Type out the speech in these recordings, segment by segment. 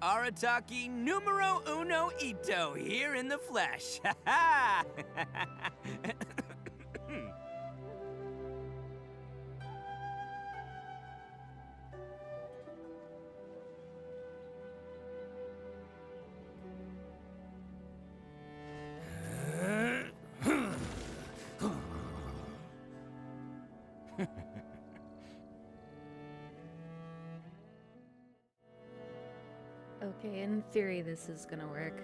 Arataki numero uno ito here in the flesh. Ha ha! Okay, in theory this is gonna work.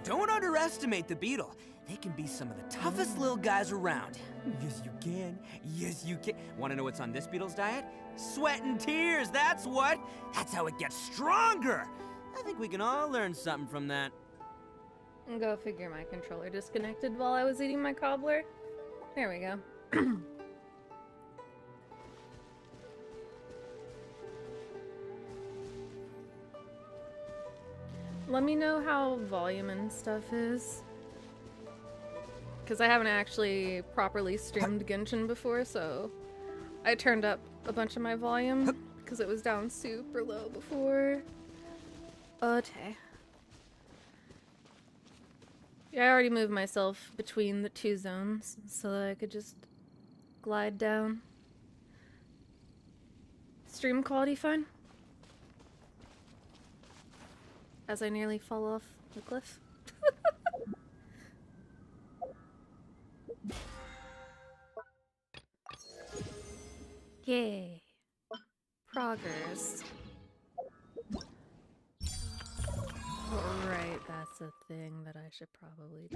Don't underestimate the beetle. They can be some of the toughest little guys around. Yes, you can. Yes, you can. Want to know what's on this beetle's diet? Sweat and tears, that's what. That's how it gets stronger. I think we can all learn something from that. Go figure, my controller disconnected while I was eating my cobbler. There we go. Let me know how volume and stuff is. Because I haven't actually properly streamed Genshin before, so I turned up a bunch of my volume because it was down super low before. Okay. Yeah, I already moved myself between the two zones so that I could just glide down. Stream quality fine? As I nearly fall off the cliff. Yay. Progress. Right, that's a thing that I should probably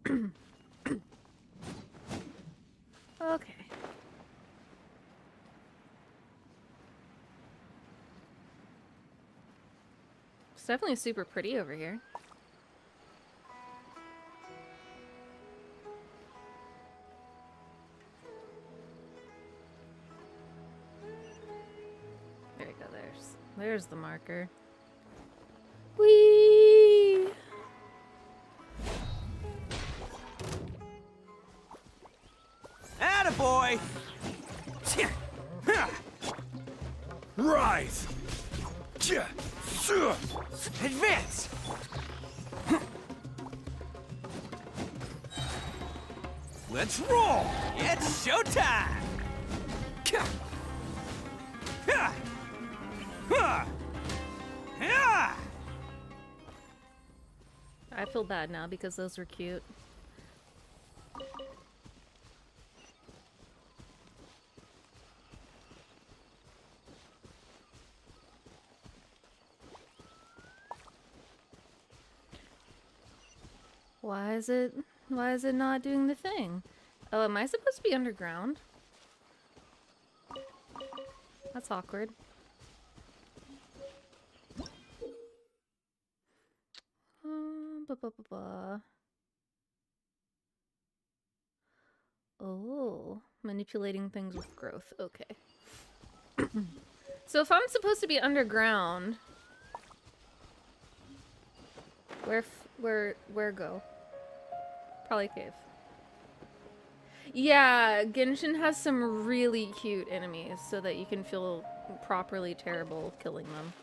do. Okay. It's definitely super pretty over here. There we go, there's the marker. Whee! Attaboy! Rise! Advance! Let's roll! It's showtime! I feel bad now because those were cute. Why is it not doing the thing? Oh, am I supposed to be underground? That's awkward. Oh, manipulating things with growth. Okay. So if I'm supposed to be underground, where go? Probably cave. Yeah, Genshin has some really cute enemies so that you can feel properly terrible killing them.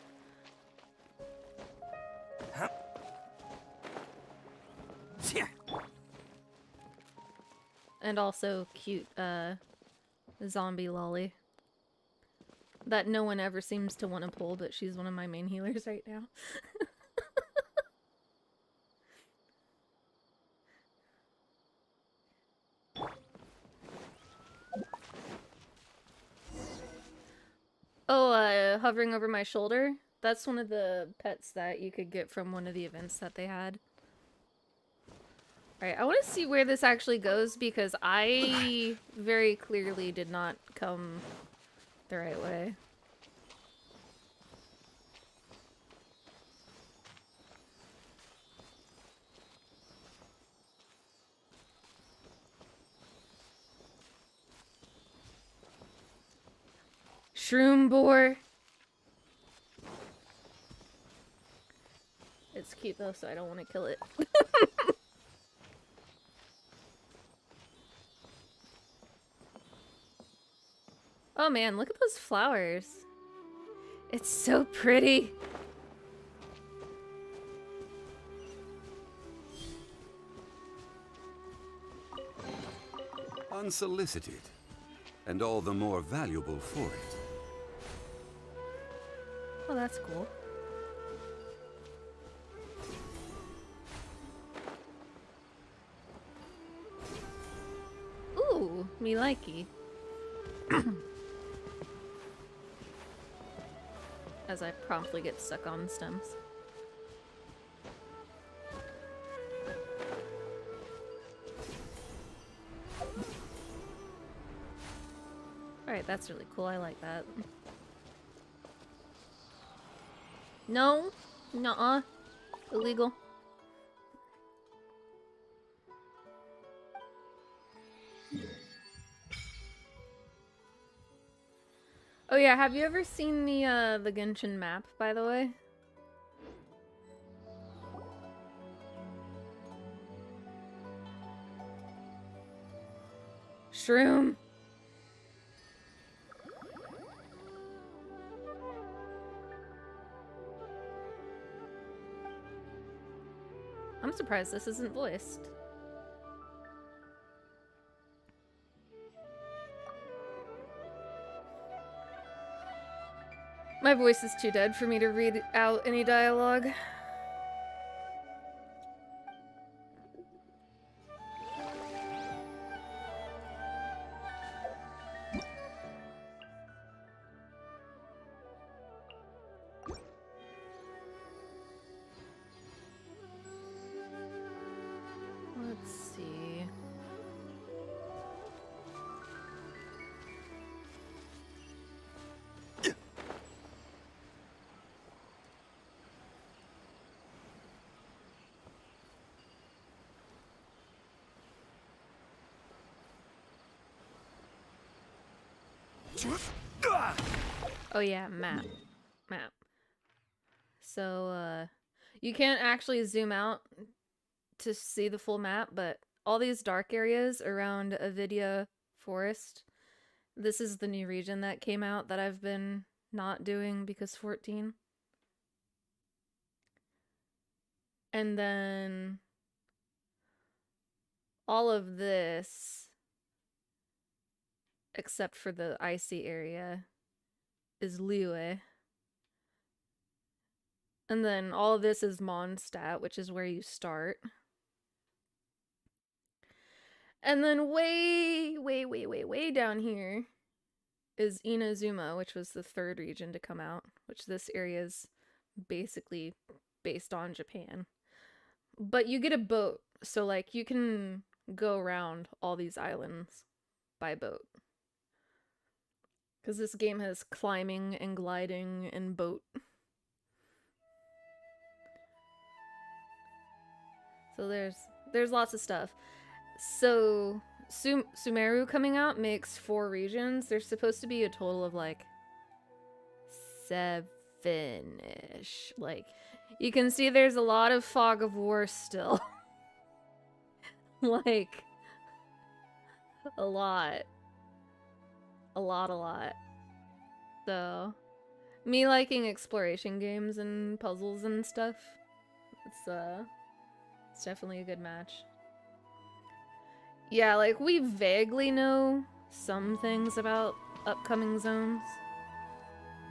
And also cute, zombie lolly. That no one ever seems to want to pull, but she's one of my main healers right now. Oh, hovering over my shoulder? That's one of the pets that you could get from one of the events that they had. Alright, I want to see where this actually goes because I very clearly did not come the right way. Shroom boar. It's cute though, so I don't want to kill it. Oh man, look at those flowers. It's so pretty. Unsolicited, and all the more valuable for it. Oh, that's cool. Ooh, me likey. As I promptly get stuck on stems. Alright, that's really cool. I like that. No. Nuh-uh. Illegal. Oh yeah, have you ever seen the Genshin map, by the way? Shroom. I'm surprised this isn't voiced. My voice is too dead for me to read out any dialogue. Let's see. Oh yeah, map. Map. So, you can't actually zoom out to see the full map, but all these dark areas around Avidya Forest, this is the new region that came out that I've been not doing because 14. And then all of this, except for the icy area, is Liyue. And then all of this is Mondstadt, which is where you start. And then way down here is Inazuma, which was the third region to come out, which this area is basically based on Japan. But you get a boat, so like you can go around all these islands by boat. Because this game has climbing and gliding and boat. So there's lots of stuff. So Sumeru coming out makes 4 regions. There's supposed to be a total of like 7-ish. Like, you can see there's a lot of fog of war still. Like, a lot. A lot. So, me liking exploration games and puzzles and stuff, it's definitely a good match. Yeah, like, we vaguely know some things about upcoming zones,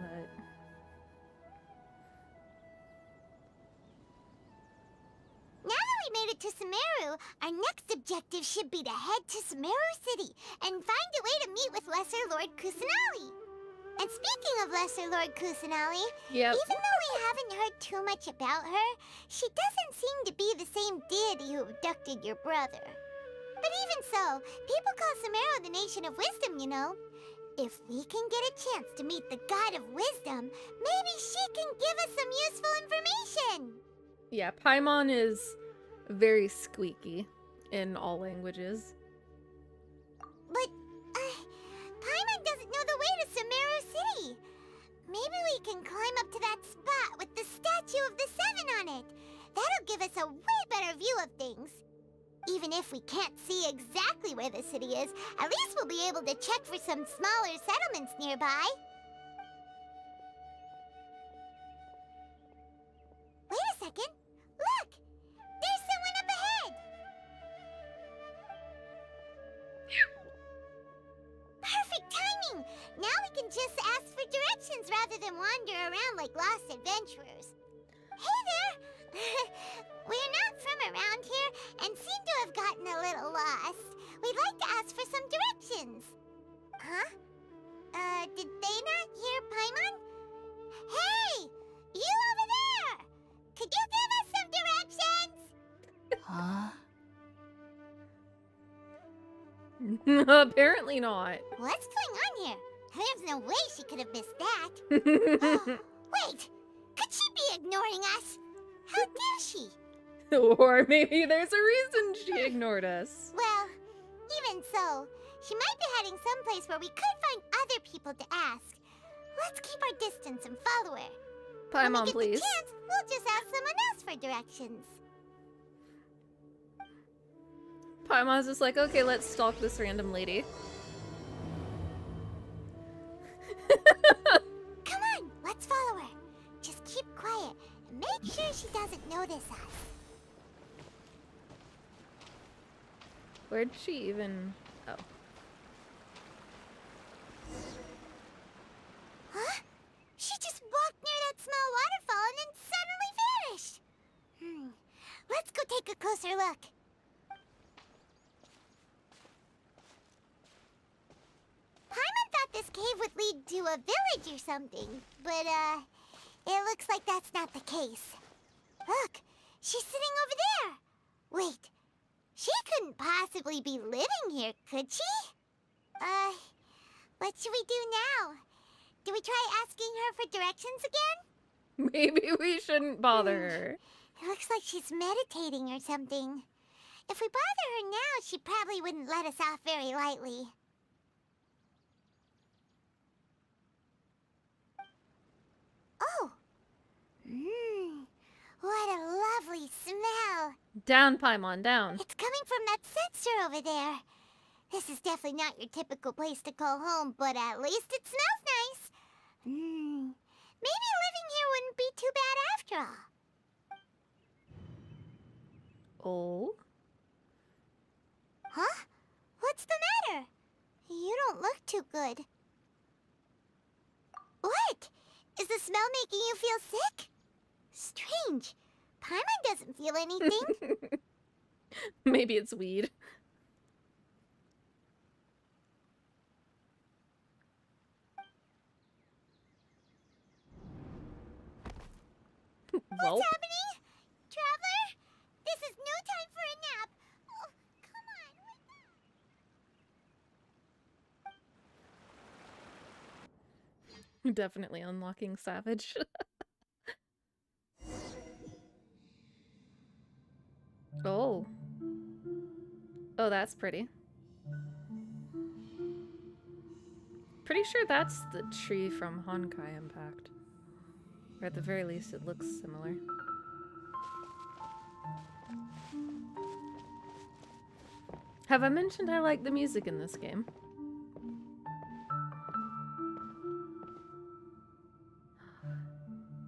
but... Now that we made it to Sumeru, our next objective should be to head to Sumeru City and find a way to meet with Lesser Lord Kusanali. And speaking of Lesser Lord Kusanali, Yep. even though we haven't heard too much about her, she doesn't seem to be the same deity who abducted your brother. But even so, people call Sumeru the Nation of Wisdom, you know. If we can get a chance to meet the God of Wisdom, maybe she can give us some useful information. Yeah, Paimon is very squeaky in all languages. But, Paimon doesn't know the way to Sumeru City. Maybe we can climb up to that spot with the statue of the 7 on it. That'll give us a way better view of things. Even if we can't see exactly where the city is, at least we'll be able to check for some smaller settlements nearby. Wait a second. Look! There's someone up ahead! Perfect timing! Now we can just ask for directions rather than wander around like lost adventurers. Hey there! We're not from around here and seem to have gotten a little lost. We'd like to ask for some directions. Huh? Did they not hear Paimon? Hey! You over there! Could you give us some directions? Huh? Apparently not. What's going on here? There's no way she could have missed that. Wait! Could she be ignoring us? How dare she? Or maybe there's a reason she ignored us. Well, even so, she might be heading someplace where we could find other people to ask. Let's keep our distance and follow her. When we Paimon, get please. the chance, we'll just ask someone else for directions. Paimon's just like, okay, let's stalk this random lady. Come on, let's follow her. Just keep quiet and make sure she doesn't notice us. Where'd she even... Oh. Huh? She just walked near that small waterfall and then suddenly vanished. Let's go take a closer look. Paimon thought this cave would lead to a village or something, but, it looks like that's not the case. Look, she's sitting over there. Wait, she couldn't possibly be living here, could she? What should we do now? Do we try asking her for directions again? Maybe we shouldn't bother her. It looks like she's meditating or something. If we bother her now, she probably wouldn't let us off very lightly. Oh! What a lovely smell! Down, Paimon, down. It's coming from that sensor over there. This is definitely not your typical place to call home, but at least it smells nice. Maybe living here wouldn't be too bad after all. Oh? Huh? What's the matter? You don't look too good. What? Is the smell making you feel sick? Strange. Paimon doesn't feel anything. Maybe it's weed. Welp. What's happening? Traveler? This is no time for a nap. Oh, come on, wake up. Definitely unlocking Savage. Oh. Oh, that's pretty. Pretty sure that's the tree from Honkai Impact. Or at the very least, it looks similar. Have I mentioned I like the music in this game?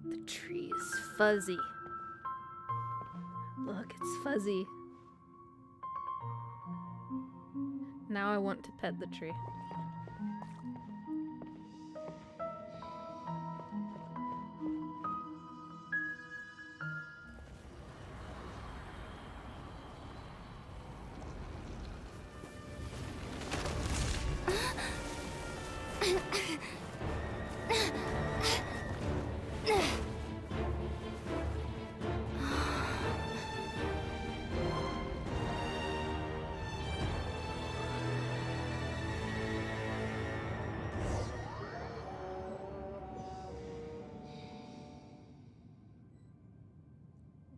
The tree is fuzzy. Look, it's fuzzy. Now I want to pet the tree.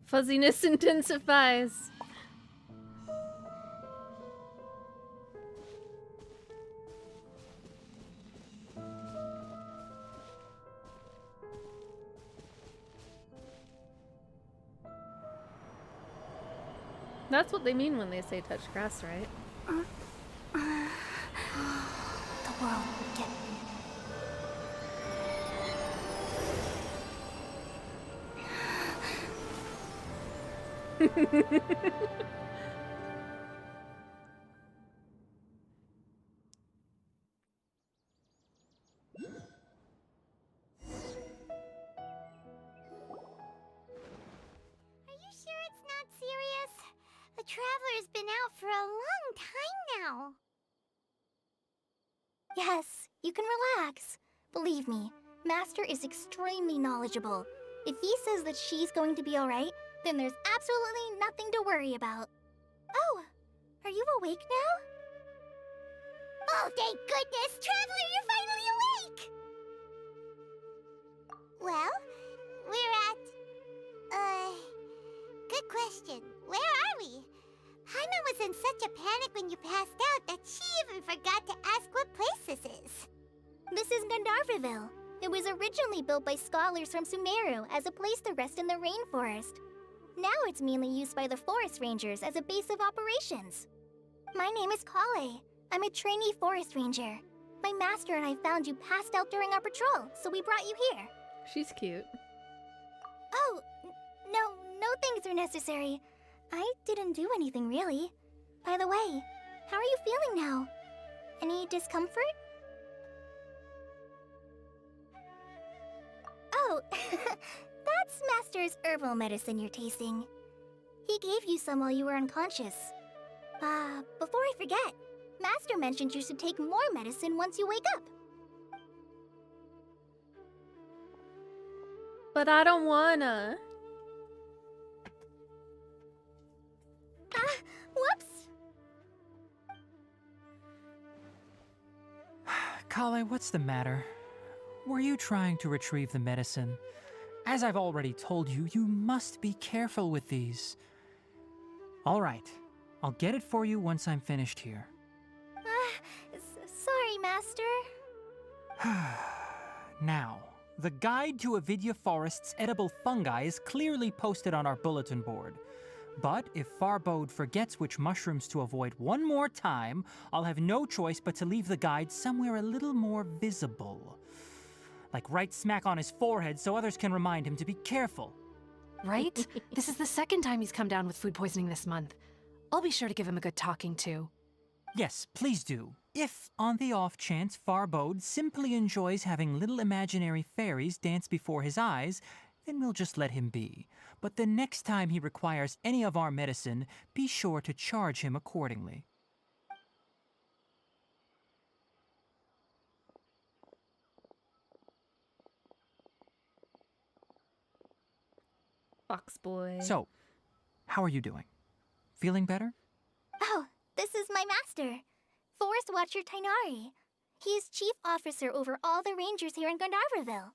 Fuzziness intensifies. That's what they mean when they say touch grass, right? The world will get me. Are you sure it's not serious? The Traveler's been out for a long time now. Yes, you can relax. Believe me, Master is extremely knowledgeable. If he says that she's going to be alright, then there's absolutely nothing to worry about. Oh, are you awake now? Oh, thank goodness! Traveler, you're finally awake! Well, we're at... good question. Where are we? Paimon was in such a panic when you passed out that she even forgot to ask what place this is. This is Gandharvaville. It was originally built by scholars from Sumeru as a place to rest in the rainforest. Now it's mainly used by the forest rangers as a base of operations. My name is Kale. I'm a trainee forest ranger. My master and I found you passed out during our patrol, so we brought you here. She's cute. Oh, no things are necessary. I didn't do anything really. By the way, how are you feeling now? Any discomfort? Oh, that's Master's herbal medicine you're tasting. He gave you some while you were unconscious. Before I forget, Master mentioned you should take more medicine once you wake up. But I don't wanna. Whoops! Kale, what's the matter? Were you trying to retrieve the medicine? As I've already told you, you must be careful with these. All right, I'll get it for you once I'm finished here. Sorry, Master. Now, the guide to Avidya Forest's edible fungi is clearly posted on our bulletin board. But if Farbode forgets which mushrooms to avoid one more time, I'll have no choice but to leave the guide somewhere a little more visible. Like right smack on his forehead so others can remind him to be careful. Right? This is the second time he's come down with food poisoning this month. I'll be sure to give him a good talking to. Yes, please do. If, on the off chance, Farbode simply enjoys having little imaginary fairies dance before his eyes, then we'll just let him be. But the next time he requires any of our medicine, be sure to charge him accordingly. Fox boy. So, how are you doing? Feeling better? Oh, this is my master, Forest Watcher Tainari. He is chief officer over all the rangers here in Gandharvaville.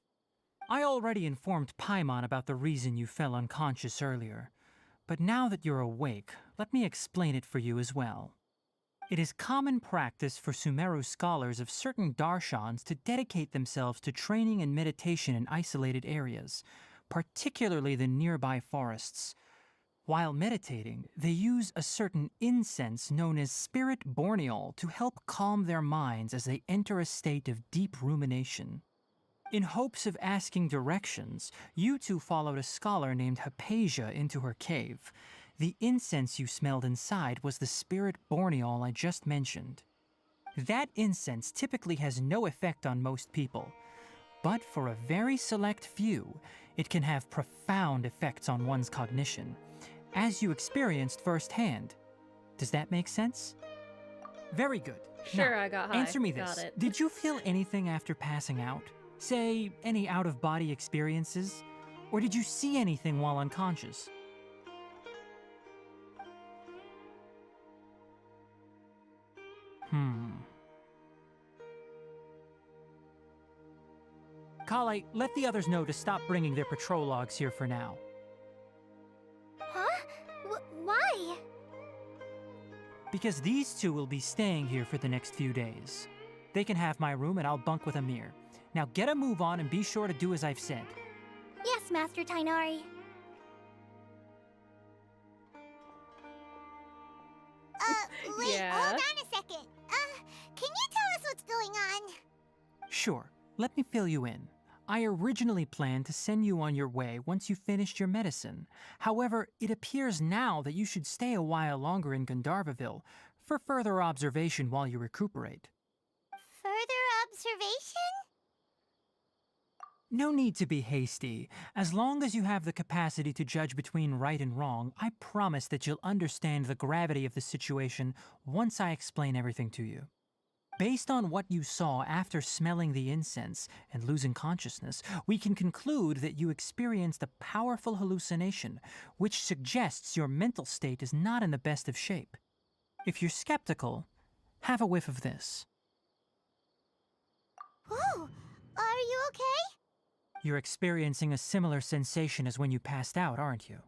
I already informed Paimon about the reason you fell unconscious earlier. But now that you're awake, let me explain it for you as well. It is common practice for Sumeru scholars of certain darshans to dedicate themselves to training and meditation in isolated areas, particularly the nearby forests. While meditating, they use a certain incense known as spirit borneol to help calm their minds as they enter a state of deep rumination. In hopes of asking directions, you two followed a scholar named Hypatia into her cave. The incense you smelled inside was the spirit borneol I just mentioned. That incense typically has no effect on most people, but for a very select few, it can have profound effects on one's cognition, as you experienced firsthand. Does that make sense? Very good. Sure, Now, I got high. answer me Got this. it. Did you feel anything after passing out? Say, any out-of-body experiences? Or did you see anything while unconscious? Kale, let the others know to stop bringing their patrol logs here for now. Huh? Why? Because these two will be staying here for the next few days. They can have my room and I'll bunk with Amir. Now get a move on and be sure to do as I've said. Yes, Master Tainari. Sure, let me fill you in. I originally planned to send you on your way once you finished your medicine. However, it appears now that you should stay a while longer in Gandharvaville for further observation while you recuperate. Further observation? No need to be hasty. As long as you have the capacity to judge between right and wrong, I promise that you'll understand the gravity of the situation once I explain everything to you. Based on what you saw after smelling the incense and losing consciousness, we can conclude that you experienced a powerful hallucination, which suggests your mental state is not in the best of shape. If you're skeptical, have a whiff of this. Whoa! Are you okay? You're experiencing a similar sensation as when you passed out, aren't you?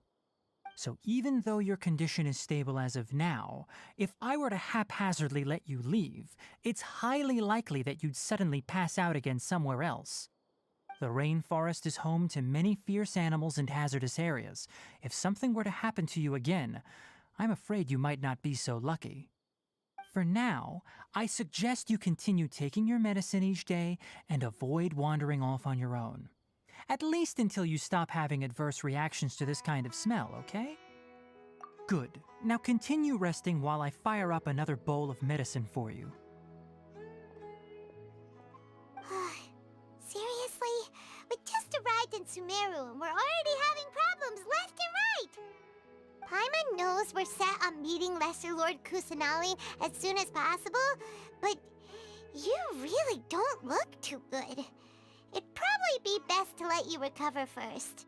So even though your condition is stable as of now, if I were to haphazardly let you leave, it's highly likely that you'd suddenly pass out again somewhere else. The rainforest is home to many fierce animals and hazardous areas. If something were to happen to you again, I'm afraid you might not be so lucky. For now, I suggest you continue taking your medicine each day and avoid wandering off on your own. At least until you stop having adverse reactions to this kind of smell, okay? Good. Now continue resting while I fire up another bowl of medicine for you. Seriously? We just arrived in Sumeru and we're already having problems left and right! Paimon knows we're set on meeting Lesser Lord Kusanali as soon as possible, but you really don't look too good. It'd probably be best to let you recover first.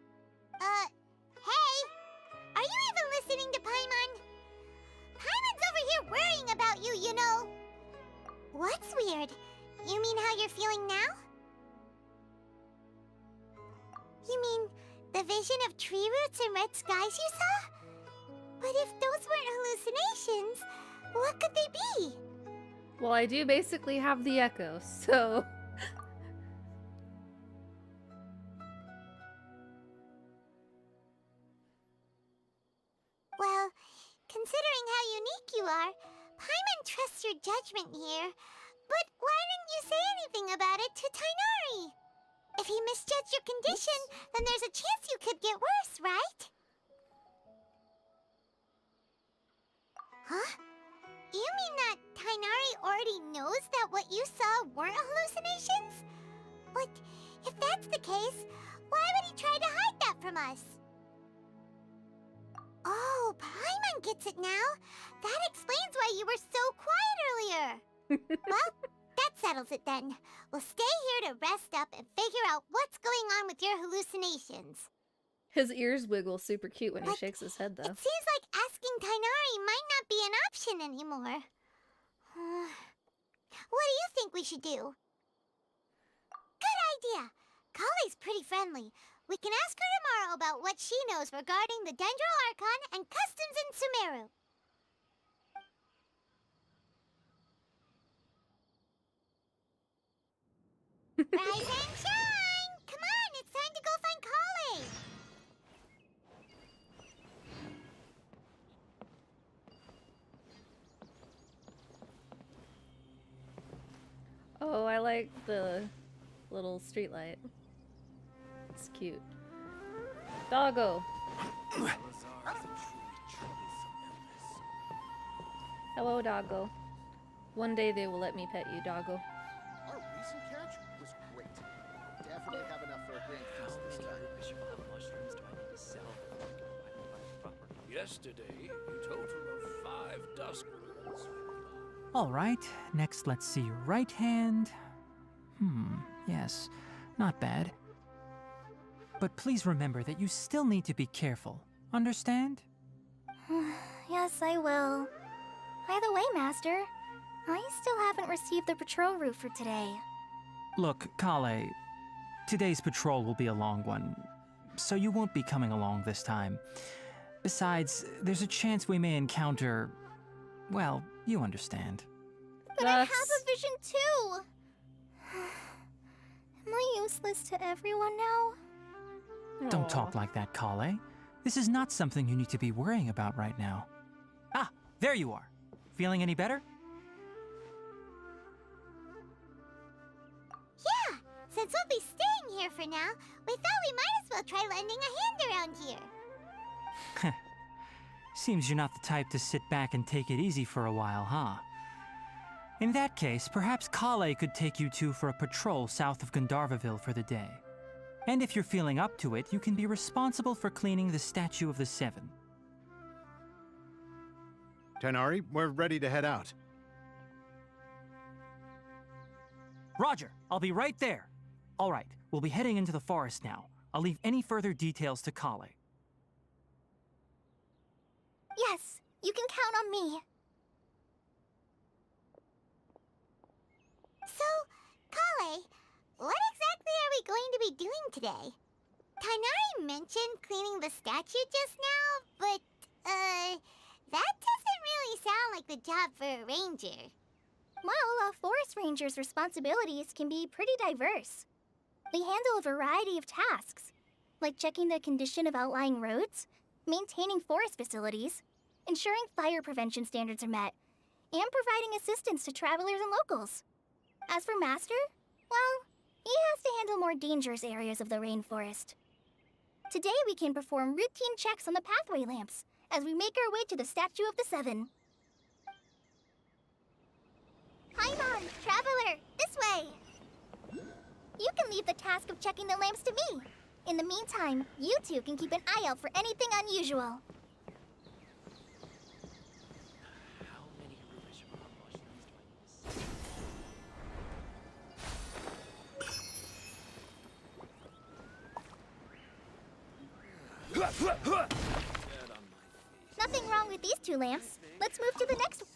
Hey! Are you even listening to Paimon? Paimon's over here worrying about you, you know. What's weird? You mean how you're feeling now? You mean the vision of tree roots and red skies you saw? But if those weren't hallucinations, what could they be? Well, I do basically have the echo, so... Well, considering how unique you are, Paimon trusts your judgment here. But why didn't you say anything about it to Tainari? If he misjudged your condition, then there's a chance you could get worse, right? Huh? You mean that Tainari already knows that what you saw weren't hallucinations? But if that's the case, why would he try to hide that from us? Oh, Paimon gets it now. That explains why you were so quiet earlier. Well, that settles it then. We'll stay here to rest up and figure out what's going on with your hallucinations. His ears wiggle super cute when he shakes his head, though. It seems like asking Tainari might not be an option anymore. What do you think we should do? Good idea. Kale's pretty friendly. We can ask her tomorrow about what she knows regarding the Dendro Archon and customs in Sumeru. Rise and shine! Come on, it's time to go find Kale! Oh, I like the little streetlight. It's cute. Doggo! Hello, Doggo. One day they will let me pet you, Doggo. Our recent catch was great. Definitely have enough for a grand feast this time. Yesterday, a total of 5 duskwoods. All right, next let's see your right hand. Yes, not bad. But please remember that you still need to be careful. Understand? Yes, I will. By the way, Master, I still haven't received the patrol route for today. Look, Kale, today's patrol will be a long one, so you won't be coming along this time. Besides, there's a chance we may encounter... well, you understand. But I have a vision too! Am I useless to everyone now? Don't talk like that, Kale. This is not something you need to be worrying about right now. Ah, there you are. Feeling any better? Since we'll be staying here for now, we thought we might as well try lending a hand around here. Seems you're not the type to sit back and take it easy for a while, huh? In that case, perhaps Kale could take you two for a patrol south of Gandharvaville for the day. And if you're feeling up to it, you can be responsible for cleaning the Statue of the Seven. Tighnari, we're ready to head out. Roger, I'll be right there. All right, we'll be heading into the forest now. I'll leave any further details to Kale. Yes, you can count on me. So, Kale, what exactly are we going to be doing today? Tighnari mentioned cleaning the statue just now, but, that doesn't really sound like the job for a ranger. Well, a forest ranger's responsibilities can be pretty diverse. They handle a variety of tasks, like checking the condition of outlying roads, maintaining forest facilities, ensuring fire prevention standards are met, and providing assistance to travelers and locals. As for Master, well, he has to handle more dangerous areas of the rainforest. Today we can perform routine checks on the pathway lamps as we make our way to the Statue of the Seven. Paimon, traveler, this way! You can leave the task of checking the lamps to me. In the meantime, you two can keep an eye out for anything unusual. How many rubbish proportions do I use? Dead on my face. Nothing wrong with these two lamps. Let's move to the next one.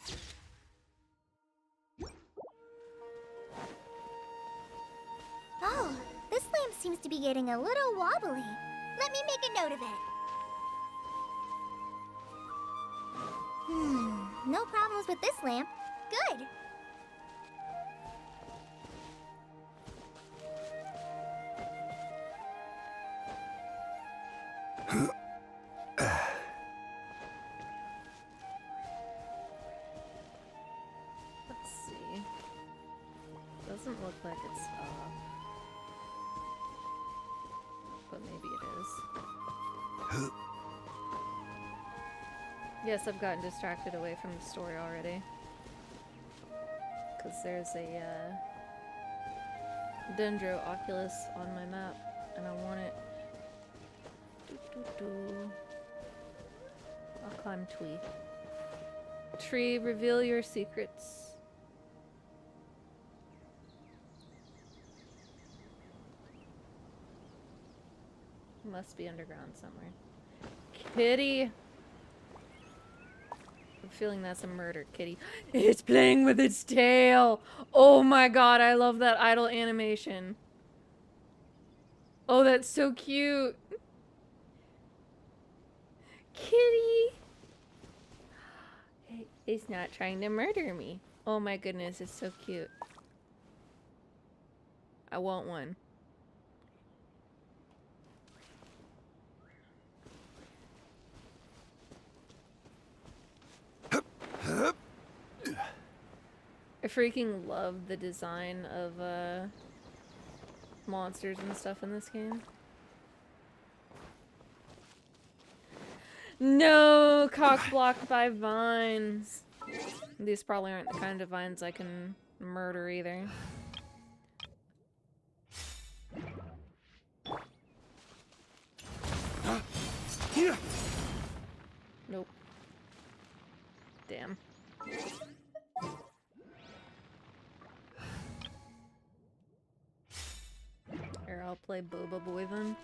Oh, this lamp seems to be getting a little wobbly. Let me make a note of it. No problems with this lamp. Good. Let's see. Doesn't look like it's up. But maybe it is. Yes, I've gotten distracted away from the story already. Because there's a Dendro Oculus on my map, and I want it. I'll climb Twee. Tree, reveal your secrets. Must be underground somewhere. Kitty! I'm feeling that's a murder kitty. It's playing with its tail! Oh my god, I love that idle animation. Oh, that's so cute! Kitty! It's not trying to murder me. Oh my goodness, it's so cute. I want one. I freaking love the design of monsters and stuff in this game. No, cock blocked by vines. These probably aren't the kind of vines I can murder either. Nope. Damn. Here, I'll play Boba Boy then.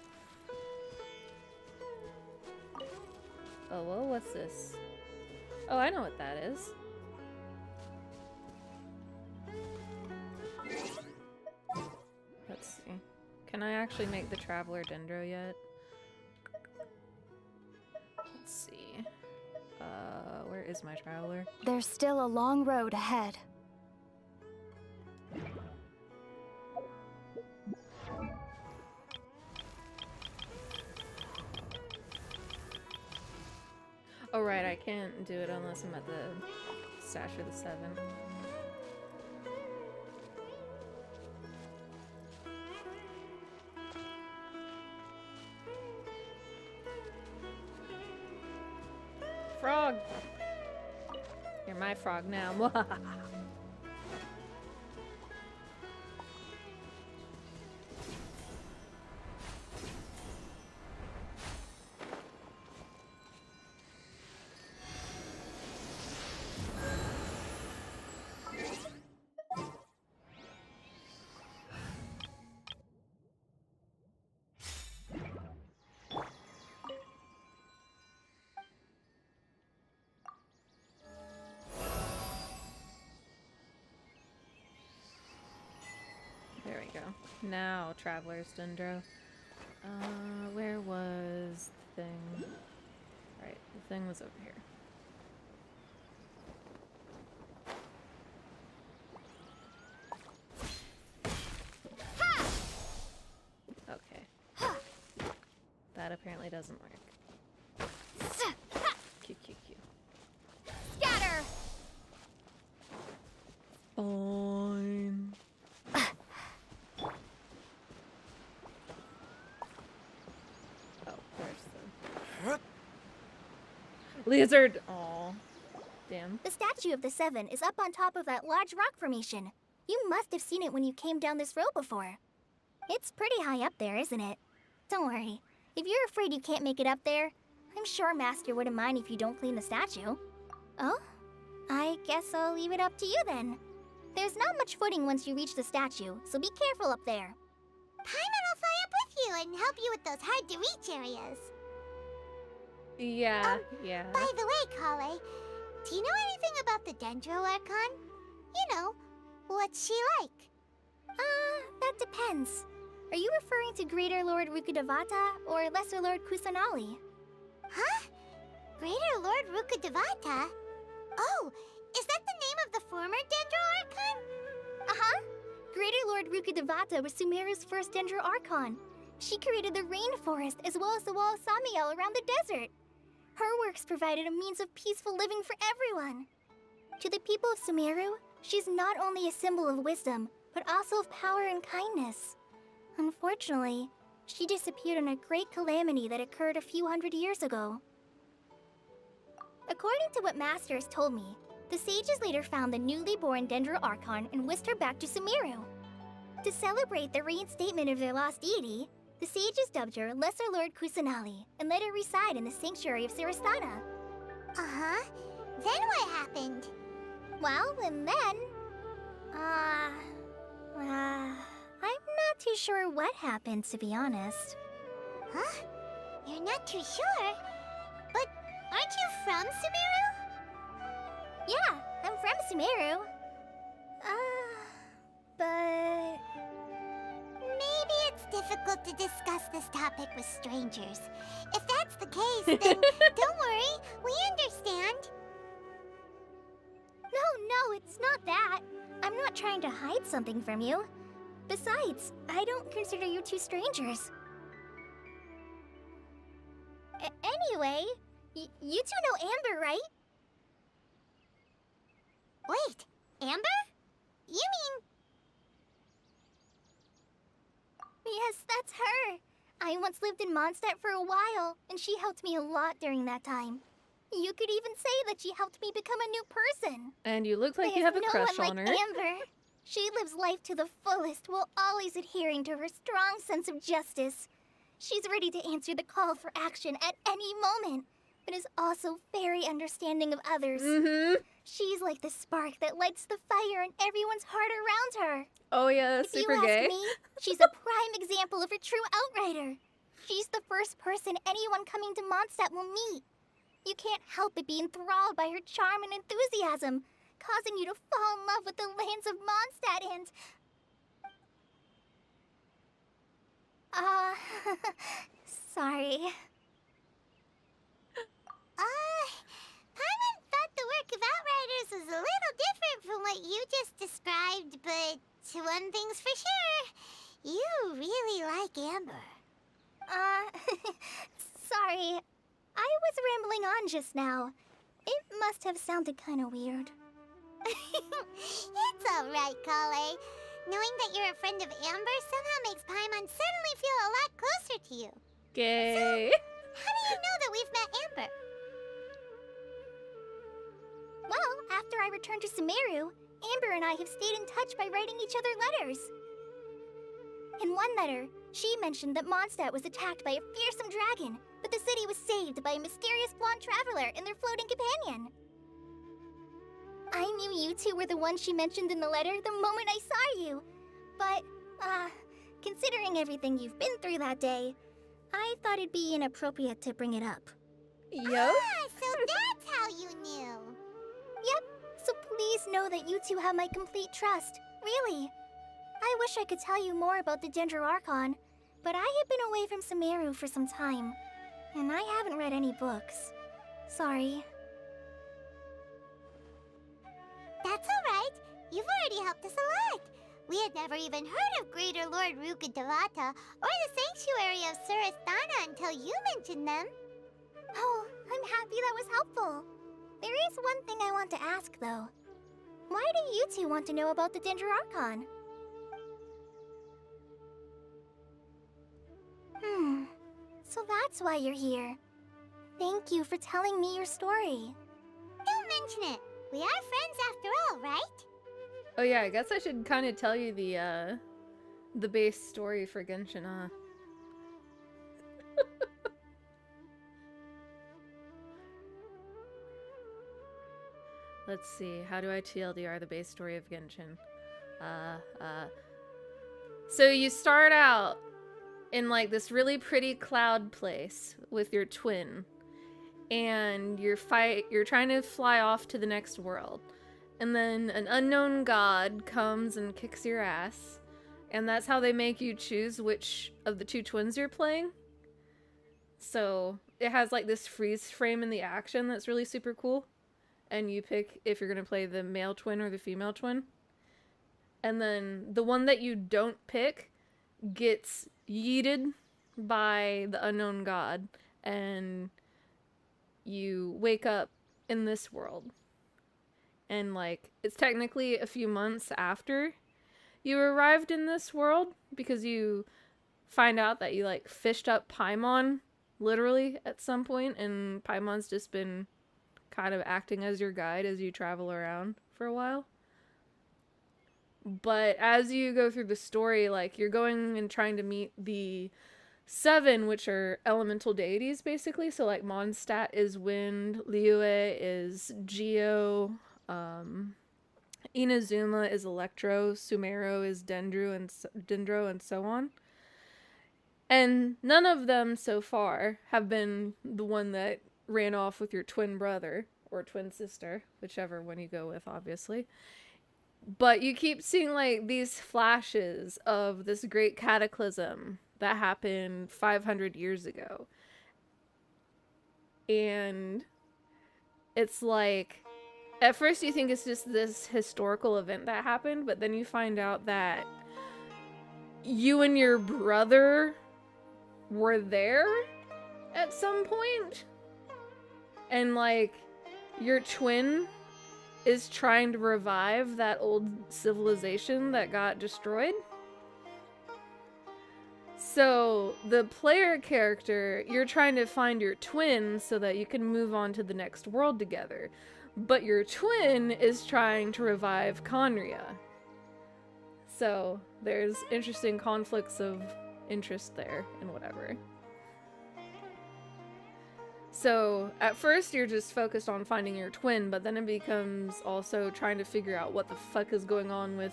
Oh, well, what's this? Oh, I know what that is. Let's see. Can I actually make the Traveler Dendro yet? Let's see. Where is my Traveler? There's still a long road ahead. Oh right, I can't do it unless I'm at the Statue of the Seven. frog. You're my frog now. There we go. Now, Traveler's Dendro. Where was the thing? Right, the thing was over here. Okay. That apparently doesn't work. Q, Q, Q. Scatter! Fine. Oh, where's the lizard? Aw. Damn. The statue of the Seven is up on top of that large rock formation. You must have seen it when you came down this road before. It's pretty high up there, isn't it? Don't worry. If you're afraid you can't make it up there, I'm sure Master wouldn't mind if you don't clean the statue. Oh? I guess I'll leave it up to you then. There's not much footing once you reach the statue, so be careful up there. Paimon will fly up with you and help you with those hard-to-reach areas. Yeah, yeah. By the way, Kale, do you know anything about the Dendro Archon? You know, what's she like? That depends. Are you referring to Greater Lord Rukkhadevata or Lesser Lord Kusanali? Huh? Greater Lord Rukkhadevata? Oh, is that the name of the former Dendro Archon? Uh-huh. Greater Lord Rukkhadevata was Sumeru's first Dendro Archon. She created the rainforest as well as the wall of Samiel around the desert. Her works provided a means of peaceful living for everyone. To the people of Sumeru, she's not only a symbol of wisdom, but also of power and kindness. Unfortunately, she disappeared in a great calamity that occurred a few hundred years ago. According to what Master has told me, the sages later found the newly born Dendro Archon and whisked her back to Sumeru. To celebrate the reinstatement of their lost deity, the sages dubbed her Lesser Lord Kusanali and let her reside in the sanctuary of Siristana. Uh-huh. Then what happened? Well, and then... I'm not too sure what happened, to be honest. Huh? You're not too sure? But aren't you from Sumeru? Yeah, I'm from Sumeru. But... Maybe it's difficult to discuss this topic with strangers. If that's the case, then don't worry, we understand. No, it's not that. I'm not trying to hide something from you. Besides, I don't consider you two strangers. Anyway, you two know Amber, right? Wait, Amber? You mean... Yes, that's her. I once lived in Mondstadt for a while, and she helped me a lot during that time. You could even say that she helped me become a new person. And you look like you have a crush on her. Amber. She lives life to the fullest while always adhering to her strong sense of justice. She's ready to answer the call for action at any moment, but is also very understanding of others. She's like the spark that lights the fire in everyone's heart around her. Oh yeah, super gay. If you ask me, she's a prime example of a true outrider. She's the first person anyone coming to Mondstadt will meet. You can't help but be enthralled by her charm and enthusiasm, causing you to fall in love with the lands of Mondstadt and... sorry. Paimon thought the work of Outriders was a little different from what you just described, but one thing's for sure, you really like Amber. Sorry. I was rambling on just now. It must have sounded kind of weird. It's alright, Kale. Knowing that you're a friend of Amber somehow makes Paimon suddenly feel a lot closer to you. Gay. How do you know that we've met Amber? I returned to Sumeru, Amber and I have stayed in touch by writing each other letters. In one letter, she mentioned that Mondstadt was attacked by a fearsome dragon, but the city was saved by a mysterious blonde traveler and their floating companion. I knew you two were the ones she mentioned in the letter the moment I saw you. But, considering everything you've been through that day, I thought it'd be inappropriate to bring it up. Yup. Ah, so that's how you knew. Yep, so please know that you two have my complete trust. Really. I wish I could tell you more about the Dendroarchon, but I have been away from Sumeru for some time, and I haven't read any books. Sorry. That's alright. You've already helped us a lot. We had never even heard of Greater Lord Rukadavata or the Sanctuary of Surasthana until you mentioned them. Oh, I'm happy that was helpful. There is one thing I want to ask, though. Why do you two want to know about the Dendroarchon? So that's why you're here. Thank you for telling me your story. Don't mention it. We are friends after all, right? Oh yeah, I guess I should kind of tell you the base story for Genshin, huh? Let's see, how do I TLDR the base story of Genshin? So you start out in like this really pretty cloud place with your twin, and you're trying to fly off to the next world, and then an unknown god comes and kicks your ass, and that's how they make you choose which of the two twins you're playing. So it has like this freeze frame in the action that's really super cool, and you pick if you're gonna play the male twin or the female twin, and then the one that you don't pick gets yeeted by the unknown god, and you wake up in this world. And like, it's technically a few months after you arrived in this world, because you find out that you like fished up Paimon literally at some point, and Paimon's just been kind of acting as your guide as you travel around for a while. But as you go through the story, like, you're going and trying to meet the 7, which are elemental deities, basically. So, like, Mondstadt is wind, Liyue is geo, Inazuma is electro, Sumeru is dendro, and so on. And none of them so far have been the one that ran off with your twin brother, or twin sister, whichever one you go with, obviously. But you keep seeing like these flashes of this great cataclysm that happened 500 years ago. And it's like, at first you think it's just this historical event that happened, but then you find out that you and your brother were there at some point. And like, your twin is trying to revive that old civilization that got destroyed. So the player character, you're trying to find your twin so that you can move on to the next world together. But your twin is trying to revive Conria. So there's interesting conflicts of interest there and whatever. So, at first you're just focused on finding your twin, but then it becomes also trying to figure out what the fuck is going on with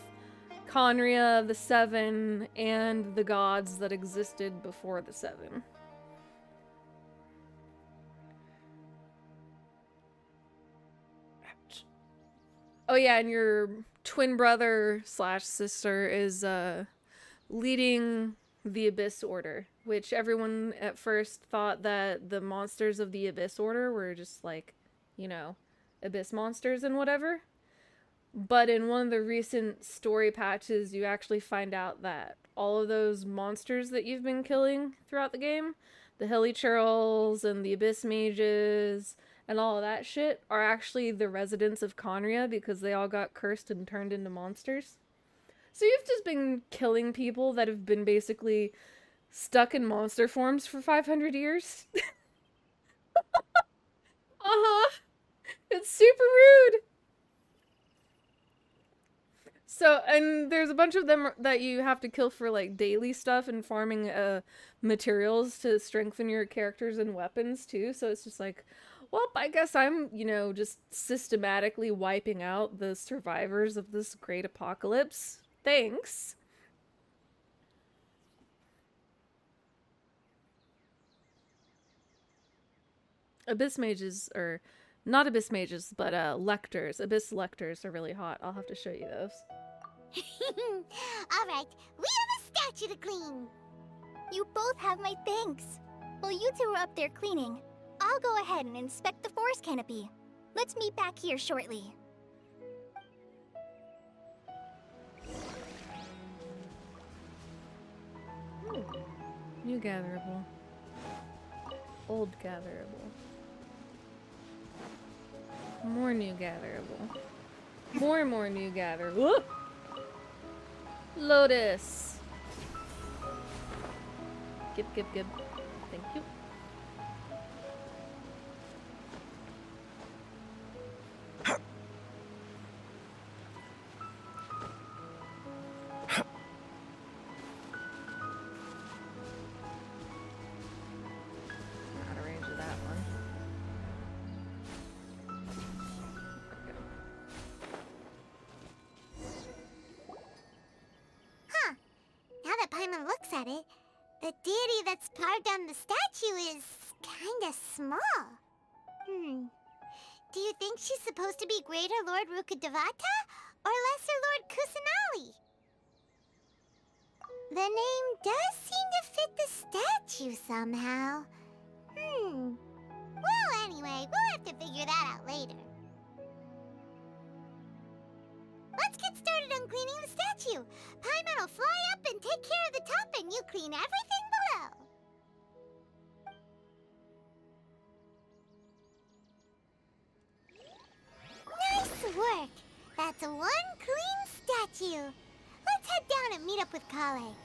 Conria, the 7, and the gods that existed before the 7. Oh yeah, and your twin brother / sister is leading the Abyss Order, which everyone at first thought that the monsters of the Abyss Order were just like, you know, abyss monsters and whatever. But in one of the recent story patches, you actually find out that all of those monsters that you've been killing throughout the game, the Hilly Churls and the Abyss Mages and all of that shit, are actually the residents of Conria because they all got cursed and turned into monsters. So you've just been killing people that have been basically stuck in monster forms for 500 years. Uh-huh. It's super rude. So, and there's a bunch of them that you have to kill for like daily stuff and farming materials to strengthen your characters and weapons too. So it's just like, well, I guess I'm, you know, just systematically wiping out the survivors of this great apocalypse. Thanks. Abyss mages, or not abyss mages, but lectors. Abyss lectors are really hot. I'll have to show you those. All right, we have a statue to clean. You both have my thanks. While you two are up there cleaning, I'll go ahead and inspect the forest canopy. Let's meet back here shortly. New gatherable. Old gatherable. More new gatherable. More new gatherable. Lotus. Gib. Thank you. Out of range of that one. Huh. Now that Paimon looks at it, the deity that's carved on the statue is kinda small. Do you think she's supposed to be Greater Lord Rukkhadevata or Lesser Lord Kusanali? The name does seem to fit the statue somehow. Well, anyway, we'll have to figure that out later. Let's get started on cleaning the statue. Paimon will fly up and take care of the top, and you clean everything below. Nice work. That's one clean statue. Let's head down and meet up with Kale.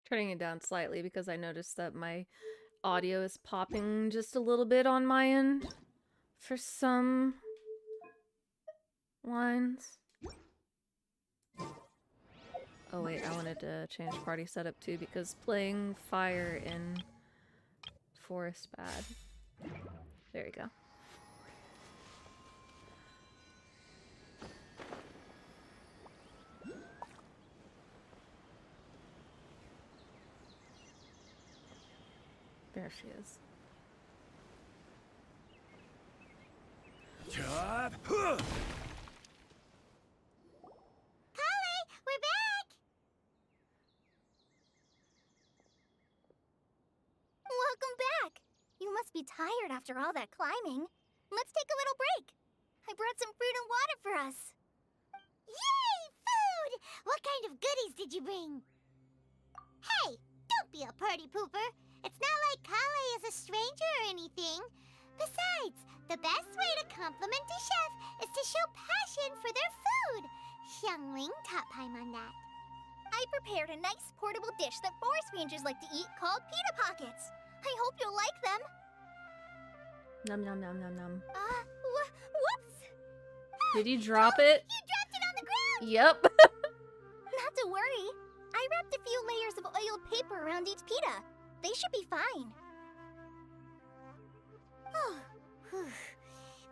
Turning it down slightly because I noticed that my audio is popping just a little bit on my end for some lines. Oh wait, I wanted to change party setup too because playing fire in forest bad. There you go. There she is. Job. Kale, we're back! Welcome back! You must be tired after all that climbing. Let's take a little break. I brought some fruit and water for us. Yay, food! What kind of goodies did you bring? Hey, don't be a party pooper. It's not like Kale is a stranger or anything. Besides, the best way to compliment a chef is to show passion for their food. Xiangling taught Paimon that. I prepared a nice portable dish that forest rangers like to eat called pita pockets. I hope you'll like them. Nom nom nom nom nom. Whoops! Did you drop it? You dropped it on the ground! Yep. Not to worry. I wrapped a few layers of oiled paper around each pita. They should be fine. Oh, whew.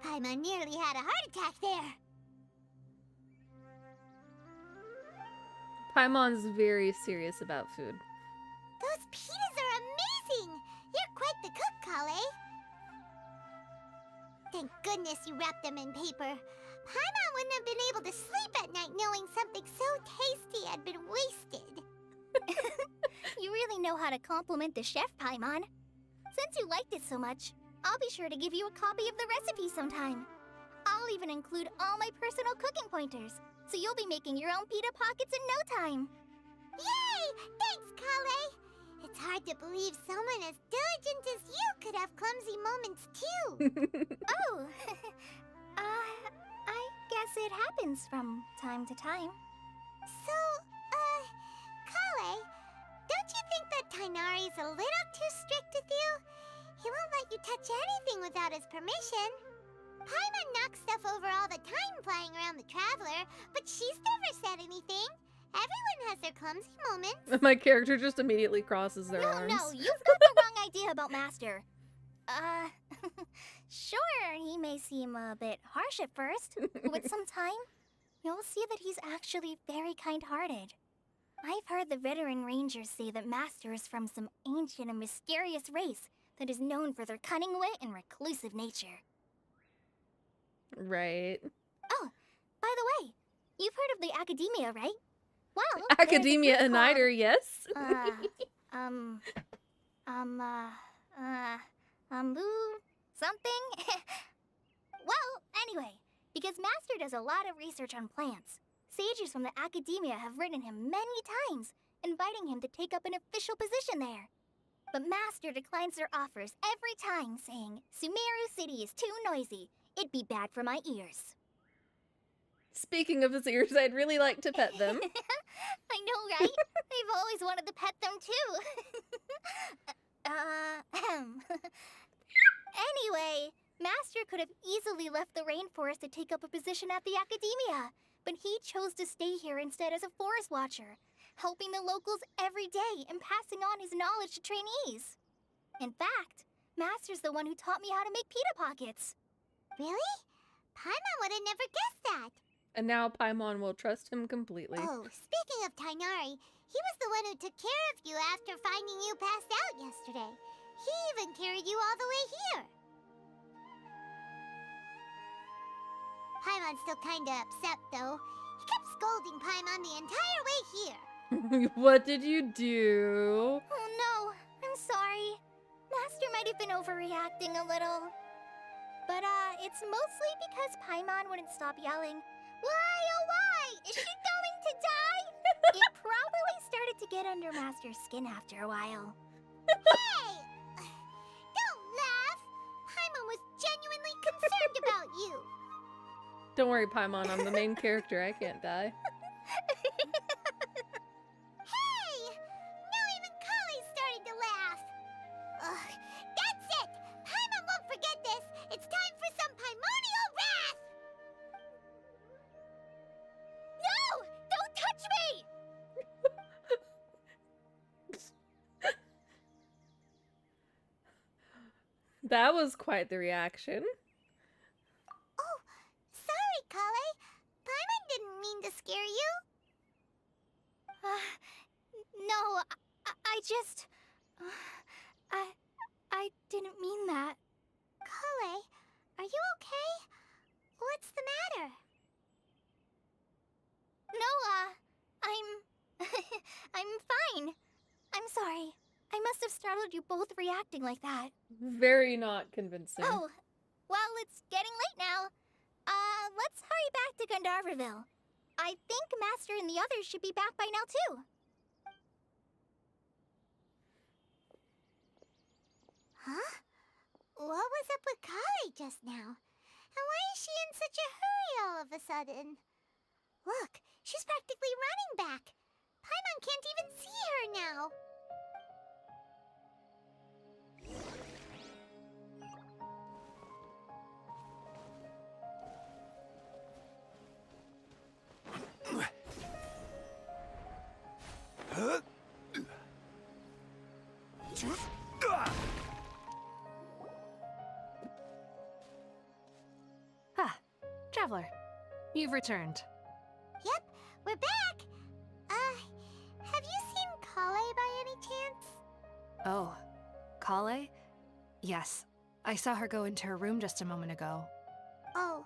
Paimon nearly had a heart attack there. Paimon's very serious about food. Those pitas are amazing! You're quite the cook, Kale. Thank goodness you wrapped them in paper. Paimon wouldn't have been able to sleep at night knowing something so tasty had been wasted. You really know how to compliment the chef, Paimon. Since you liked it so much, I'll be sure to give you a copy of the recipe sometime. I'll even include all my personal cooking pointers, so you'll be making your own pita pockets in no time. Yay! Thanks, Kale. It's hard to believe someone as diligent as you could have clumsy moments too. Oh, I guess it happens from time to time. So, Kale, don't you think that Tainari's a little too strict with you. He won't let you touch anything without his permission. Paimon knocks stuff over all the time flying around the Traveler, but she's never said anything. Everyone has their clumsy moments. My character just immediately crosses their arms. No, you've got the wrong idea about Master. Sure, he may seem a bit harsh at first, but with some time, you'll see that he's actually very kind-hearted. I've heard the veteran rangers say that Master is from some ancient and mysterious race that is known for their cunning wit and reclusive nature. Right. Oh, by the way, you've heard of the Academia, right? Well, Academia Uniter, yes. Something? Well, anyway, because Master does a lot of research on plants, sages from the Academia have written him many times, inviting him to take up an official position there. But Master declines their offers every time, saying, Sumeru City is too noisy. It'd be bad for my ears. Speaking of his ears, I'd really like to pet them. I know, right? I've always wanted to pet them, too. Anyway, Master could have easily left the rainforest to take up a position at the Academia, but he chose to stay here instead as a forest watcher, helping the locals every day and passing on his knowledge to trainees. In fact, Master's the one who taught me how to make pita pockets. Really? Paimon would have never guessed that. And now Paimon will trust him completely. Oh, speaking of Tainari, he was the one who took care of you after finding you passed out yesterday. He even carried you all the way here. Paimon's still kinda upset, though. He kept scolding Paimon the entire way here. What did you do? Oh no, I'm sorry. Master might have been overreacting a little. But it's mostly because Paimon wouldn't stop yelling, "Why, oh why? Is she going to die?" It probably started to get under Master's skin after a while. Hey! Don't laugh! Paimon was genuinely concerned about you. Don't worry, Paimon, I'm the main character. I can't die. Hey! Now even Kale's starting to laugh. Ugh, that's it! Paimon won't forget this. It's time for some Paimonial wrath! No! Don't touch me! That was quite the reaction. Oh, sorry, Kale. Paimon didn't mean to scare you. No, I just... I didn't mean that. Kale, are you okay? What's the matter? No, I'm fine. I'm sorry. I must have startled you both reacting like that. Very not convincing. Oh, well, it's getting late now. Let's hurry back to Gandharville. I think Master and the others should be back by now, too. Huh? What was up with Kale just now? And why is she in such a hurry all of a sudden? Look, she's practically running back. Paimon can't even see her now. Ah, Traveler, you've returned. Yep, we're back. Have you seen Kale by any chance? Oh, Kale? Yes, I saw her go into her room just a moment ago. Oh,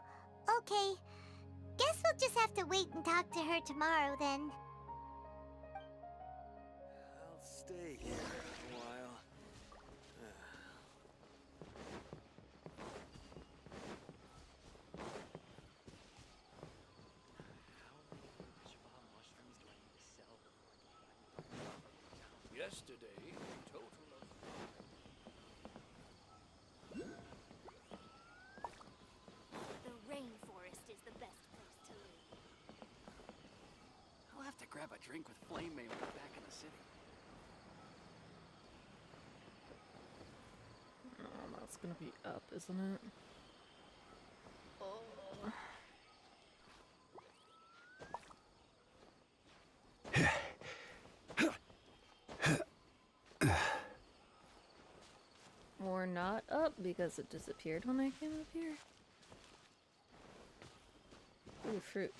okay. Guess we'll just have to wait and talk to her tomorrow then. I'll stay here a while. Yesterday, total of... The rainforest is the best place to live. I'll have to grab a drink with Flame Mail back in the city. It's gonna be up, isn't it? Oh. Or not up because it disappeared when I came up here. Ooh, fruit.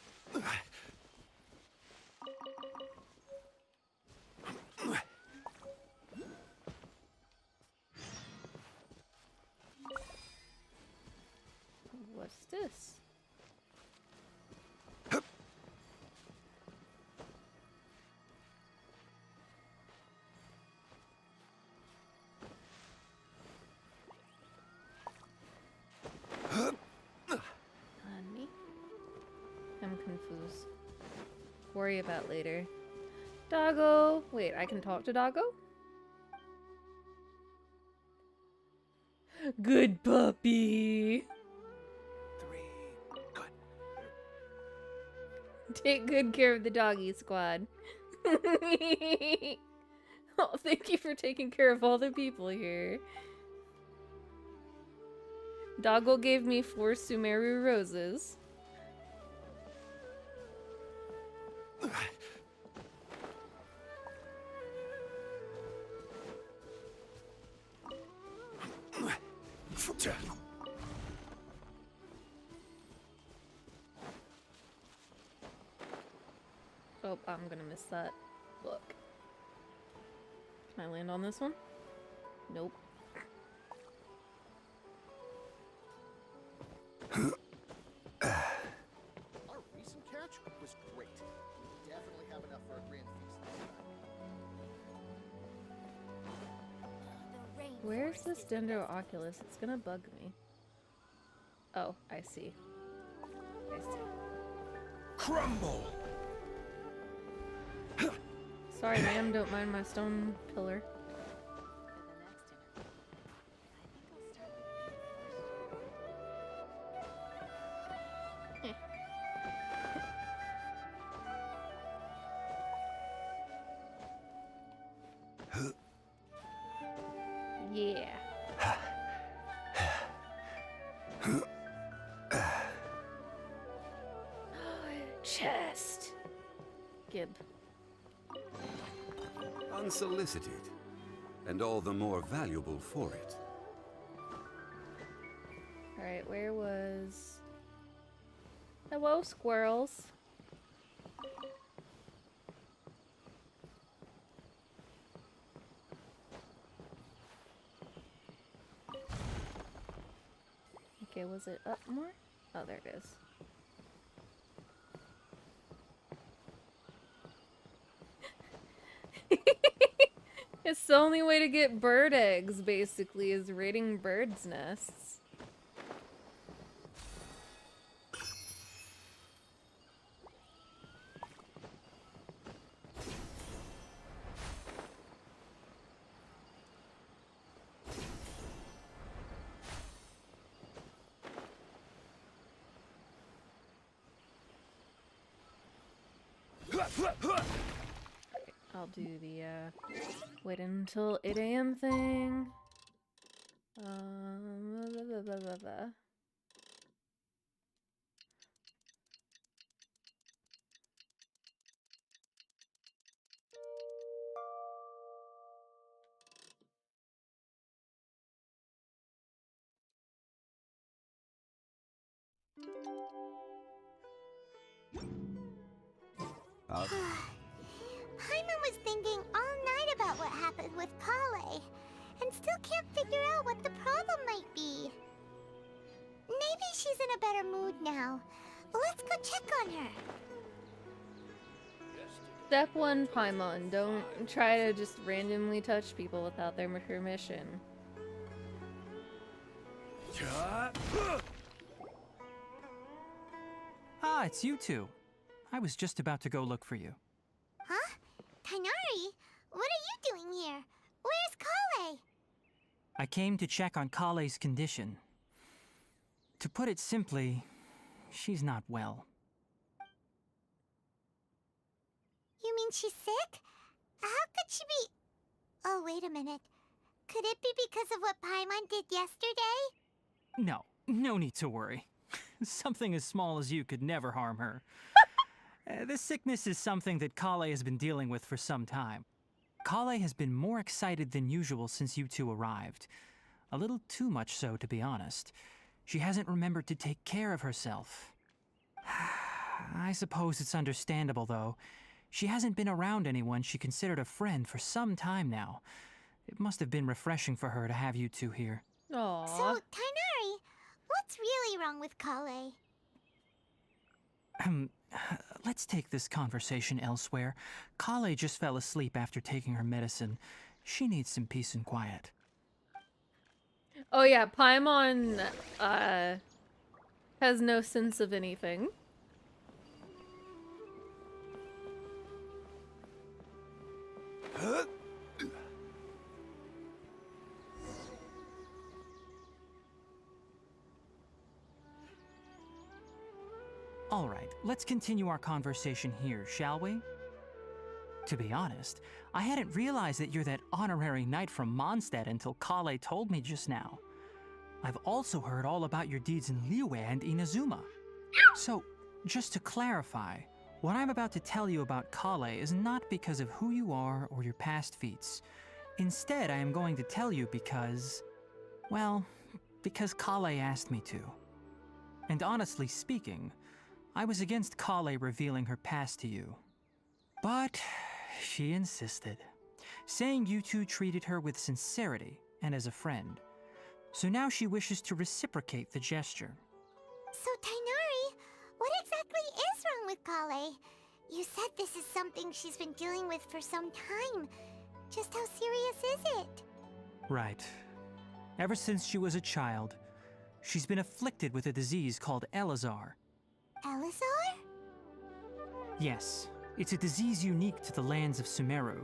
What's this? Honey? I'm confused. Worry about later. Doggo! Wait, I can talk to Doggo? Good puppy! 3. Good. Take good care of the doggy squad. Oh, thank you for taking care of all the people here. Doggo gave me 4 Sumeru roses. Oh, I'm gonna miss that. Look. Can I land on this one? Nope. Our recent catch was great. We definitely have enough for a grand feast this time. Where's this Dendroculus? It's gonna bug me. Oh, I see. I see. Crumble! Sorry, ma'am, don't mind my stone pillar. Yeah. Chest. Gib. Unsolicited, and all the more valuable for it. Alright, where was... Hello, squirrels. Okay, was it up more? Oh, there it is. It's the only way to get bird eggs, basically, is raiding birds' nests. I'll do the, wait until 8 AM thing. Blah, blah, blah, blah, blah. Paimon was thinking all night about what happened with Kale, and still can't figure out what the problem might be. Maybe she's in a better mood now. Let's go check on her. Step 1, Paimon. Don't try to just randomly touch people without their permission. Ah, it's you two. I was just about to go look for you. Huh? Tainari? What are you doing here? Where's Kale? I came to check on Kale's condition. To put it simply, she's not well. You mean she's sick? How could she be... Oh, wait a minute. Could it be because of what Paimon did yesterday? No, no need to worry. Something as small as you could never harm her. This sickness is something that Kale has been dealing with for some time. Kale has been more excited than usual since you two arrived. A little too much so, to be honest. She hasn't remembered to take care of herself. I suppose it's understandable, though. She hasn't been around anyone she considered a friend for some time now. It must have been refreshing for her to have you two here. Aww. So, Tainari, what's really wrong with Kale? Let's take this conversation elsewhere. Kale just fell asleep after taking her medicine. She needs some peace and quiet. Oh yeah, Paimon has no sense of anything. All right, let's continue our conversation here, shall we? To be honest, I hadn't realized that you're that honorary knight from Mondstadt until Kale told me just now. I've also heard all about your deeds in Liyue and Inazuma. So, just to clarify, what I'm about to tell you about Kale is not because of who you are or your past feats. Instead, I am going to tell you because... well, because Kale asked me to. And honestly speaking, I was against Kale revealing her past to you. But she insisted, saying you two treated her with sincerity and as a friend. So now she wishes to reciprocate the gesture. So, Tainari, what exactly is wrong with Kale? You said this is something she's been dealing with for some time. Just how serious is it? Right. Ever since she was a child, she's been afflicted with a disease called Elazar. Elazar? Yes, it's a disease unique to the lands of Sumeru.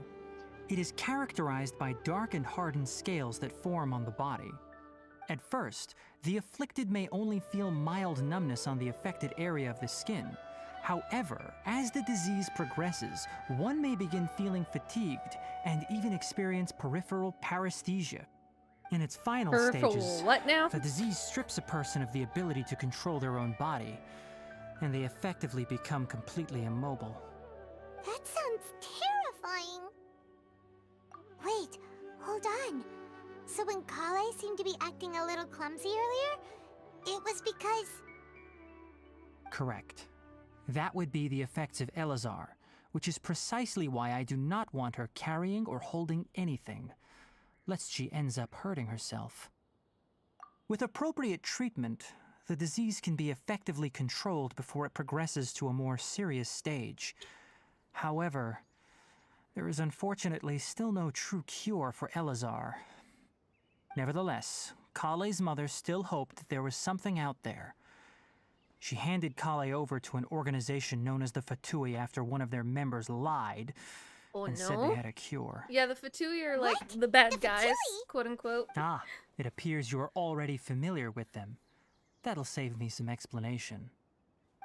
It is characterized by dark and hardened scales that form on the body. At first, the afflicted may only feel mild numbness on the affected area of the skin. However, as the disease progresses, one may begin feeling fatigued and even experience peripheral paresthesia. In its final stages, what now? the disease strips a person of the ability to control their own body, and they effectively become completely immobile. That sounds terrifying. Wait, hold on. So when Kale seemed to be acting a little clumsy earlier, it was because... Correct. That would be the effects of Elazar, which is precisely why I do not want her carrying or holding anything, lest she ends up hurting herself. With appropriate treatment, the disease can be effectively controlled before it progresses to a more serious stage. However, there is unfortunately still no true cure for Elazar. Nevertheless, Kale's mother still hoped that there was something out there. She handed Kale over to an organization known as the Fatui after one of their members lied and said they had a cure. Yeah, the Fatui are like the bad guys, quote unquote. Ah, it appears you are already familiar with them. That'll save me some explanation.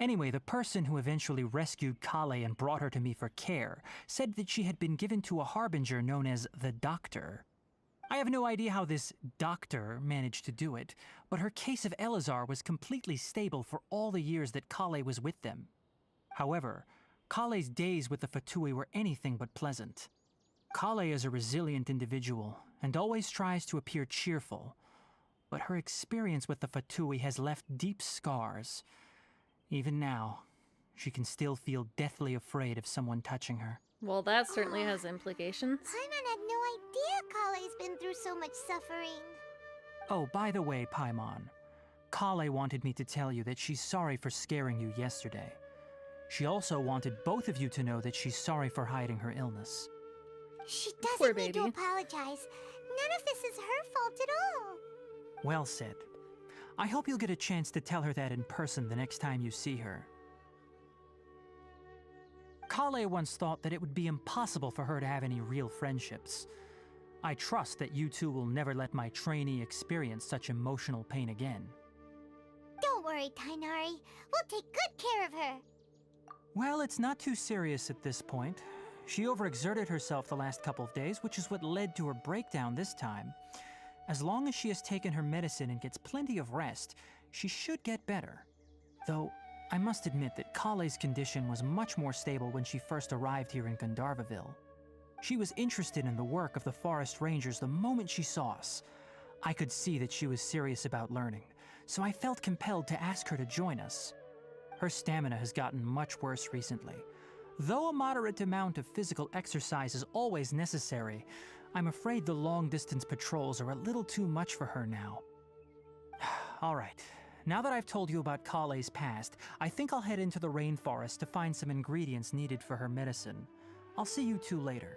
Anyway, the person who eventually rescued Kale and brought her to me for care said that she had been given to a harbinger known as the Doctor. I have no idea how this doctor managed to do it, but her case of Elazar was completely stable for all the years that Kale was with them. However, Kale's days with the Fatui were anything but pleasant. Kale is a resilient individual and always tries to appear cheerful, but her experience with the Fatui has left deep scars. Even now, she can still feel deathly afraid of someone touching her. Well, that certainly has implications. Paimon had no idea Kale's been through so much suffering. Oh, by the way, Paimon, Kale wanted me to tell you that she's sorry for scaring you yesterday. She also wanted both of you to know that she's sorry for hiding her illness. She Poor doesn't need to baby. apologize. None of this is her fault at all. Well said. I hope you'll get a chance to tell her that in person the next time you see her. Kale once thought that it would be impossible for her to have any real friendships. I trust that you two will never let my trainee experience such emotional pain again. Don't worry, Tainari. We'll take good care of her. Well, it's not too serious at this point. She overexerted herself the last couple of days, which is what led to her breakdown this time. As long as she has taken her medicine and gets plenty of rest, she should get better. Though, I must admit that Kale's condition was much more stable when she first arrived here in Gandharvaville. She was interested in the work of the forest rangers the moment she saw us. I could see that she was serious about learning, so I felt compelled to ask her to join us. Her stamina has gotten much worse recently. Though a moderate amount of physical exercise is always necessary, I'm afraid the long-distance patrols are a little too much for her now. All right, now that I've told you about Kale's past, I think I'll head into the rainforest to find some ingredients needed for her medicine. I'll see you two later.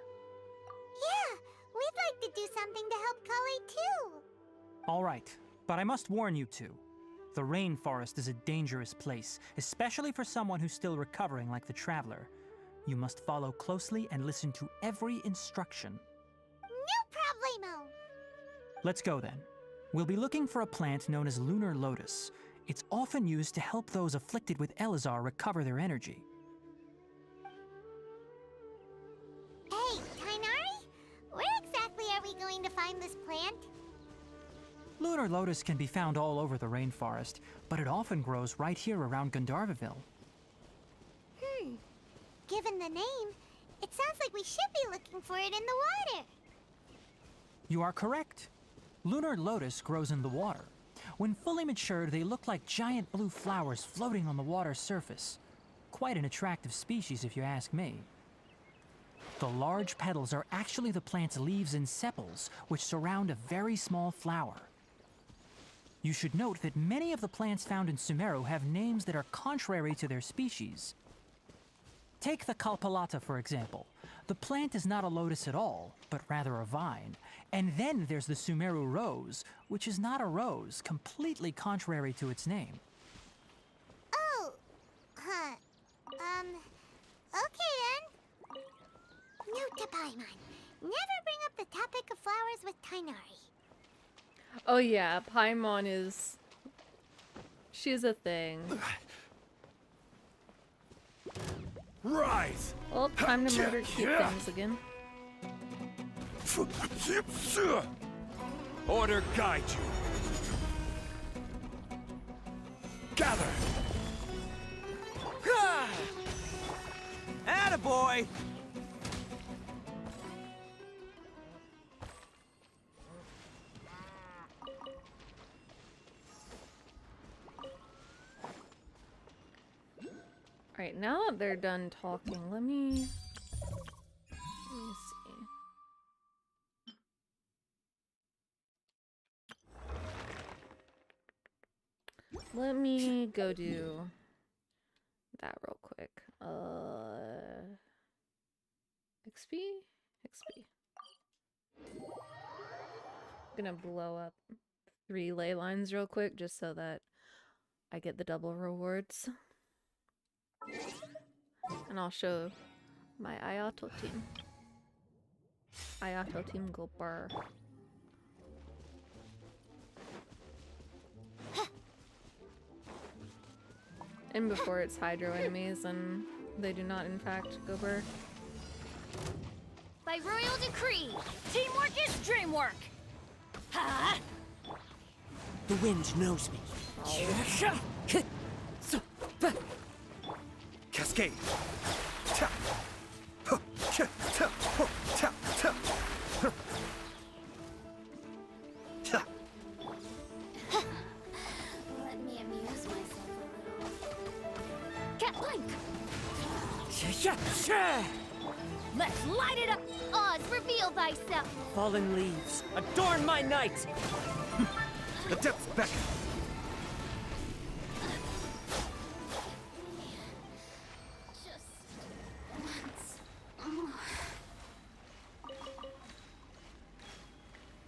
Yeah, we'd like to do something to help Kale too. All right, but I must warn you two. The rainforest is a dangerous place, especially for someone who's still recovering like the Traveler. You must follow closely and listen to every instruction. No problemo. Let's go then. We'll be looking for a plant known as lunar lotus. It's often used to help those afflicted with Elazar recover their energy. Hey, Tainari, where exactly are we going to find this plant? Lunar lotus can be found all over the rainforest, but it often grows right here around Gandharvaville. Given the name, it sounds like we should be looking for it in the water. You are correct. Lunar lotus grows in the water. When fully matured, they look like giant blue flowers floating on the water's surface. Quite an attractive species, if you ask me. The large petals are actually the plant's leaves and sepals, which surround a very small flower. You should note that many of the plants found in Sumeru have names that are contrary to their species. Take the Kalpalata, for example. The plant is not a lotus at all, but rather a vine. And then there's the Sumeru rose, which is not a rose, completely contrary to its name. Oh, huh. Okay then. Note to Paimon. Never bring up the topic of flowers with Tainari. Oh yeah, Paimon is... she's a thing. Rise! Well, time to murder cute things again. Order guide you. Gather! Attaboy! Alright, now that they're done talking, let me see. Let me go do that real quick. XP? XP. I'm gonna blow up 3 ley lines real quick just so that I get the double rewards. And I'll show my Ayato team. Ayato team go burr. And before it's Hydro enemies, and they do not in fact go burr. By royal decree, teamwork is dreamwork! Ha! The wind knows me. Cascade! Let me amuse myself a little. Cat Blink! Let's light it up! Oz, reveal thyself! Fallen leaves, adorn my night! The depths beckon!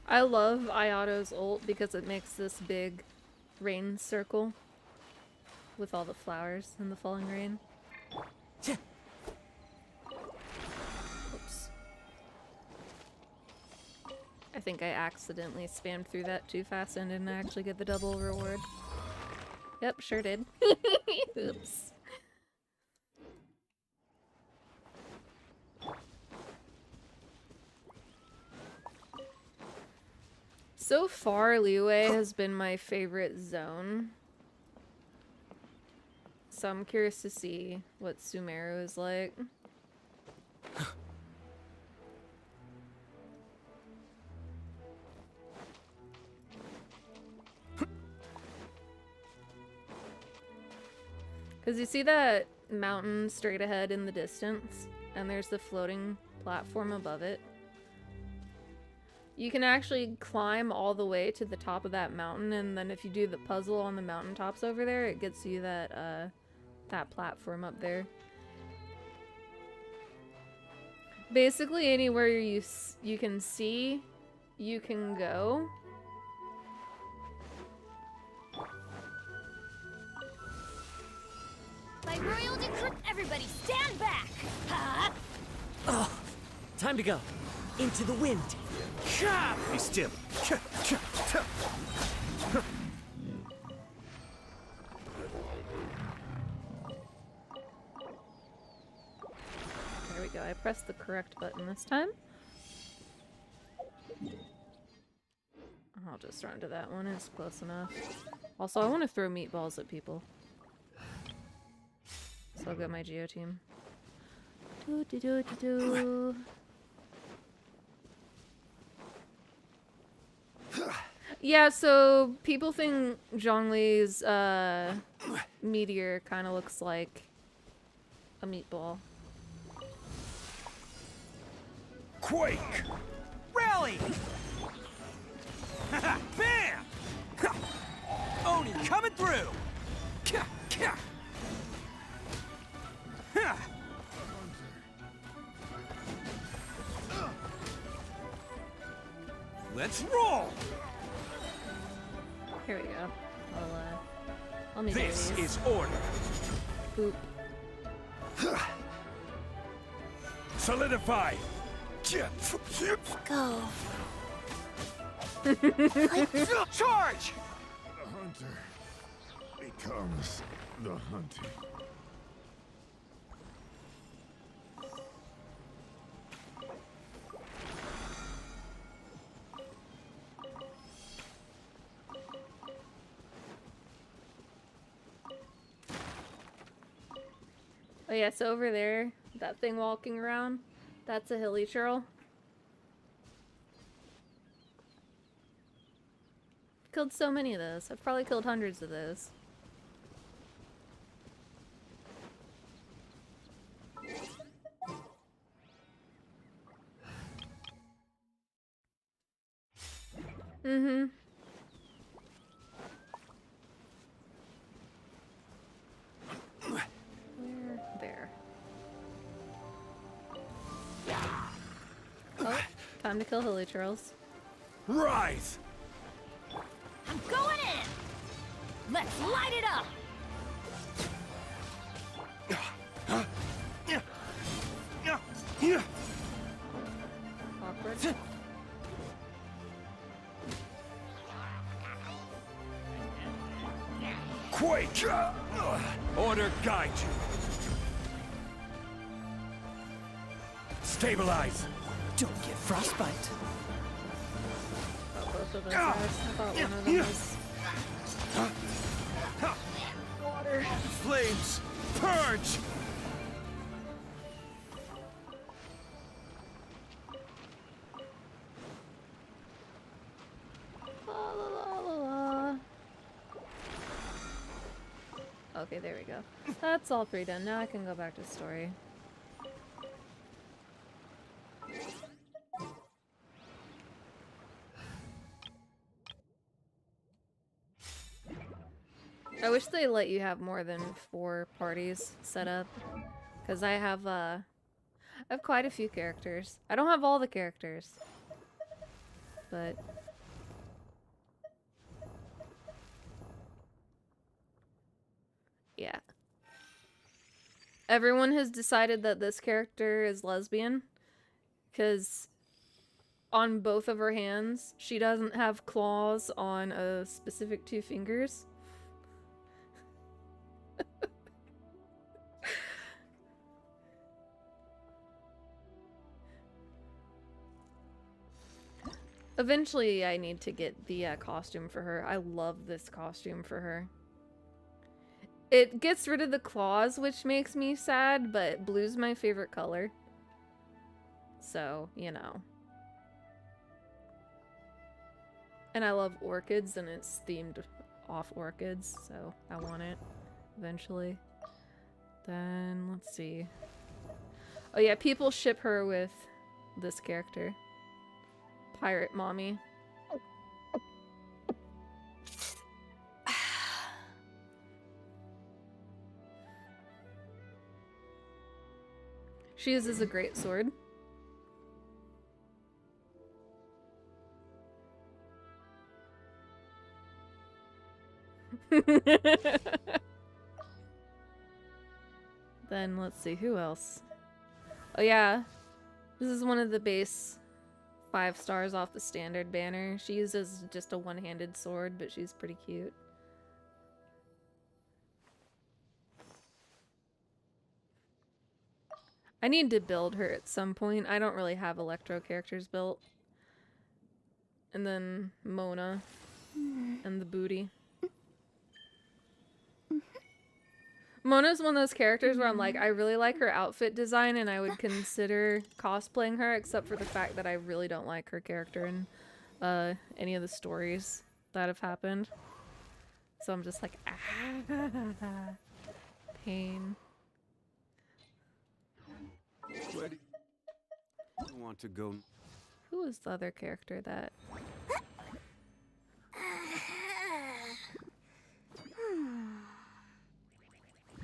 I love Ayato's ult because it makes this big rain circle with all the flowers and the falling rain. Oops. I think I accidentally spammed through that too fast and didn't actually get the double reward. Yep, sure did. Oops. So far, Leeway has been my favorite zone. So I'm curious to see what Sumeru is like. Because you see that mountain straight ahead in the distance, and there's the floating platform above it. You can actually climb all the way to the top of that mountain, and then if you do the puzzle on the mountaintops over there, it gets you that that platform up there. Basically, anywhere you can see, you can go. By royal decree, everybody stand back! Oh, time to go. Into the wind. Be still. There we go. I pressed the correct button this time. I'll just run to that one. It's close enough. Also, I want to throw meatballs at people. So I'll get my Geo team. Yeah, so people think Zhongli's meteor kind of looks like a meatball. Quake! Rally! Bam! Oni coming through! Let's roll! Here we go. I'll make This these. is order. Boop. Solidify. Go. Charge! The hunter becomes the hunted. Oh yeah, so over there, that thing walking around, that's a hilly churl. Killed so many of those. I've probably killed hundreds of those. Mm-hmm. Where? There. Oh, time to kill hilly churls. Rise! I'm going in! Let's light it up! Awkward. Quake! Order guide you. Stabilize. Don't get frostbite. Oh, both of those guys. I thought one of them was... Water. Flames. Purge. La, la, la, la, la. Okay, there we go. That's all three done. Now I can go back to story. I wish they let you have more than 4 parties set up, because I have quite a few characters. I don't have all the characters, but yeah. Everyone has decided that this character is lesbian, because on both of her hands, she doesn't have claws on a specific 2 fingers. Eventually, I need to get the costume for her. I love this costume for her. It gets rid of the claws, which makes me sad, but blue's my favorite color. So, you know. And I love orchids, and it's themed off orchids, so I want it eventually. Then, let's see. Oh yeah, people ship her with this character. Pirate Mommy. She uses a great sword. Then let's see, who else? Oh yeah, this is one of the base 5 stars off the standard banner. She uses just a one-handed sword, but she's pretty cute. I need to build her at some point. I don't really have Electro characters built. And then Mona and the booty. Mona's one of those characters where I'm like, I really like her outfit design and I would consider cosplaying her, except for the fact that I really don't like her character in any of the stories that have happened. So I'm just like, ah, pain. Where do you want to go? Who was the other character that...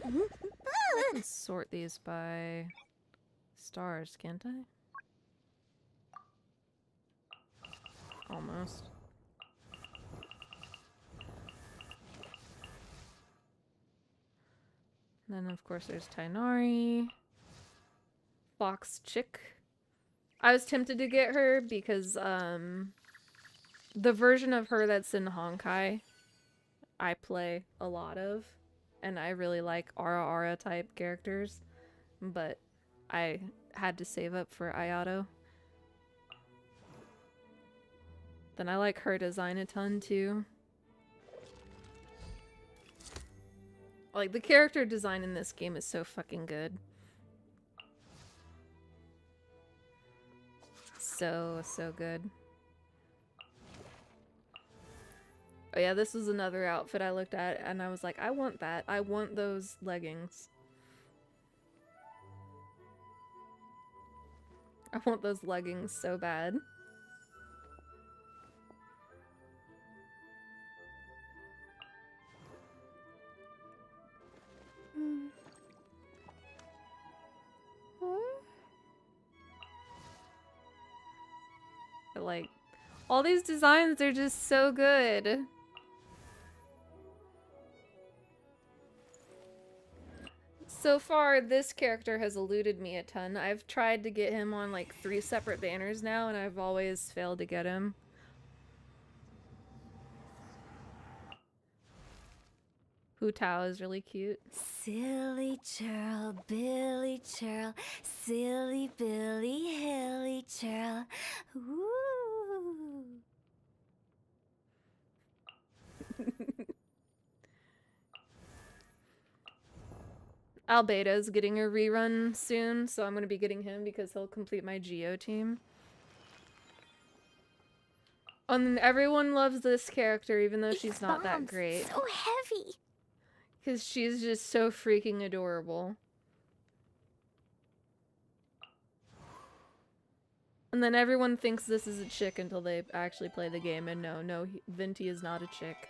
I can sort these by stars, can't I? Almost. Then of course there's Tainari. Fox Chick. I was tempted to get her because the version of her that's in Honkai I play a lot of, and I really like Ara type characters, but I had to save up for Ayato. Then I like her design a ton too. Like, the character design in this game is so fucking good. So good. Oh yeah, this was another outfit I looked at and I was like, I want that. I want those leggings. I want those leggings so bad. Like, all these designs are just so good. So far, this character has eluded me a ton. I've tried to get him on like 3 separate banners now, and I've always failed to get him. Hu Tao is really cute. Silly churl, Billy churl, silly Billy, hilly churl. Ooh. Albedo's getting a rerun soon, so I'm gonna be getting him because he'll complete my Geo team. And everyone loves this character, even though she's not that great. So heavy. Because she's just so freaking adorable. And then everyone thinks this is a chick until they actually play the game, and no, Venti is not a chick.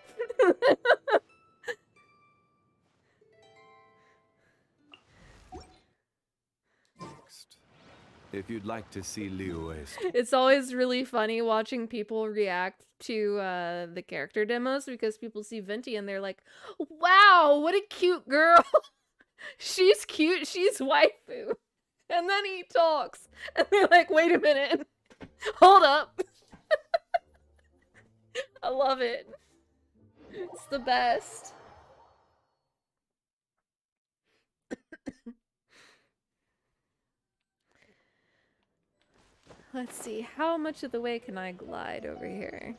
If you'd like to see Liyue's... It's always really funny watching people react to the character demos, because people see Venti and they're like, wow, what a cute girl. She's cute, she's waifu. And then he talks, and they're like, wait a minute. Hold up. I love it. It's the best. Let's see, how much of the way can I glide over here?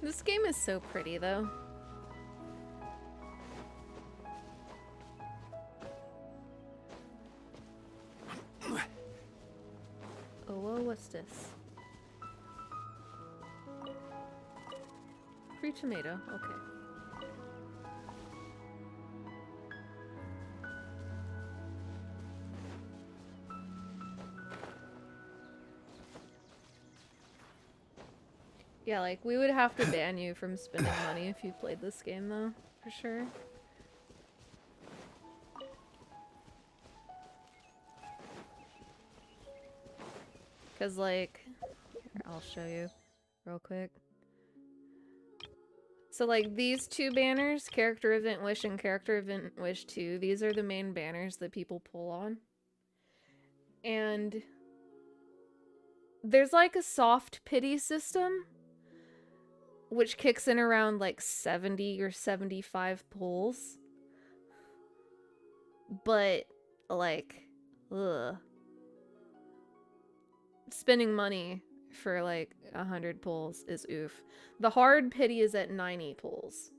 This game is so pretty, though. Oh, whoa, what's this? Free tomato, okay. Yeah, like, we would have to ban you from spending money if you played this game, though, for sure. Because, like, here, I'll show you real quick. So, like, these two banners, Character Event Wish and Character Event Wish 2, these are the main banners that people pull on. And there's, like, a soft pity system, which kicks in around like 70 or 75 pulls. But, like, ugh. Spending money for like 100 pulls is oof. The hard pity is at 90 pulls.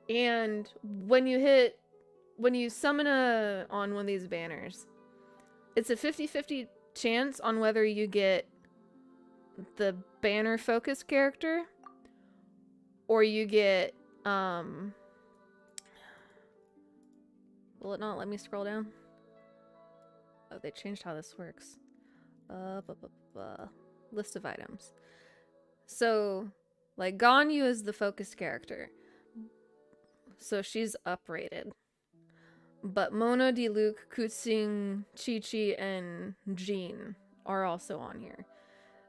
And when you summon on one of these banners, it's a 50-50 chance on whether you get the banner focus character or you get will it not let me scroll down? Oh, they changed how this works. List of items. So, like, Ganyu is the focus character, so she's uprated. But Mona, Diluc, Kutsing, Chi-Chi, and Jean are also on here.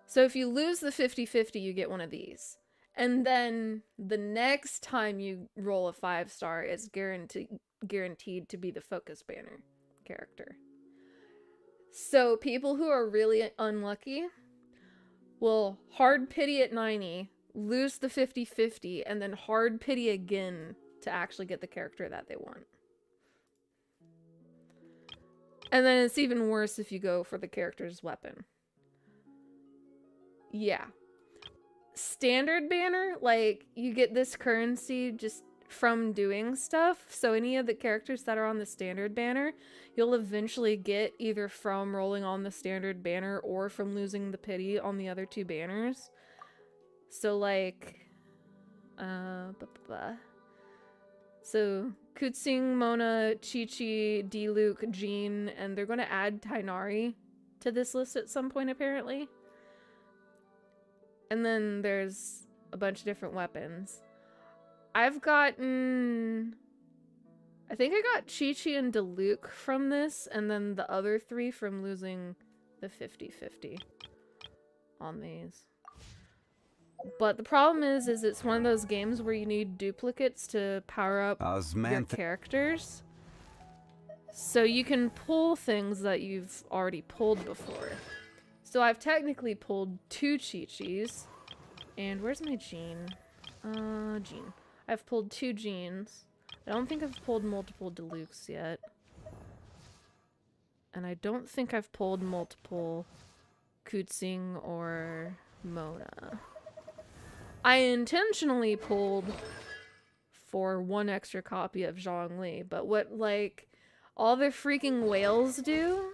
So if you lose the 50-50, you get one of these. And then the next time you roll a 5-star, it's guaranteed to be the focus banner character. So people who are really unlucky will hard pity at 90, lose the 50-50, and then hard pity again to actually get the character that they want. And then it's even worse if you go for the character's weapon. Yeah. Standard banner, like, you get this currency just from doing stuff. So any of the characters that are on the standard banner, you'll eventually get either from rolling on the standard banner or from losing the pity on the other two banners. So, like, so Kutsing, Mona, Chi-Chi, Diluc, Jean, and they're going to add Tainari to this list at some point, apparently. And then there's a bunch of different weapons. I've gotten... I think I got Chi-Chi and Diluc from this, and then the other 3 from losing the 50-50 on these. But the problem is it's one of those games where you need duplicates to power up your characters. So you can pull things that you've already pulled before. So I've technically pulled 2 Chi-Chis. And where's my Jean? Jean. I've pulled 2 Jeans. I don't think I've pulled multiple Dilucs yet. And I don't think I've pulled multiple Kutsing or Mona. I intentionally pulled for 1 extra copy of Zhongli, but what, like, all the freaking whales do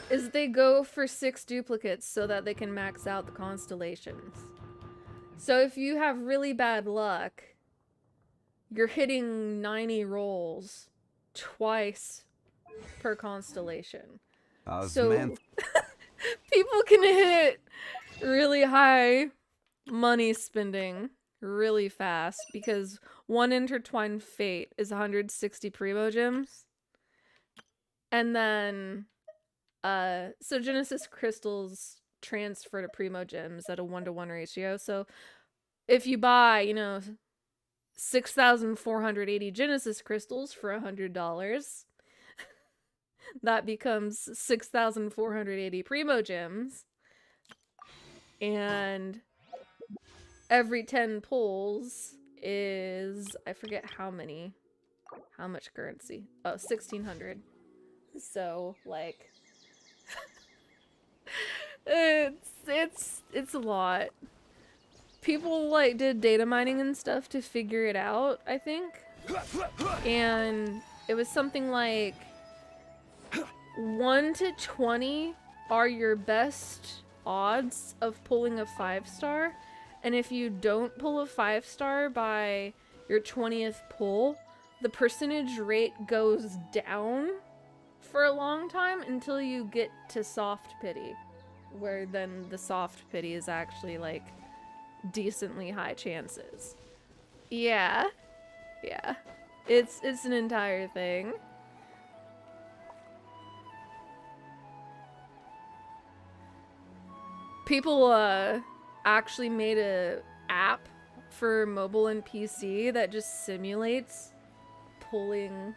is they go for 6 duplicates so that they can max out the constellations. So if you have really bad luck, you're hitting 90 rolls twice per constellation. So people can hit really high money spending really fast because 1 intertwined fate is 160 primo gems. And then, so Genesis crystals transfer to Primo gems at a 1-to-1 ratio. So if you buy, 6,480 Genesis crystals for $100, that becomes 6,480 Primo gems. And every 10 pulls is, I forget how much currency. Oh, 1,600. So, like, it's a lot. People, like, did data mining and stuff to figure it out, I think. And it was something like 1 to 20 are your best odds of pulling a 5-star. And if you don't pull a 5-star by your 20th pull, the percentage rate goes down for a long time until you get to soft pity, where then the soft pity is actually like decently high chances. Yeah. It's an entire thing. People actually made a app for mobile and PC that just simulates pulling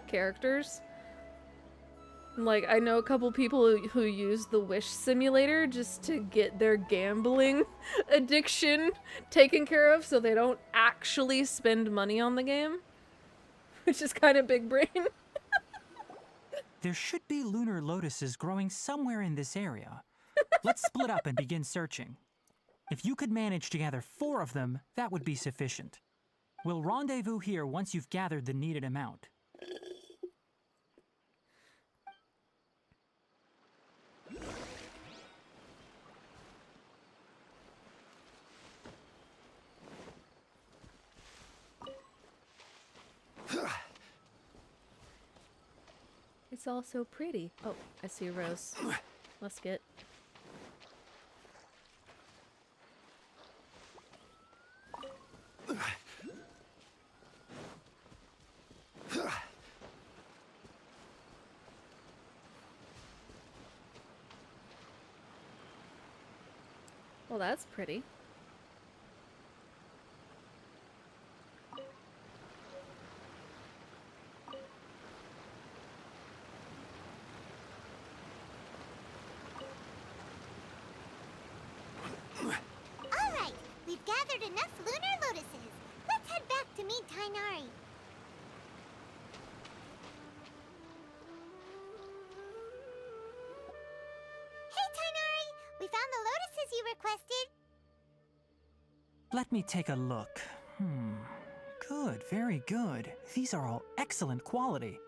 characters. Like, I know a couple people who use the Wish simulator just to get their gambling addiction taken care of so they don't actually spend money on the game. Which is kind of big brain. There should be lunar lotuses growing somewhere in this area. Let's split up and begin searching. If you could manage to gather 4 of them, that would be sufficient. We'll rendezvous here once you've gathered the needed amount. It's all so pretty. Oh, I see a rose. Let's get. Well, that's pretty. Alright, we've gathered enough lunar lotuses. Let's head back to meet Tainari. Hey, Tainari! We found the lotuses you requested. Let me take a look. Good, very good. These are all excellent quality.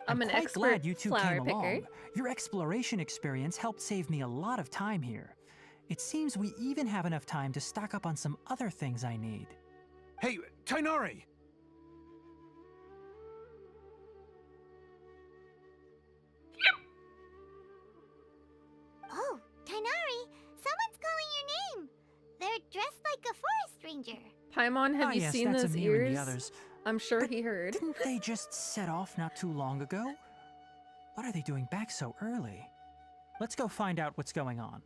I'm an quite expert glad you two flower came picker. along. Your exploration experience helped save me a lot of time here. It seems we even have enough time to stock up on some other things I need. Hey, Tainari! Oh, Tainari, someone's calling your name. They're dressed like a forest ranger. Paimon, have you yes, seen that's those Amir and ears? the others. I'm sure he heard. Didn't they just set off not too long ago? What are they doing back so early? Let's go find out what's going on.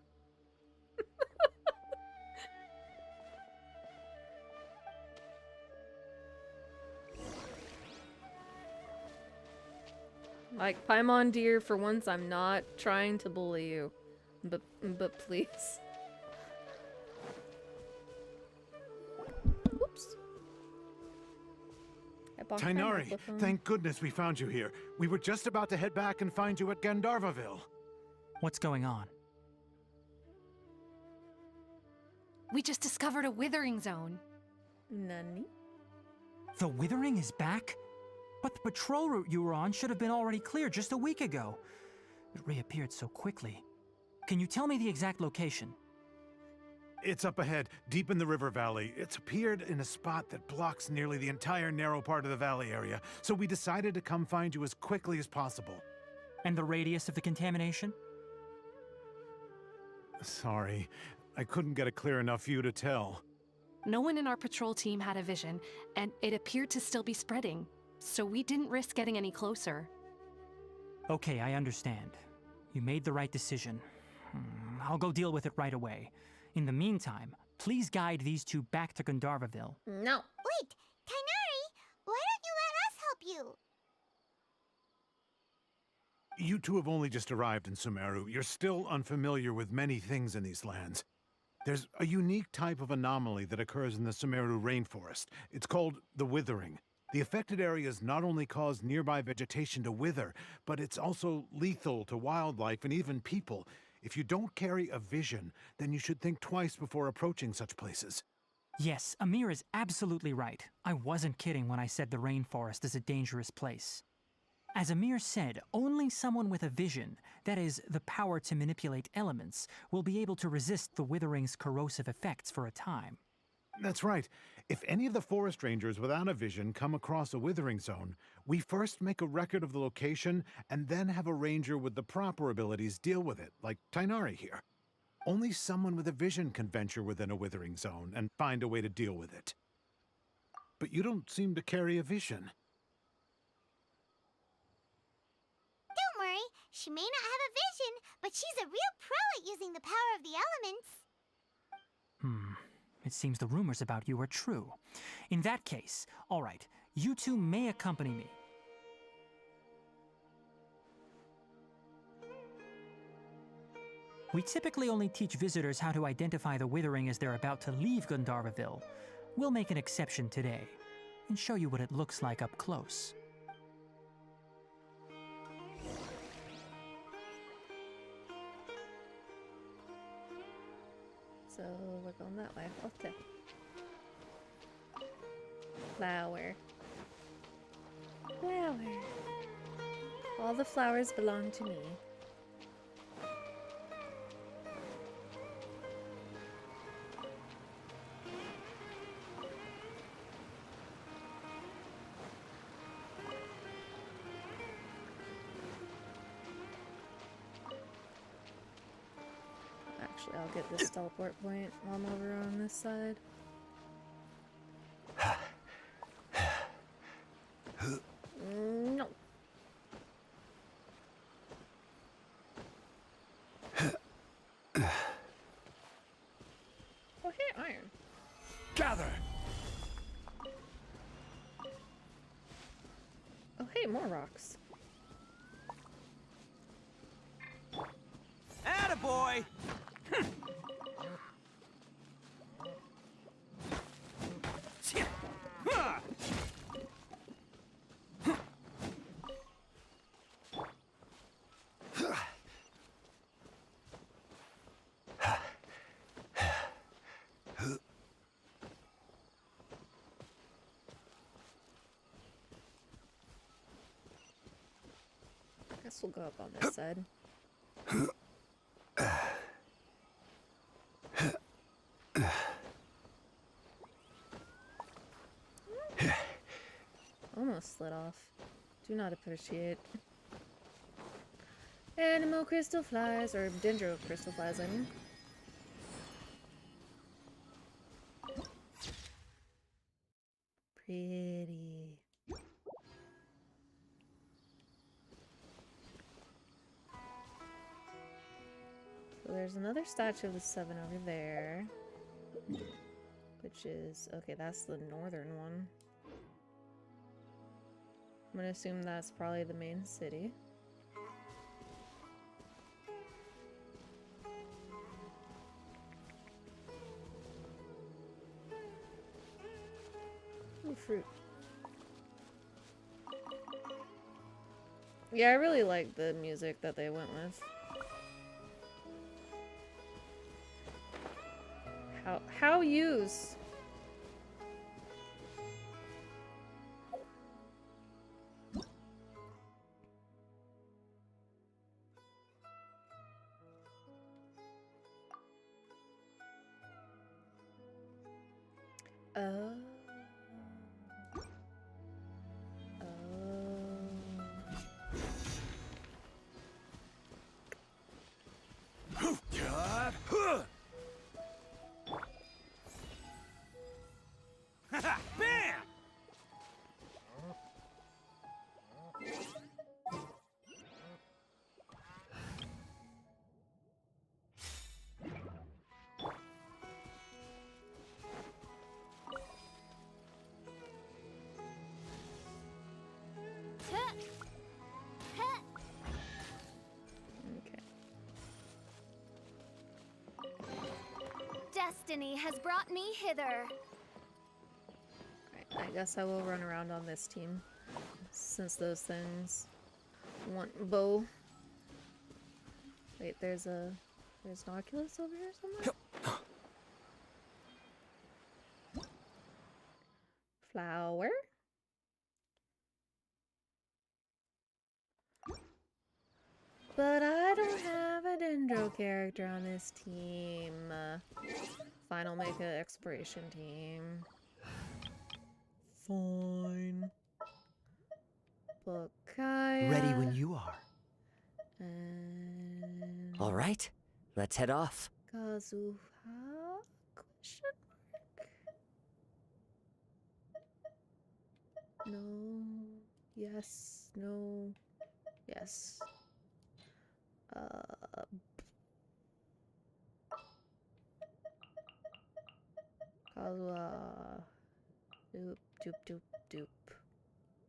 Like, Paimon dear, for once I'm not trying to bully you. But please. Oops. I bonked my Tainari, microphone. thank goodness we found you here. We were just about to head back and find you at Gandharvaville. What's going on? We just discovered a withering zone. Nani? The Withering is back? But the patrol route you were on should have been already cleared just a week ago. It reappeared so quickly. Can you tell me the exact location? It's up ahead, deep in the river valley. It's appeared in a spot that blocks nearly the entire narrow part of the valley area, so we decided to come find you as quickly as possible. And the radius of the contamination? Sorry, I couldn't get a clear enough view to tell. No one in our patrol team had a vision, and it appeared to still be spreading. so we didn't risk getting any closer. Okay, I understand. You made the right decision. I'll go deal with it right away. In the meantime, please guide these two back to Gandharvaville. No. Wait, Tainari, why don't you let us help you? You two have only just arrived in Sumeru. You're still unfamiliar with many things in these lands. There's a unique type of anomaly that occurs in the Sumeru rainforest. It's called the withering. The affected areas not only cause nearby vegetation to wither, but it's also lethal to wildlife and even people. If you don't carry a vision, then you should think twice before approaching such places. Yes, Amir is absolutely right. I wasn't kidding when I said the rainforest is a dangerous place. As Amir said, only someone with a vision, that is, the power to manipulate elements, will be able to resist the withering's corrosive effects for a time. That's right. If any of the forest rangers without a vision come across a withering zone, we first make a record of the location and then have a ranger with the proper abilities deal with it, like Tainari here. Only someone with a vision can venture within a withering zone and find a way to deal with it. But you don't seem to carry a vision. Don't worry, she may not have a vision, but she's a real pro at using the power of the elements. It seems the rumors about you are true. In that case, all right, you two may accompany me. We typically only teach visitors how to identify the withering as they're about to leave Gandharvaville. We'll make an exception today and show you what it looks like up close. So we're going that way. Okay. Flower. Flower. All the flowers belong to me. Actually, I'll get this teleport point while I'm over on this side. No. Oh, hey, iron. Gather! Oh, hey, more rocks. Attaboy! Guess we'll go up on this side. Almost slid off. Do not appreciate. Animal crystal flies, or dendro crystal flies, I mean. Pretty. So there's another statue of the Seven over there. Which is... okay, that's the northern one. I'm gonna assume that's probably the main city. Ooh, fruit. Yeah, I really like the music that they went with. How use? Oh. destiny has brought me hither. Right, I guess I will run around on this team, since those things want bow. Wait, there's an Oculus over here somewhere? Flower? But I don't have a Dendro character on this team. Fine, I'll make an exploration team. Fine. Bokaya. Ready when you are. And... Alright, let's head off. Kazuha? Question mark? No. Yes. No. Yes. Kazuha. Doop, doop, doop, doop.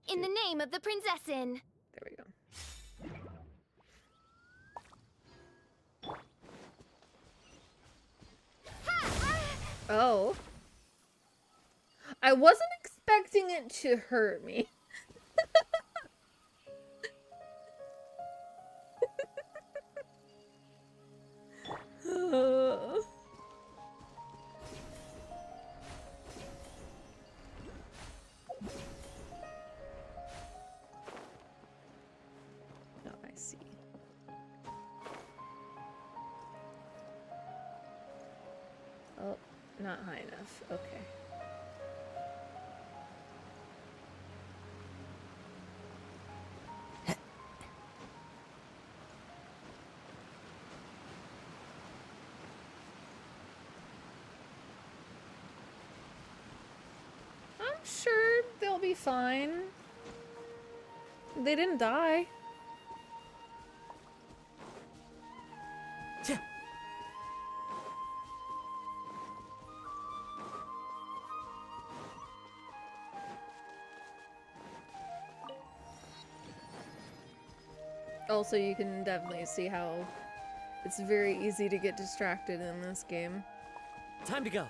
In the name of the Princessin. There we go. Oh. I wasn't expecting it to hurt me. Oh, I see. Oh, not high enough. Okay. I'm sure they'll be fine. They didn't die. Also, you can definitely see how it's very easy to get distracted in this game. Time to go.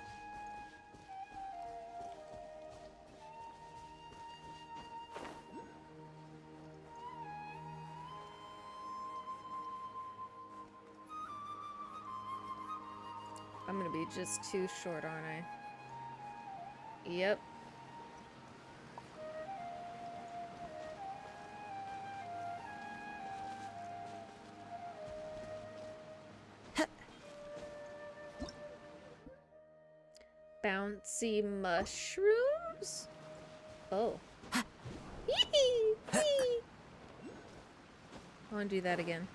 I'm gonna be just too short, aren't I? Yep. Bouncy mushrooms? Oh. I want to do that again.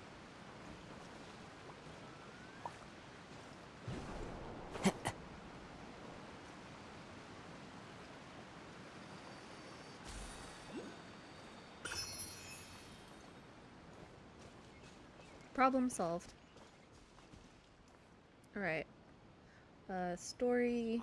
Problem solved. Alright. Story.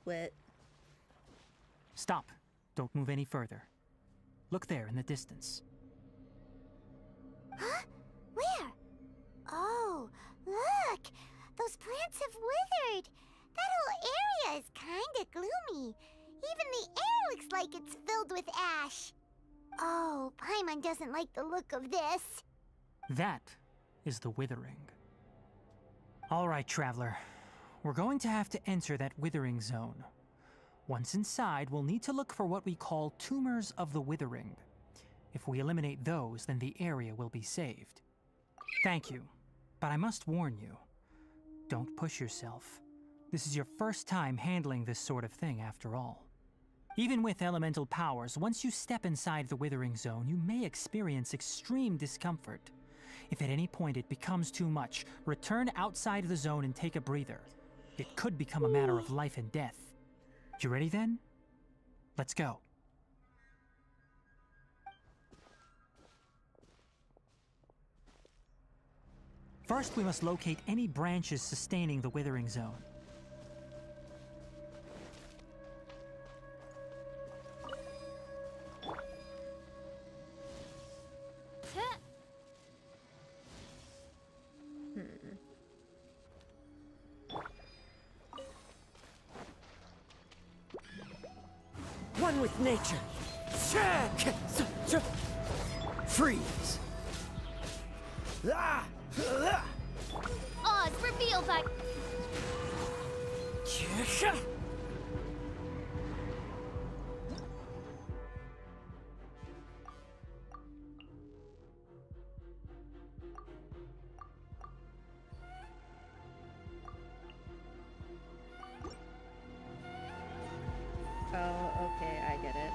Wet. Stop. Don't move any further. Look there in the distance. Huh? Where? Oh, look! Those plants have withered! That whole area is kinda gloomy. Even the air looks like it's filled with ash. Oh, Paimon doesn't like the look of this. That is the withering. All right, traveler. We're going to have to enter that withering zone. Once inside, we'll need to look for what we call tumors of the withering. If we eliminate those, then the area will be saved. Thank you, but I must warn you. Don't push yourself. This is your first time handling this sort of thing after all. Even with elemental powers, once you step inside the withering zone, you may experience extreme discomfort. If at any point it becomes too much, return outside the zone and take a breather. It could become a matter of life and death. You ready then? Let's go. First, we must locate any branches sustaining the withering zone. One with nature. Freeze. Oz revealed by... Oh, okay, I get it.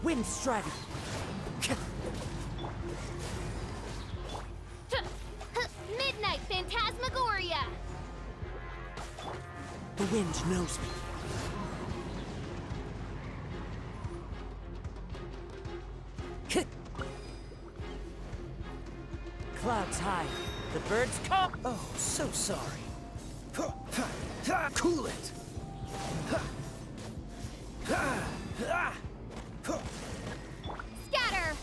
Wind strategy. Midnight Phantasmagoria! The wind knows me. Clouds high. The birds come. Oh, so sorry. Cool it. Scatter!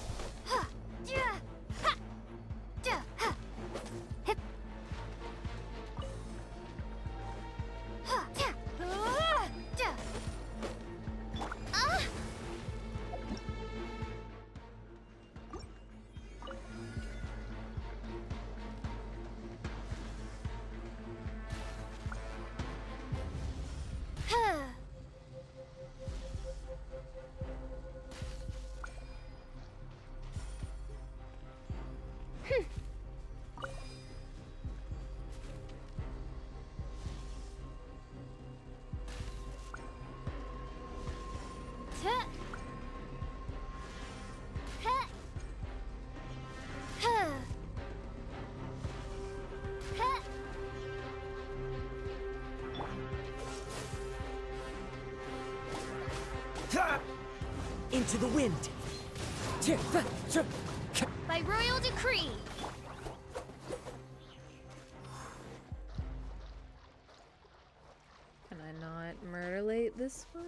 Into the wind. By royal decree. Can I not murderlate this one?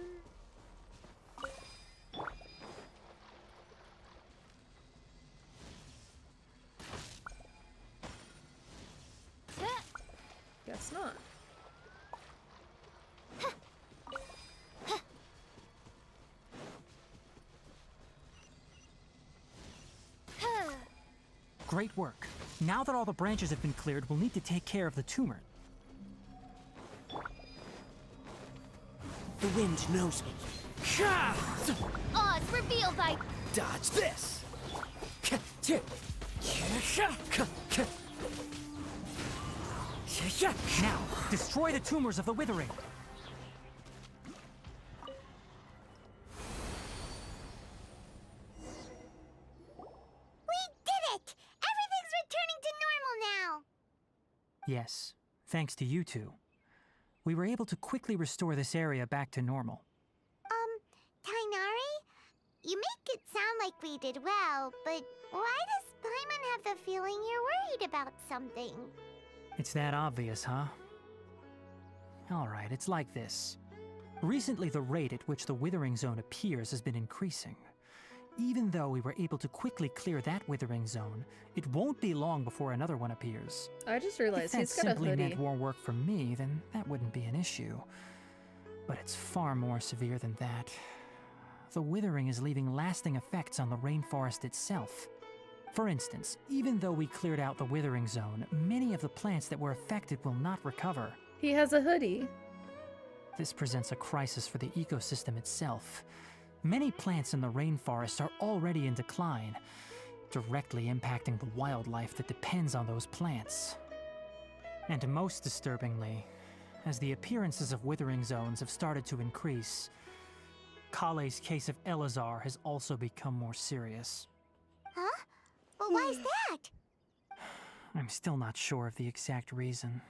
Guess not. Great work. Now that all the branches have been cleared, we'll need to take care of the tumor. The wind knows me. Oz revealed by... Dodge this. Now, destroy the tumors of the withering. Yes, thanks to you two. We were able to quickly restore this area back to normal. Tainari? You make it sound like we did well, but why does Paimon have the feeling you're worried about something? It's that obvious, huh? Alright, it's like this. Recently, the rate at which the withering zone appears has been increasing. Even though we were able to quickly clear that withering zone, it won't be long before another one appears. I just realized if he's that got a simply hoodie. meant more work for me, then that wouldn't be an issue. But it's far more severe than that. The withering is leaving lasting effects on the rainforest itself. For instance, even though we cleared out the withering zone, many of the plants that were affected will not recover. He has a hoodie. This presents a crisis for the ecosystem itself. Many plants in the rainforest are already in decline, directly impacting the wildlife that depends on those plants. And most disturbingly, as the appearances of withering zones have started to increase. Kale's case of Elazar has also become more serious. Huh? But why is that? I'm still not sure of the exact reason.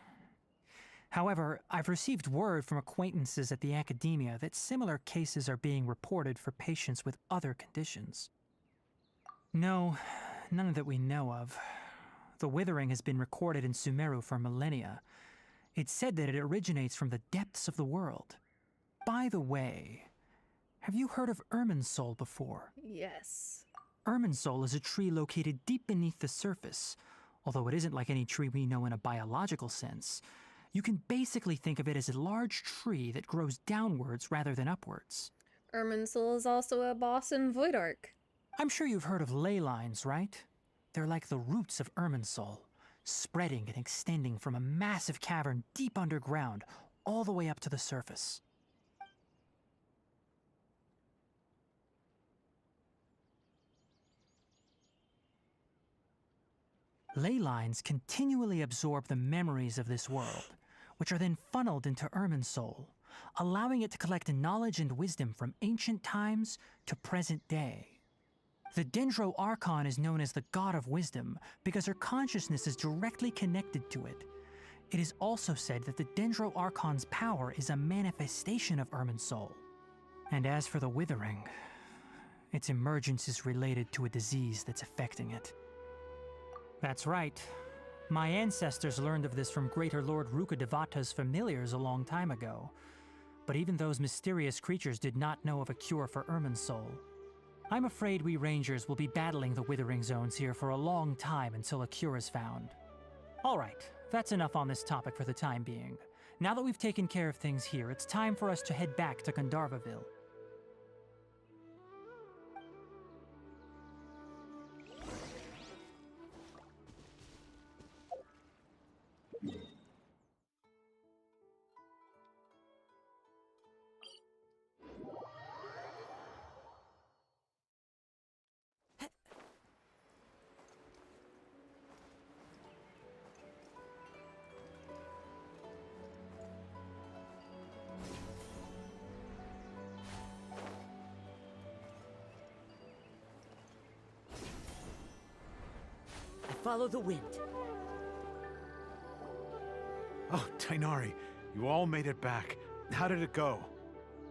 However, I've received word from acquaintances at the academia that similar cases are being reported for patients with other conditions. No, none that we know of. The withering has been recorded in Sumeru for millennia. It's said that it originates from the depths of the world. By the way, have you heard of Irminsul before? Yes. Irminsul is a tree located deep beneath the surface. Although it isn't like any tree we know in a biological sense, you can basically think of it as a large tree that grows downwards rather than upwards. Irminsul is also a boss in Void Ark. I'm sure you've heard of ley lines, right? They're like the roots of Irminsul, spreading and extending from a massive cavern deep underground all the way up to the surface. Ley lines continually absorb the memories of this world, which are then funneled into Irminsul, allowing it to collect knowledge and wisdom from ancient times to present day. The Dendro Archon is known as the God of Wisdom because her consciousness is directly connected to it. It is also said that the Dendro Archon's power is a manifestation of Irminsul. And as for the Withering, its emergence is related to a disease that's affecting it. That's right. My ancestors learned of this from Greater Lord Rukadevata's familiars a long time ago. But even those mysterious creatures did not know of a cure for Irminsul. I'm afraid we Rangers will be battling the Withering Zones here for a long time until a cure is found. Alright, that's enough on this topic for the time being. Now that we've taken care of things here, it's time for us to head back to Gandharvaville. Follow the wind. Oh, Tainari, you all made it back. How did it go?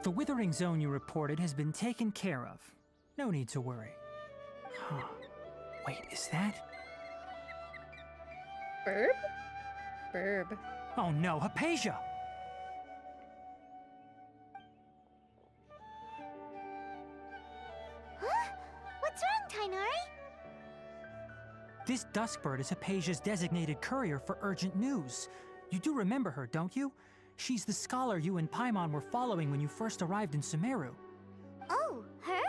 The Withering Zone you reported has been taken care of. No need to worry. Huh. Wait, is that? Burb? Burb. Oh no, Hypatia! Huh? What's wrong, Tainari? This Duskbird is Hypatia's designated courier for urgent news. You do remember her, don't you? She's the scholar you and Paimon were following when you first arrived in Sumeru. Oh, her?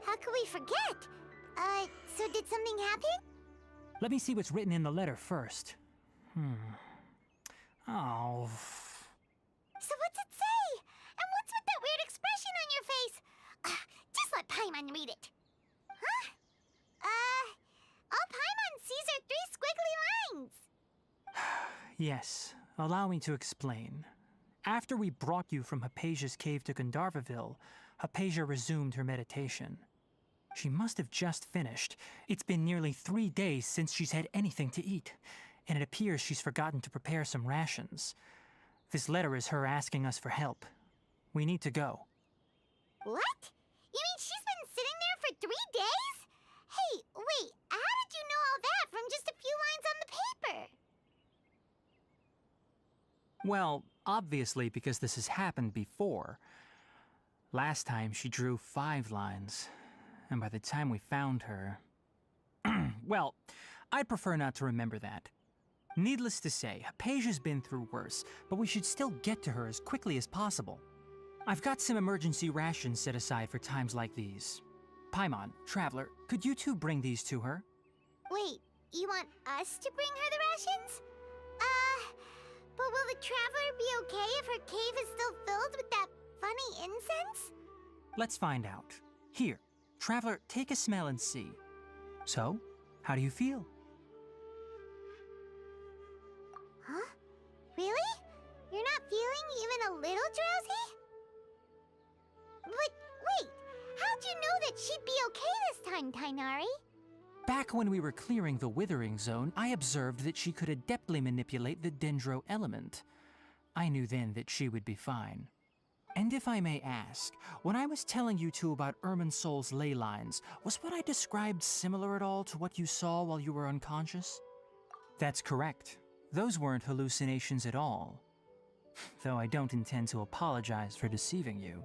How could we forget? So did something happen? Let me see what's written in the letter first. Oh. So what's it say? And what's with that weird expression on your face? Just let Paimon read it. Huh? All Paimon sees are 3 squiggly lines. Yes, allow me to explain. After we brought you from Hypatia's cave to Gandharvaville, Hypatia resumed her meditation. She must have just finished. It's been nearly 3 days since she's had anything to eat, and it appears she's forgotten to prepare some rations. This letter is her asking us for help. We need to go. What? You mean she's been sitting there for 3 days? Hey, wait, how did you know all that from just a few lines on the paper? Well, obviously because this has happened before. Last time she drew 5 lines, and by the time we found her... Well, I'd prefer not to remember that. Needless to say, Hypatia's been through worse, but we should still get to her as quickly as possible. I've got some emergency rations set aside for times like these. Paimon, Traveler, could you two bring these to her? Wait, you want us to bring her the rations? But will the Traveler be okay if her cave is still filled with that funny incense? Let's find out. Here, Traveler, take a smell and see. So, how do you feel? Huh? Really? You're not Feeling even a little drowsy? But wait, how'd you know that she'd be okay this time, Tainari? Back when we were clearing the Withering Zone, I observed that she could adeptly manipulate the Dendro element. I knew then that she would be fine. And if I may ask, when I was telling you two about Irminsul's ley lines, was what I described similar at all to what you saw while you were unconscious? That's correct. Those weren't hallucinations at all. Though I don't intend to apologize for deceiving you.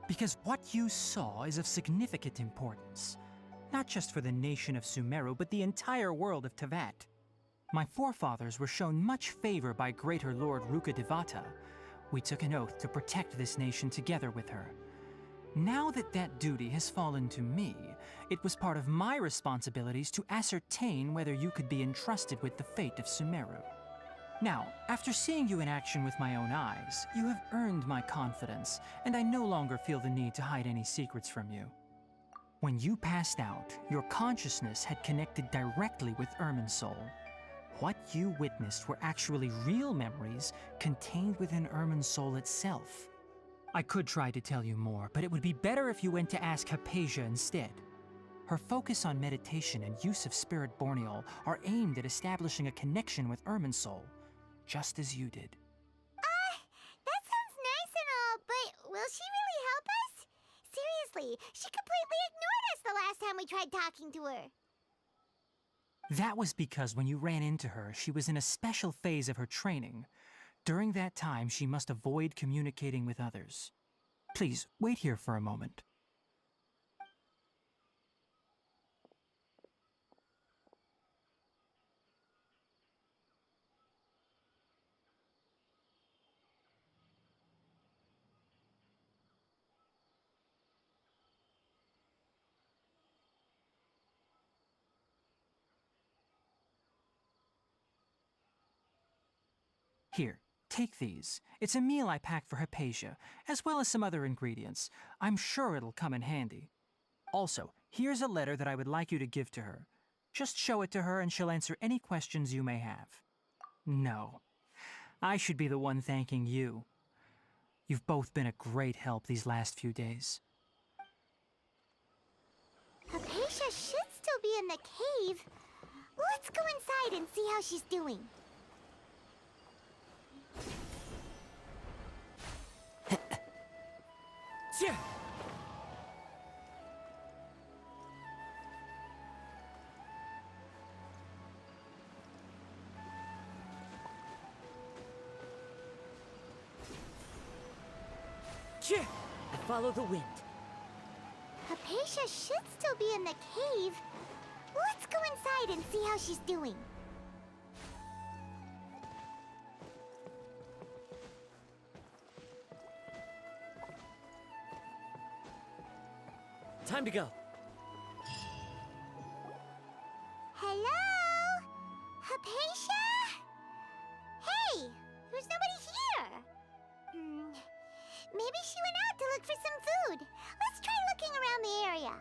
Because what you saw is of significant importance. Not just for the nation of Sumeru, but the entire world of Tevat. My forefathers were shown much favor by Greater Lord Rukkhadevata. We took an oath to protect this nation together with her. Now that that duty has fallen to me, it was part of my responsibilities to ascertain whether you could be entrusted with the fate of Sumeru. Now, after seeing you in action with my own eyes, you have earned my confidence, and I no longer feel the need to hide any secrets from you. When you passed out, your consciousness had connected directly with Irminsul. What you witnessed were actually real memories contained within Irminsul itself. I could try to tell you more, but it would be better if you went to ask Hypatia instead. Her focus on meditation and use of Spirit Borneol are aimed at establishing a connection with Irminsul, just as you did. That sounds nice and all, but will she really help us? Seriously, she completely ignored us the last time we tried talking to her. That was because when you ran into her, she was in a special phase of her training. During that time, she must avoid communicating with others. Please, wait here for a moment. Here, take these. It's a meal I packed for Hypatia, as well as some other ingredients. I'm sure it'll come in handy. Also, here's a letter that I would like you to give to her. Just show it to her and she'll answer any questions you may have. No, I should be the one thanking you. You've both been a great help these last few days. Hypatia should still be in the cave. Let's go inside and see how she's doing. I follow the wind. Hypatia should still be in the cave. Let's go inside and see how she's doing. Time to go. Hello? Hypatia? Hey, there's nobody here. Maybe she went out to look for some food. Let's try looking around the area.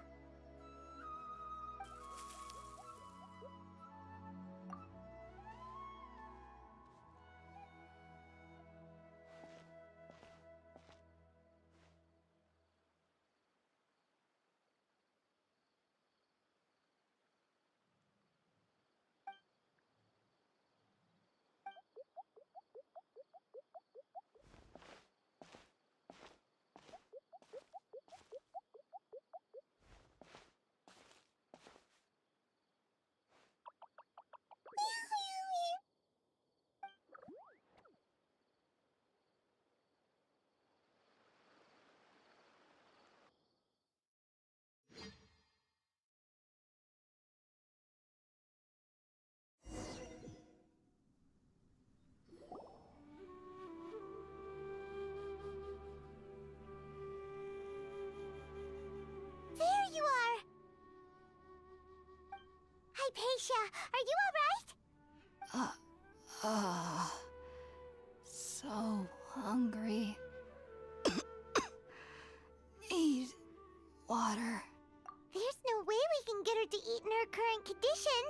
There you are! Hypatia, are you alright? So hungry. Need water. There's no way we can get her to eat in her current condition.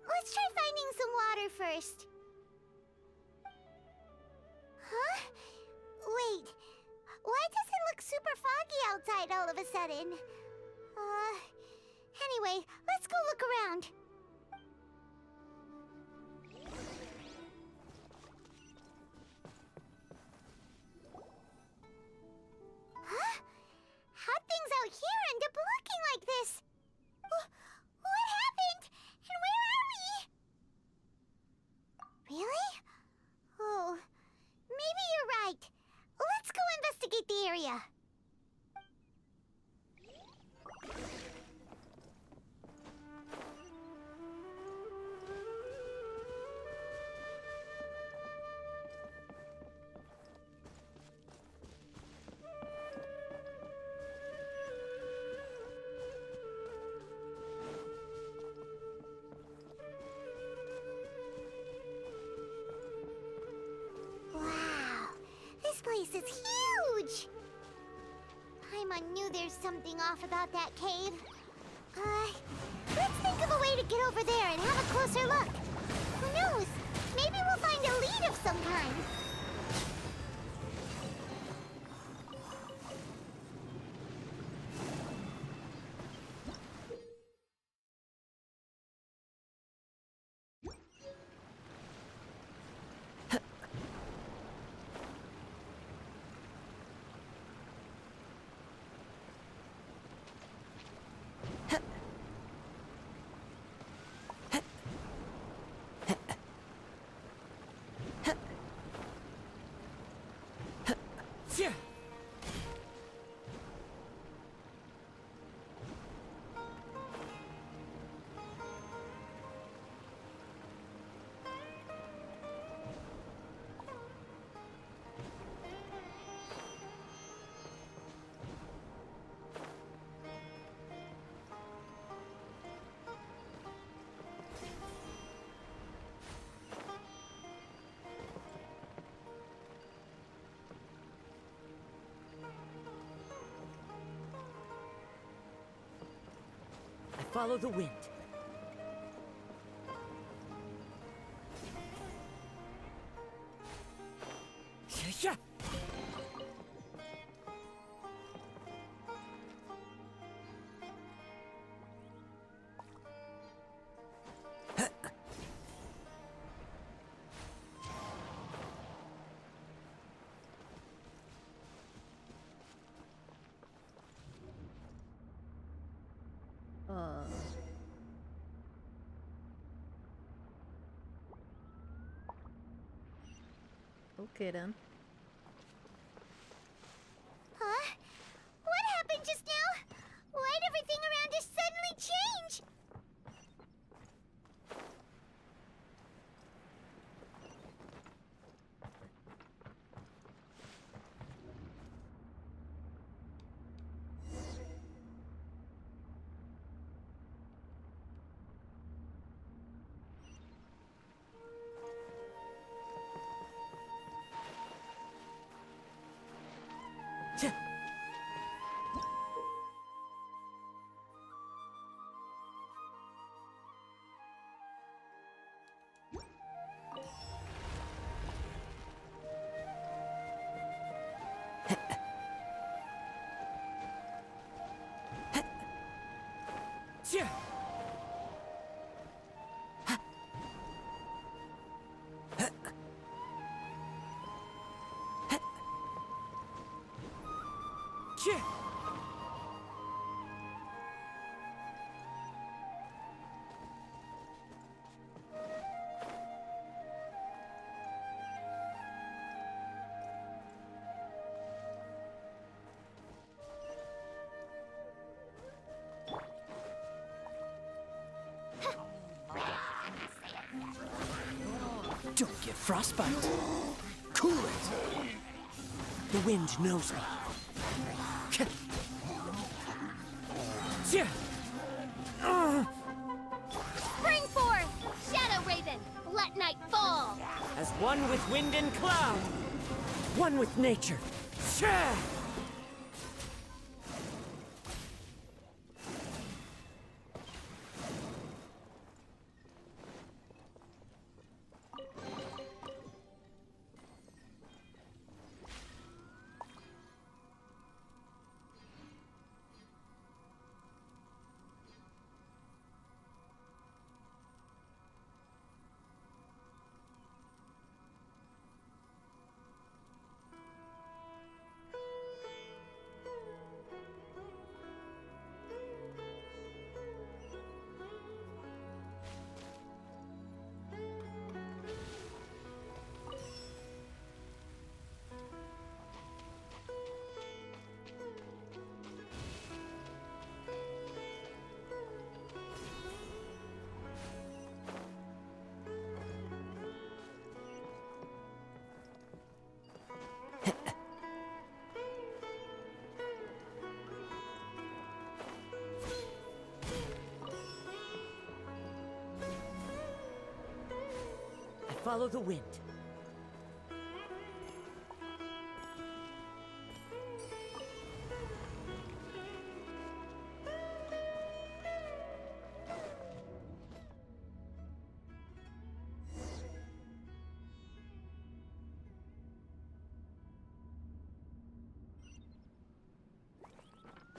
Let's try finding some water first. sudden. Anyway, let's go look around. Huh? How'd things out here end up looking like this? What happened? And where are we? Really? Oh, maybe you're right. Let's go investigate the area. This place is huge! Paimon knew there's something off about that cave. Let's think of a way to get over there and have a closer look. Who knows? Maybe we'll find a lead of some kind. Yeah. Follow the wind. Yeah. Okay then. Huh? What happened just now? Why'd everything around us suddenly change? Yeah. Yeah. Don't get frostbite. Cool it. The wind knows me. Yeah. Spring forth! Shadow Raven! Let night fall! As one with wind and cloud, one with nature. Yeah. Follow the wind.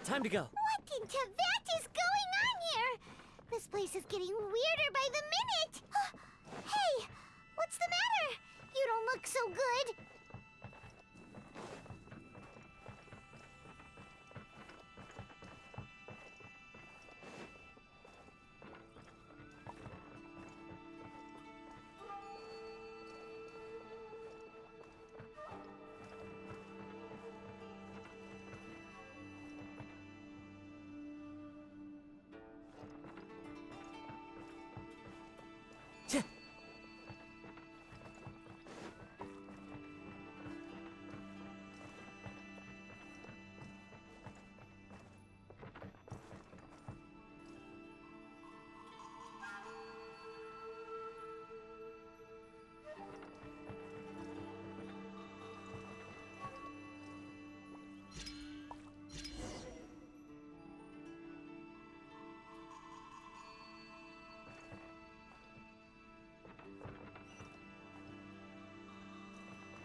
Time to go. What in Tibet is going on here? This place is getting weirder by the minute. Hey, what's the matter? You don't look so good.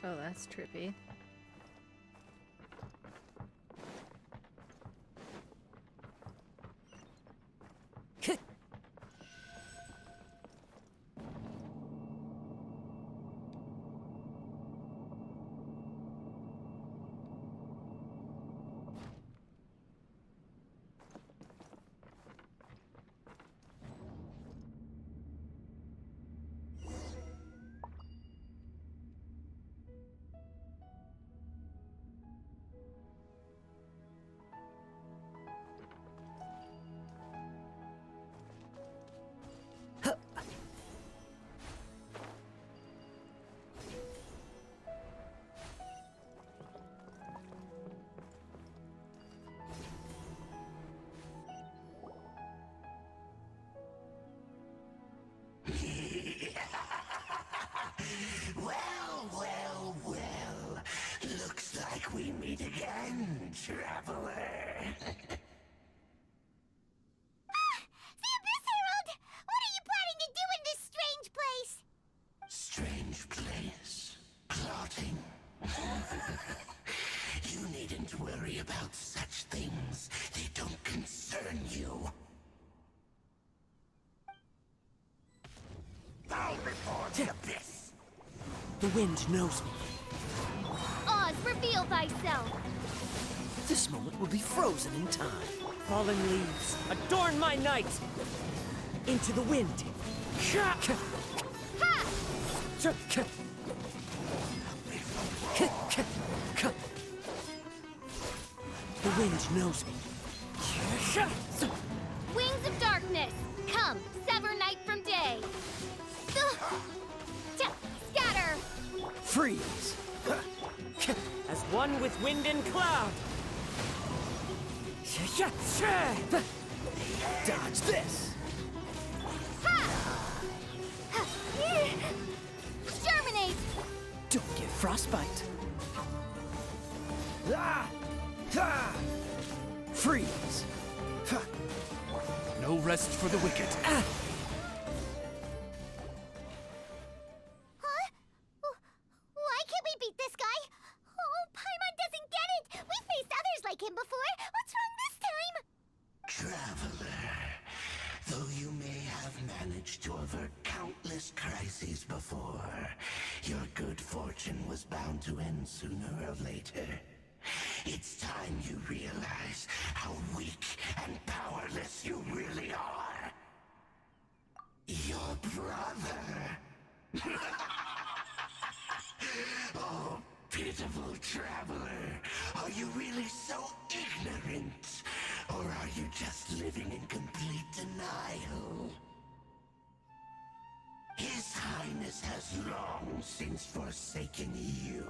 Oh, that's trippy. Well. Looks like we meet again, traveler. The Abyss Herald! What are you planning to do in this strange place? Strange place. Plotting. You needn't worry about such things. They don't concern you. Bow before the abyss. The wind knows me. Oz, reveal thyself! This moment will be frozen in time. Fallen leaves, adorn my night! Into the wind! Ha! The wind knows me. Wings of darkness! Come, sever night from day! Scatter! Freeze! As one with wind and cloud! Dodge this! Germinate! Don't get frostbite! Freeze! No rest for the wicked. Huh? Why can't we beat this guy? Oh, Paimon doesn't get it! We've faced others like him before! What's wrong this time? Traveler, though you may have managed to avert countless crises before, your good fortune was bound to end sooner or later. It's time you realize how weak and powerless you really are. Your brother. Oh, pitiful traveler. Are you really so ignorant? Or are you just living in complete denial? His Highness has long since forsaken you.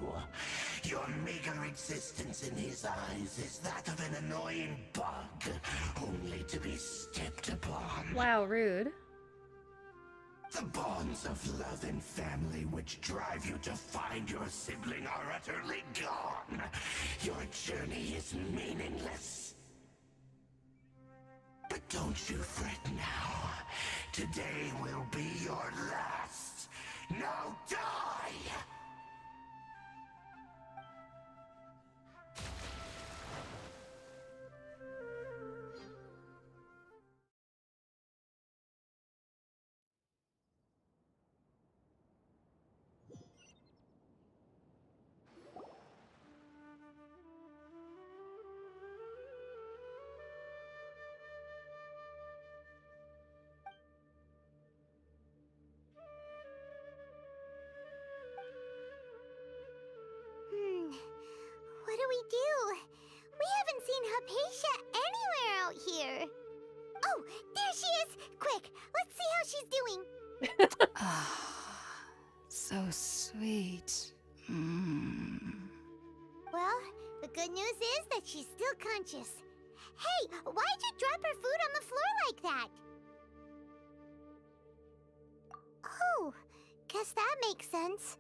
Your meager existence in his eyes is that of an annoying bug, only to be stepped upon. Wow, rude. The bonds of love and family which drive you to find your sibling are utterly gone. Your journey is meaningless. But don't you fret now. Today will be your last. Now die! What do we do? We haven't seen Hypatia anywhere out here. Oh, there she is! Quick, let's see how she's doing. So sweet. Well, the good news is that she's still conscious. Hey, why'd you drop her food on the floor like that? Oh, guess that makes sense.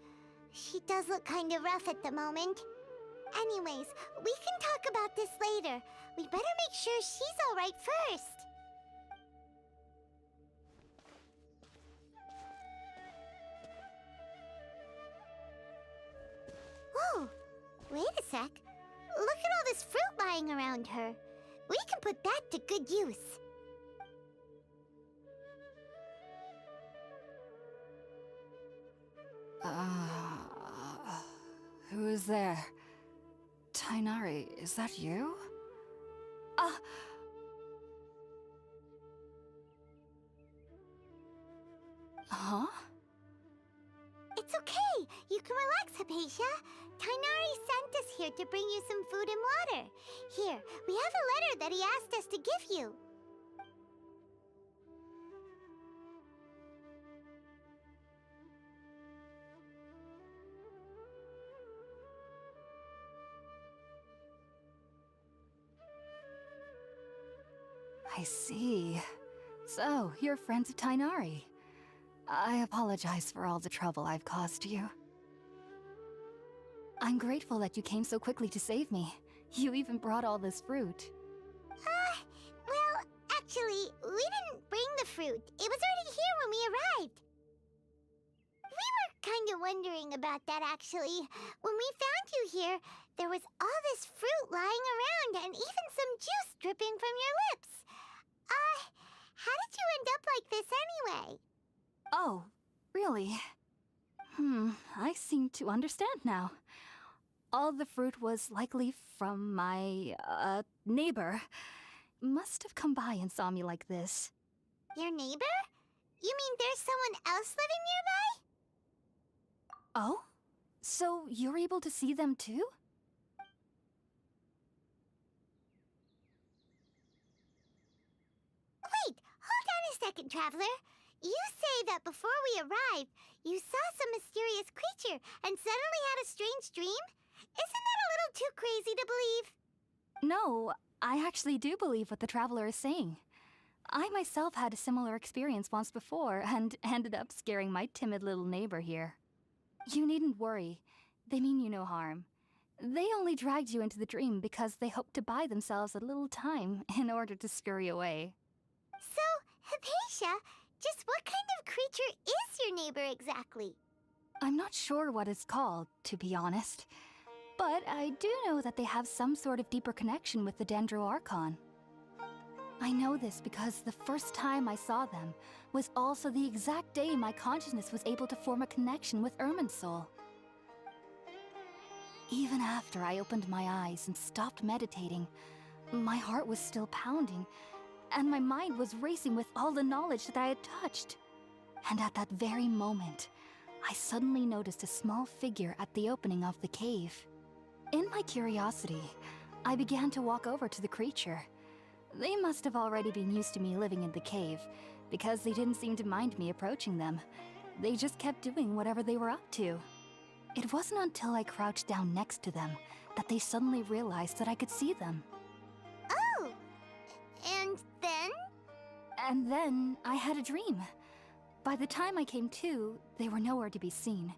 She does look kind of rough at the moment. Anyways, we can talk about this later. We better make sure she's all right first. Whoa, wait a sec. Look at all this fruit lying around her. We can put that to good use. Who is there? Tainari, is that you? Huh? It's okay. You can relax, Hypatia. Tainari sent us here to bring you some food and water. Here, we have a letter that he asked us to give you. I see. So, you're friends of Tainari. I apologize for all the trouble I've caused you. I'm grateful that you came so quickly to save me. You even brought all this fruit. Well, actually, we didn't bring the fruit. It was already here when we arrived. We were kind of wondering about that, actually. When we found you here, there was all this fruit lying around and even some juice dripping from your lips. How did you end up like this anyway? Oh, really? I seem to understand now. All the fruit was likely from my, neighbor. Must have come by and saw me like this. Your neighbor? You mean there's someone else living nearby? Oh? So you're able to see them too? Wait, hold on a second, Traveler. You say that before we arrived, you saw some mysterious creature and suddenly had a strange dream? Isn't that a little too crazy to believe? No, I actually do believe what the Traveler is saying. I myself had a similar experience once before and ended up scaring my timid little neighbor here. You needn't worry. They mean you no harm. They only dragged you into the dream because they hoped to buy themselves a little time in order to scurry away. So, Hypatia, just what kind of creature is your neighbor exactly? I'm not sure what it's called, to be honest. But I do know that they have some sort of deeper connection with the Dendro Archon. I know this because the first time I saw them was also the exact day my consciousness was able to form a connection with Irminsul. Even after I opened my eyes and stopped meditating, my heart was still pounding, and my mind was racing with all the knowledge that I had touched. And at that very moment, I suddenly noticed a small figure at the opening of the cave. In my curiosity, I began to walk over to the creature. They must have already been used to me living in the cave, because they didn't seem to mind me approaching them. They just kept doing whatever they were up to. It wasn't until I crouched down next to them that they suddenly realized that I could see them. Oh! And then? And then I had a dream. By the time I came to, they were nowhere to be seen.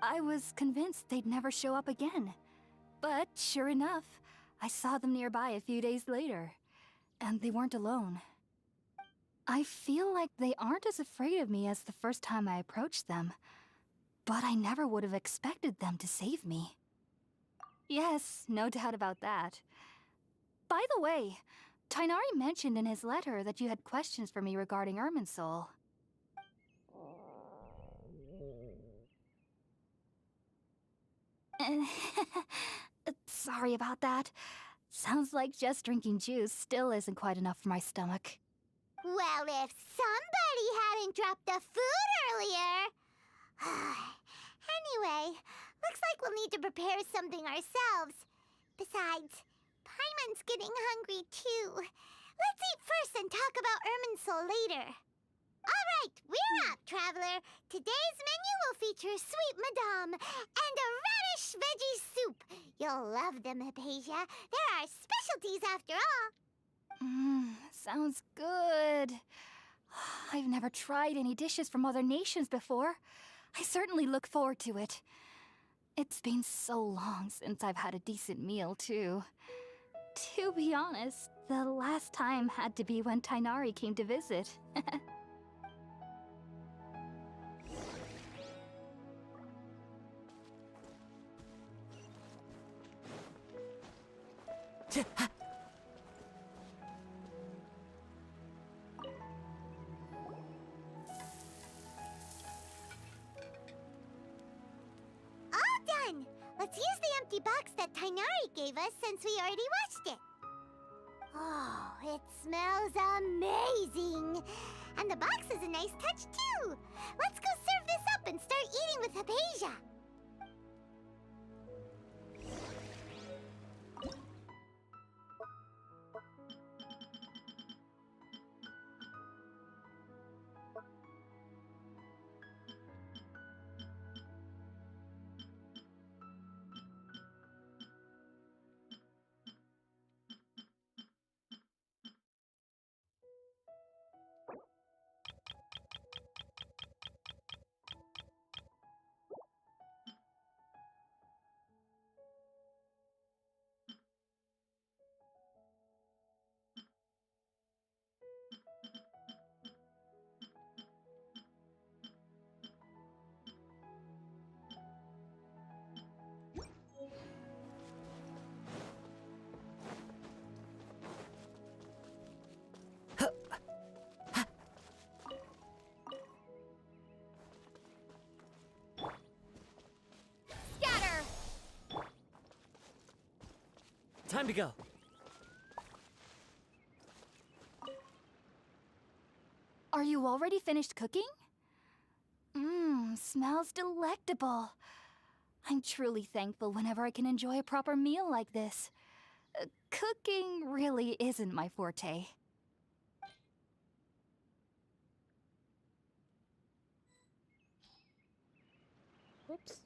I was convinced they'd never show up again. But sure enough, I saw them nearby a few days later. And they weren't alone. I feel like they aren't as afraid of me as the first time I approached them. But I never would have expected them to save me. Yes, no doubt about that. By the way, Tainari mentioned in his letter that you had questions for me regarding Irminsul. Sorry about that. Sounds like just drinking juice still isn't quite enough for my stomach. Well, if somebody hadn't dropped the food earlier... Anyway, looks like we'll need to prepare something ourselves. Besides, Paimon's getting hungry too. Let's eat first and talk about Irminsul later. All right, we're up, traveler. Today's menu will feature sweet madame and a radish veggie soup. You'll love them, Hypatia. They're our specialties after all. Sounds good. I've never tried any dishes from other nations before. I certainly look forward to it. It's been so long since I've had a decent meal, too. To be honest, the last time had to be when Tainari came to visit. Let's use the empty box that Tainari gave us since we already washed it. Oh, it smells amazing! And the box is a nice touch, too! Let's go serve this up and start eating with Hypatia! Time to go. Are you already finished cooking? Smells delectable. I'm truly thankful whenever I can enjoy a proper meal like this. Cooking really isn't my forte. Whoops.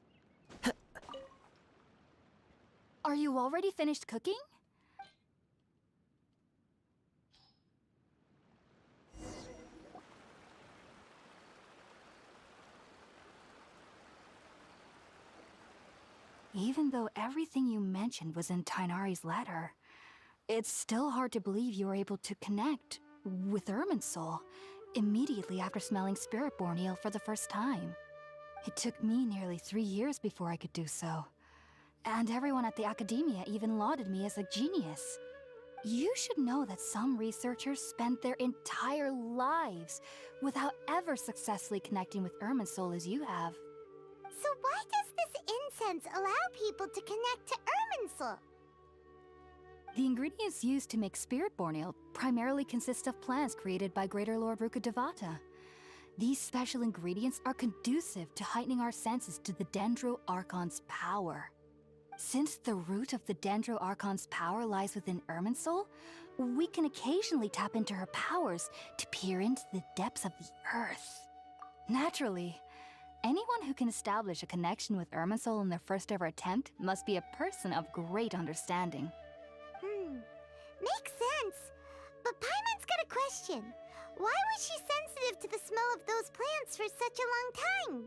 Are you already finished cooking? Even though everything you mentioned was in Tainari's letter, it's still hard to believe you were able to connect with Irminsul immediately after smelling Spiritborn eel for the first time. It took me nearly 3 years before I could do so. And everyone at the academia even lauded me as a genius. You should know that some researchers spend their entire lives without ever successfully connecting with Irminsul as you have. So why does this incense allow people to connect to Irminsul? The ingredients used to make Spiritborn ale primarily consist of plants created by Greater Lord Rukkhadevata. These special ingredients are conducive to heightening our senses to the Dendro Archon's power. Since the root of the Dendro Archon's power lies within Irminsul, we can occasionally tap into her powers to peer into the depths of the earth. Naturally, anyone who can establish a connection with Irminsul in their first ever attempt must be a person of great understanding. Makes sense. But Paimon's got a question. Why was she sensitive to the smell of those plants for such a long time?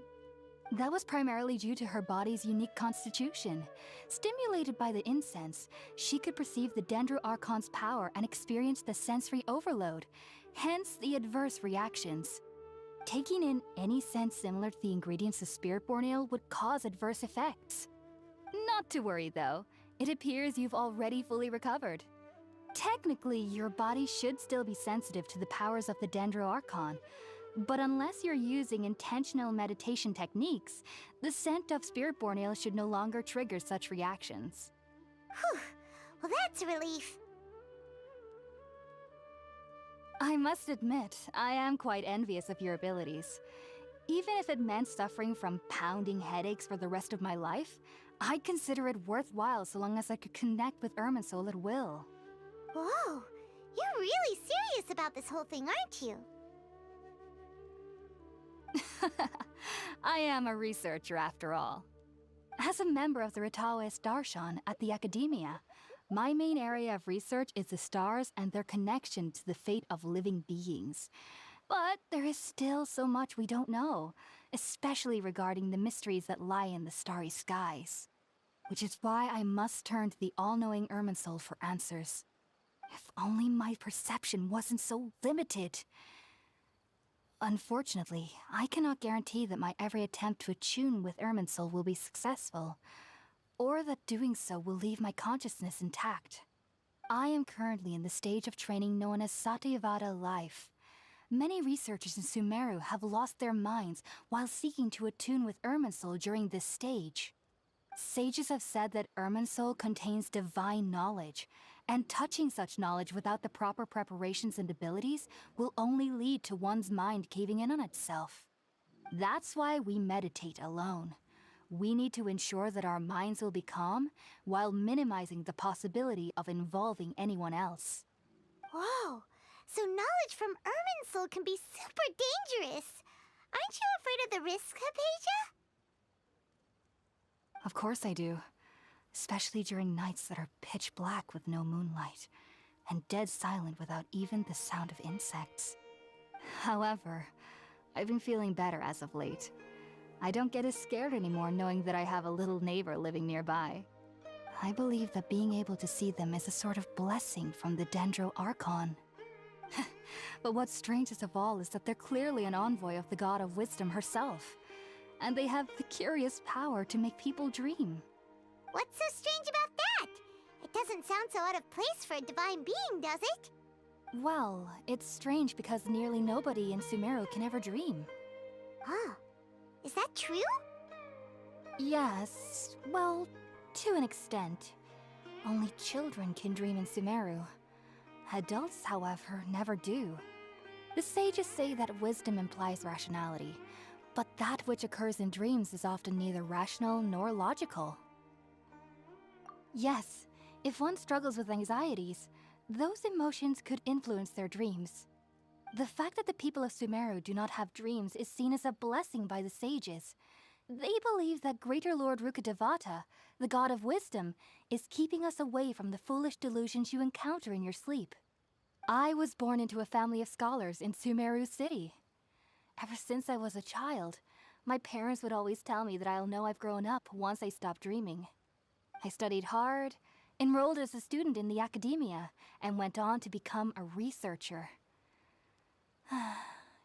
That was primarily due to her body's unique constitution. Stimulated by the incense, she could perceive the Dendro-Archon's power and experience the sensory overload, hence the adverse reactions. Taking in any scent similar to the ingredients of Spiritborn Ale would cause adverse effects. Not to worry though, it appears you've already fully recovered. Technically, your body should still be sensitive to the powers of the Dendro-Archon, but unless you're using intentional meditation techniques, the scent of Spiritborn Ale should no longer trigger such reactions. Whew. Well, that's a relief. I must admit, I am quite envious of your abilities. Even if it meant suffering from pounding headaches for the rest of my life, I'd consider it worthwhile so long as I could connect with Irminsul at will. Whoa, you're really serious about this whole thing, aren't you? I am a researcher after all. As a member of the Ritaoist Darshan at the Academia, my main area of research is the stars and their connection to the fate of living beings. But there is still so much we don't know, especially regarding the mysteries that lie in the starry skies. Which is why I must turn to the all-knowing Irminsul for answers. If only my perception wasn't so limited. Unfortunately, I cannot guarantee that my every attempt to attune with Irminsul will be successful, or that doing so will leave my consciousness intact. I am currently in the stage of training known as Satyavada life. Many researchers in Sumeru have lost their minds while seeking to attune with Irminsul during this stage. Sages have said that Irminsul contains divine knowledge, and touching such knowledge without the proper preparations and abilities will only lead to one's mind caving in on itself. That's why we meditate alone. We need to ensure that our minds will be calm while minimizing the possibility of involving anyone else. Whoa, so knowledge from Irminsul can be super dangerous. Aren't you afraid of the risks, Hypatia? Of course I do. Especially during nights that are pitch black with no moonlight, and dead silent without even the sound of insects. However, I've been feeling better as of late. I don't get as scared anymore knowing that I have a little neighbor living nearby. I believe that being able to see them is a sort of blessing from the Dendro-Archon. But what's strangest of all is that they're clearly an envoy of the God of Wisdom herself, and they have the curious power to make people dream. What's so strange about that? It doesn't sound so out of place for a divine being, does it? Well, it's strange because nearly nobody in Sumeru can ever dream. Oh, is that true? Yes, well, to an extent. Only children can dream in Sumeru. Adults, however, never do. The sages say that wisdom implies rationality, but that which occurs in dreams is often neither rational nor logical. Yes, if one struggles with anxieties, those emotions could influence their dreams. The fact that the people of Sumeru do not have dreams is seen as a blessing by the sages. They believe that Greater Lord Rukkhadevata, the God of Wisdom, is keeping us away from the foolish delusions you encounter in your sleep. I was born into a family of scholars in Sumeru City. Ever since I was a child, my parents would always tell me that I'll know I've grown up once I stop dreaming. I studied hard, enrolled as a student in the Academia, and went on to become a researcher.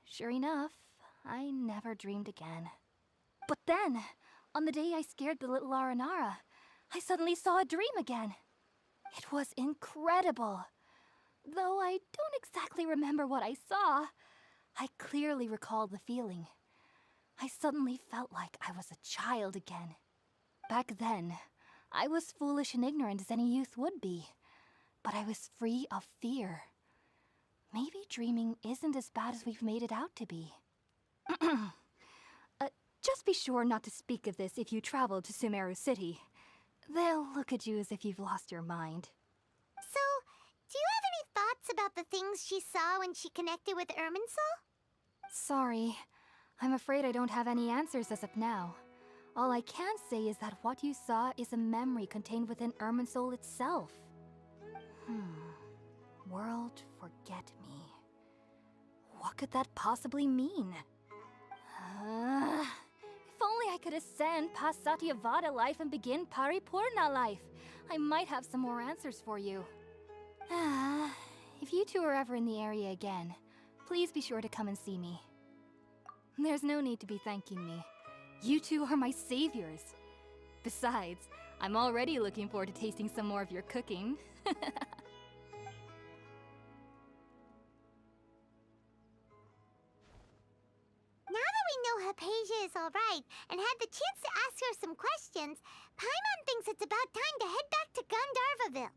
Sure enough, I never dreamed again. But then, on the day I scared the little Aranara, I suddenly saw a dream again. It was incredible. Though I don't exactly remember what I saw, I clearly recall the feeling. I suddenly felt like I was a child again. Back then, I was foolish and ignorant as any youth would be, but I was free of fear. Maybe dreaming isn't as bad as we've made it out to be. Just be sure not to speak of this if you travel to Sumeru City. They'll look at you as if you've lost your mind. So, do you have any thoughts about the things she saw when she connected with Irminsul? Sorry, I'm afraid I don't have any answers as of now. All I can say is that what you saw is a memory contained within Irminsul itself. World forget me. What could that possibly mean? If only I could ascend past Satyavada life and begin Paripurna life, I might have some more answers for you. If you two are ever in the area again, please be sure to come and see me. There's no need to be thanking me. You two are my saviors. Besides, I'm already looking forward to tasting some more of your cooking. Now that we know Hypatia is alright and had the chance to ask her some questions, Paimon thinks it's about time to head back to Gandharvaville.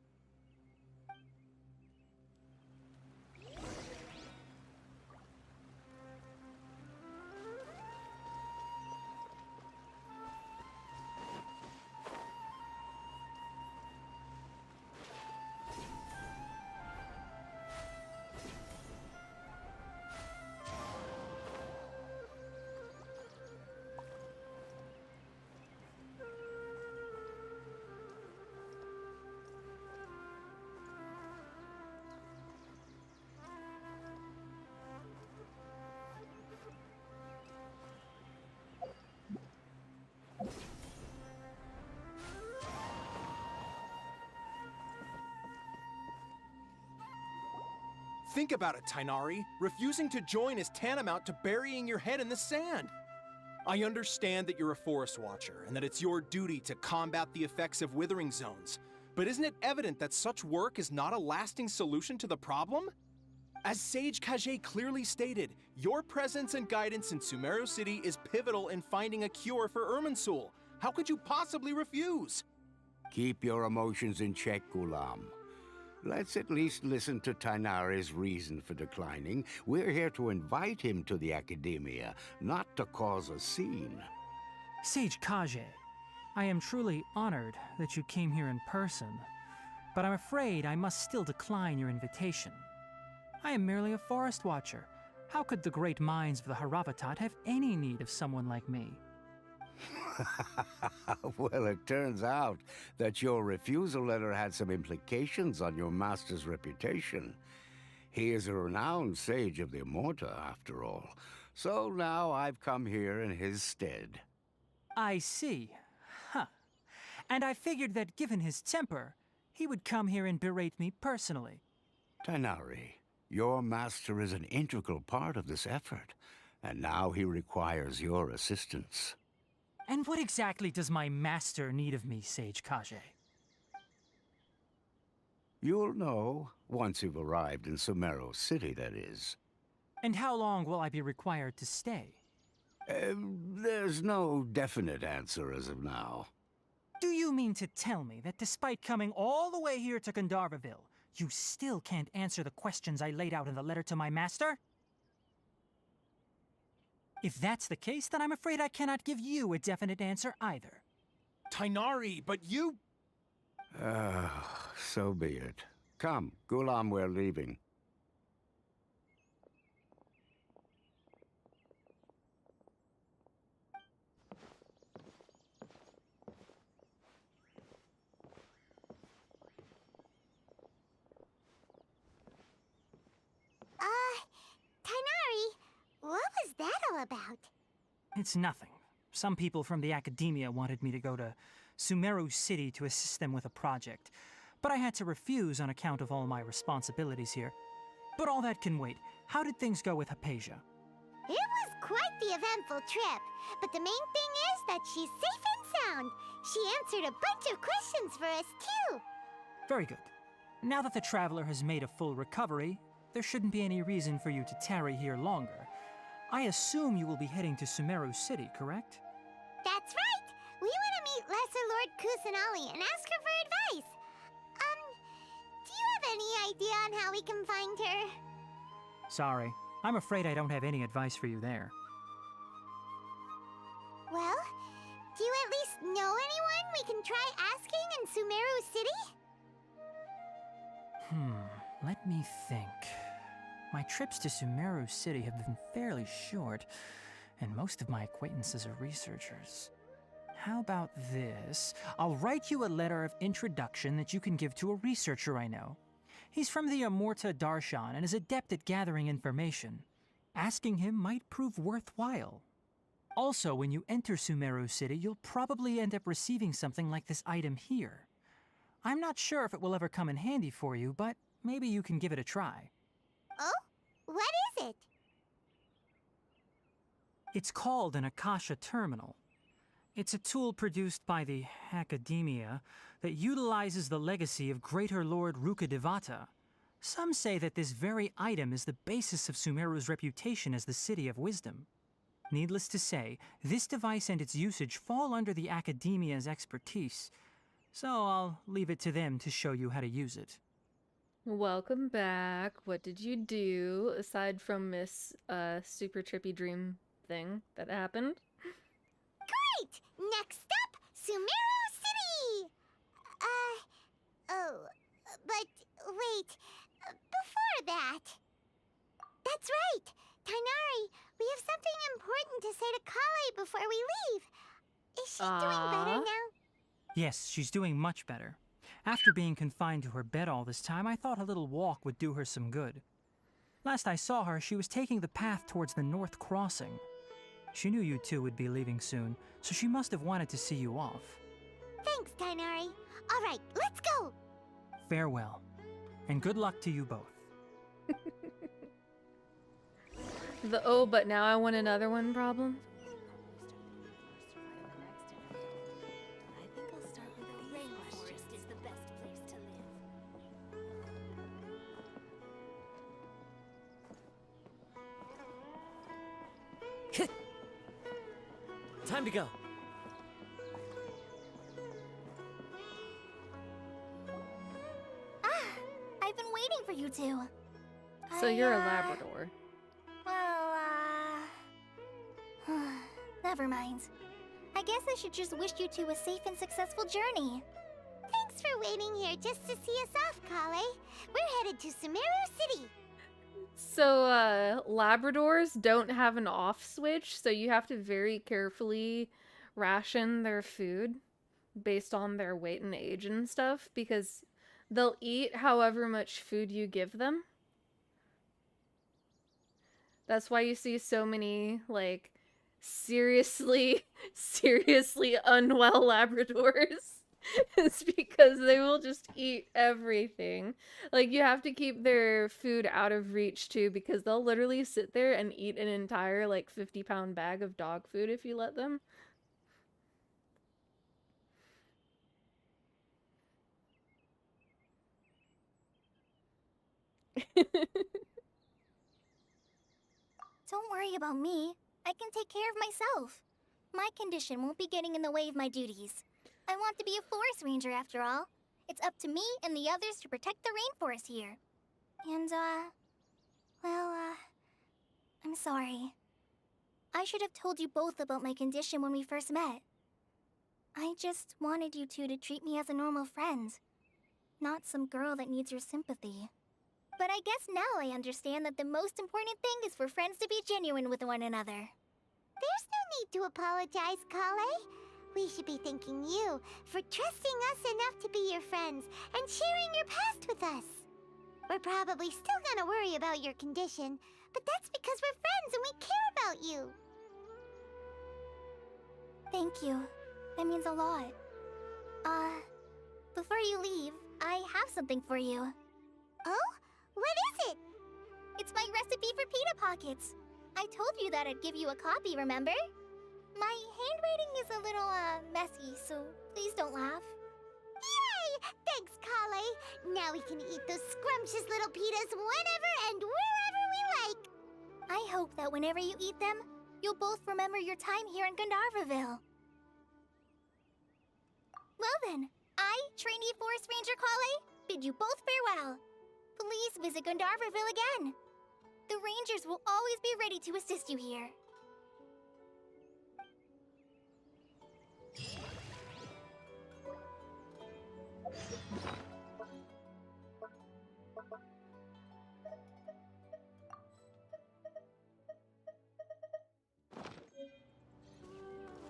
Think about it, Tainari. Refusing to join is tantamount to burying your head in the sand. I understand that you're a forest watcher and that it's your duty to combat the effects of withering zones. But isn't it evident that such work is not a lasting solution to the problem? As Sage Kage clearly stated, your presence and guidance in Sumeru City is pivotal in finding a cure for Irminsul. How could you possibly refuse? Keep your emotions in check, Ghulam. Let's at least listen to Tainari's reason for declining. We're here to invite him to the Academia, not to cause a scene. Sage Kage, I am truly honored that you came here in person, but I'm afraid I must still decline your invitation. I am merely a forest watcher. How could the great minds of the Haravatat have any need of someone like me? Well, it turns out that your refusal letter had some implications on your master's reputation. He is a renowned sage of the Immorta, after all. So now I've come here in his stead. I see. Huh. And I figured that given his temper, he would come here and berate me personally. Tainari, your master is an integral part of this effort, and now he requires your assistance. And what exactly does my master need of me, Sage Kage? You'll know, once you've arrived in Sumeru City, that is. And how long will I be required to stay? There's no definite answer as of now. Do you mean to tell me that despite coming all the way here to Gandharvaville, you still can't answer the questions I laid out in the letter to my master? If that's the case, then I'm afraid I cannot give you a definite answer either. Tainari, but you... So be it. Come, Ghulam, we're leaving. Tainari, what was that all about? It's nothing. Some people from the Academia wanted me to go to Sumeru City to assist them with a project, but I had to refuse on account of all my responsibilities here. But all that can wait. How did things go with Hypatia? It was quite the eventful trip, but the main thing is that she's safe and sound. She answered a bunch of questions for us, too. Very good. Now that the traveler has made a full recovery, there shouldn't be any reason for you to tarry here longer. I assume you will be heading to Sumeru City, correct? That's right! We want to meet Lesser Lord Kusanali and ask her for advice. Do you have any idea on how we can find her? Sorry. I'm afraid I don't have any advice for you there. Well, do you at least know anyone we can try asking in Sumeru City? Let me think. My trips to Sumeru City have been fairly short, and most of my acquaintances are researchers. How about this? I'll write you a letter of introduction that you can give to a researcher I know. He's from the Immorta Darshan and is adept at gathering information. Asking him might prove worthwhile. Also, when you enter Sumeru City, you'll probably end up receiving something like this item here. I'm not sure if it will ever come in handy for you, but maybe you can give it a try. Oh? What is it? It's called an Akasha Terminal. It's a tool produced by the Academia that utilizes the legacy of Greater Lord Rukkhadevata. Some say that this very item is the basis of Sumeru's reputation as the City of Wisdom. Needless to say, this device and its usage fall under the Academia's expertise, so I'll leave it to them to show you how to use it. Welcome back. What did you do, aside from Miss super trippy dream thing that happened? Great! Next up, Sumeru City! But wait, before that... That's right! Tainari, we have something important to say to Kale before we leave. Is she doing better now? Yes, she's doing much better. After being confined to her bed all this time, I thought a little walk would do her some good. Last I saw her, she was taking the path towards the North Crossing. She knew you two would be leaving soon, so she must have wanted to see you off. Thanks, Tainari. All right, let's go! Farewell, and good luck to you both. The "oh, but now I want another one" problem? Time to go. I've been waiting for you two. So you're a Labrador. Well, never mind. I guess I should just wish you two a safe and successful journey. Thanks for waiting here just to see us off, Kale. We're headed to Sumeru City. So, Labradors don't have an off switch, so you have to very carefully ration their food based on their weight and age and stuff, because they'll eat however much food you give them. That's why you see so many, like, seriously unwell Labradors. It's because they will just eat everything. Like, you have to keep their food out of reach too, because they'll literally sit there and eat an entire, like, 50-pound bag of dog food if you let them. Don't worry about me. I can take care of myself. My condition won't be getting in the way of my duties. I want to be a forest ranger after all. It's up to me and the others to protect the rainforest here. And, I'm sorry. I should have told you both about my condition when we first met. I just wanted you two to treat me as a normal friend, not some girl that needs your sympathy. But I guess now I understand that the most important thing is for friends to be genuine with one another. There's no need to apologize, Kale. We should be thanking you for trusting us enough to be your friends and sharing your past with us. We're probably still gonna worry about your condition, but that's because we're friends and we care about you. Thank you. That means a lot. Before you leave, I have something for you. Oh? What is it? It's my recipe for pita pockets. I told you that I'd give you a copy, remember? My handwriting is a little, messy, so please don't laugh. Yay! Thanks, Kale. Now we can eat those scrumptious little pitas whenever and wherever we like. I hope that whenever you eat them, you'll both remember your time here in Gandharvaville. Well then, I, trainee Forest Ranger Kale, bid you both farewell. Please visit Gandharvaville again. The Rangers will always be ready to assist you here.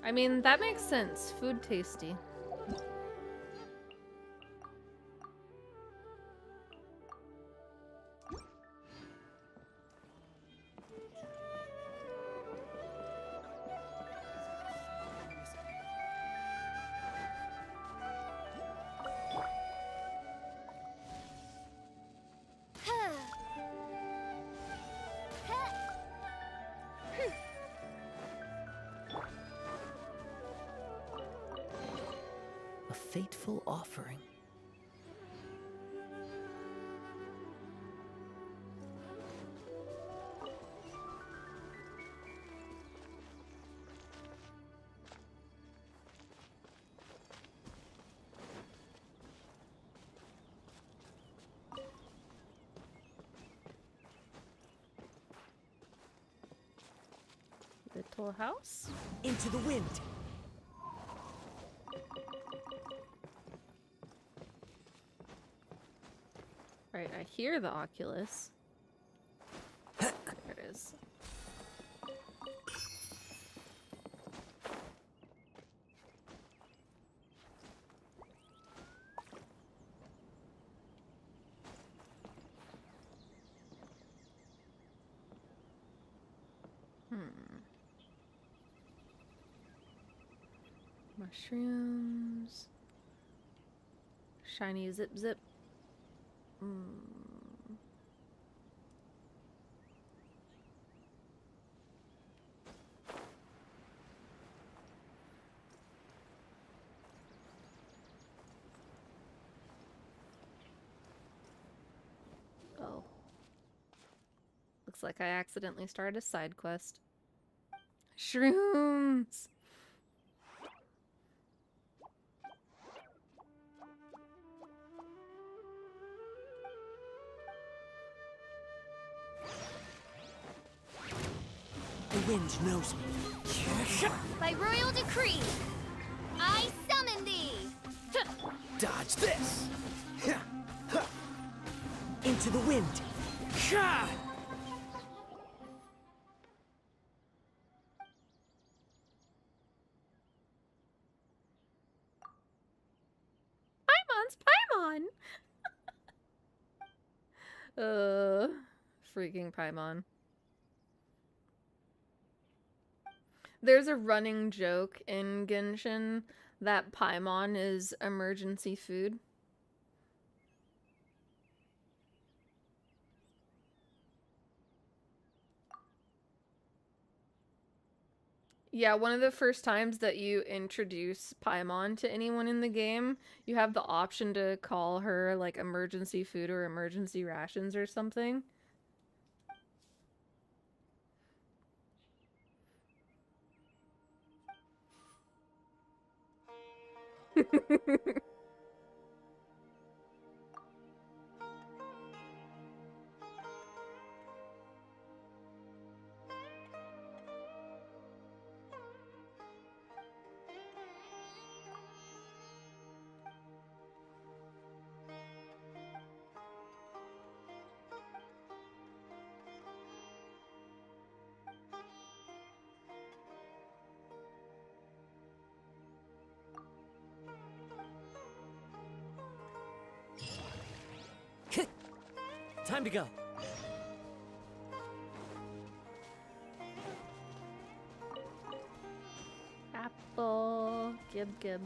I mean, that makes sense. Food tasty. A fateful offering. Little house? Into the wind! Right, I hear the Oculus. There it is. Mushrooms. Shiny zip zip. Oh. Looks like I accidentally started a side quest. Shrooms! The wind knows me. By royal decree, I summon thee! Dodge this! Into the wind! Paimon's Paimon! Freaking Paimon. There's a running joke in Genshin that Paimon is emergency food. Yeah, one of the first times that you introduce Paimon to anyone in the game, you have the option to call her like emergency food or emergency rations or something. Time to go. Apple. Gib gib.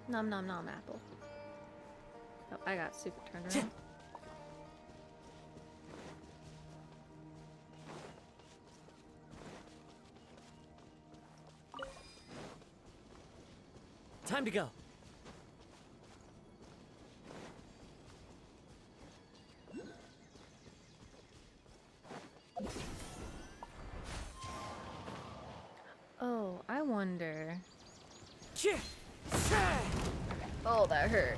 Nom nom nom apple. Oh, I got super turned around. Time to go. Oh, I wonder. Oh, that hurt.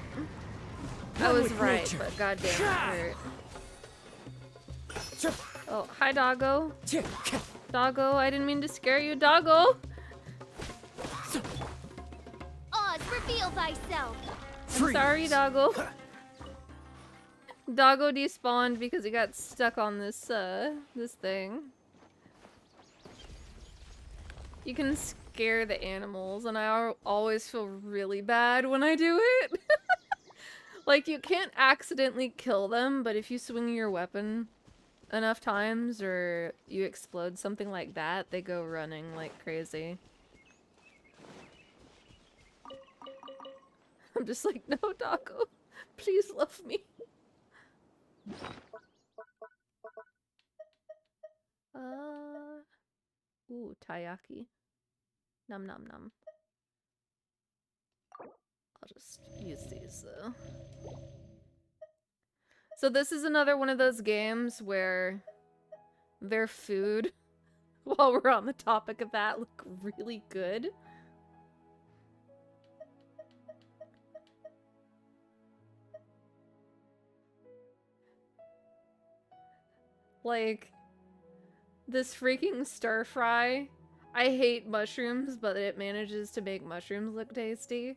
I was right, but goddamn it hurt. Oh, hi, Doggo. Doggo, I didn't mean to scare you, Doggo. Oz, reveal thyself! I'm sorry, Doggo. Doggo despawned because he got stuck on this, this thing. You can scare the animals, and I always feel really bad when I do it. Like, you can't accidentally kill them, but if you swing your weapon enough times, or you explode something like that, they go running like crazy. I'm just like, no, Doggo, please love me. Ooh, taiyaki. Num num num. I'll just use these though. So this is another one of those games where their food, while we're on the topic of that, look really good. Like, this freaking stir fry. I hate mushrooms, but it manages to make mushrooms look tasty.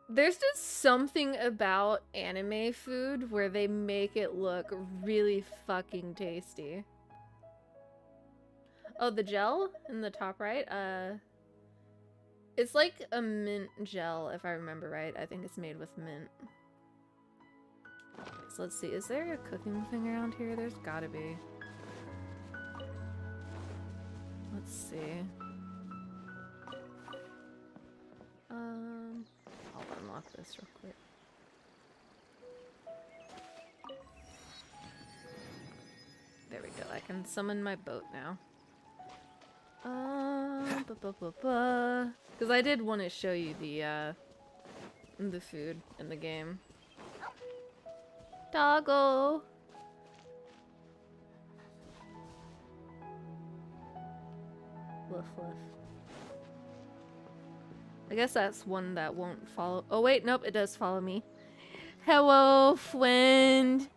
There's just something about anime food where they make it look really fucking tasty. Oh, the gel in the top right? It's like a mint gel, if I remember right. I think it's made with mint. So let's see, is there a cooking thing around here? There's gotta be. Let's see. I'll unlock this real quick. There we go, I can summon my boat now. Because I did want to show you the food in the game. Doggo! Woof woof. I guess that's one that won't follow. Oh wait, nope, it does follow me. Hello, friend!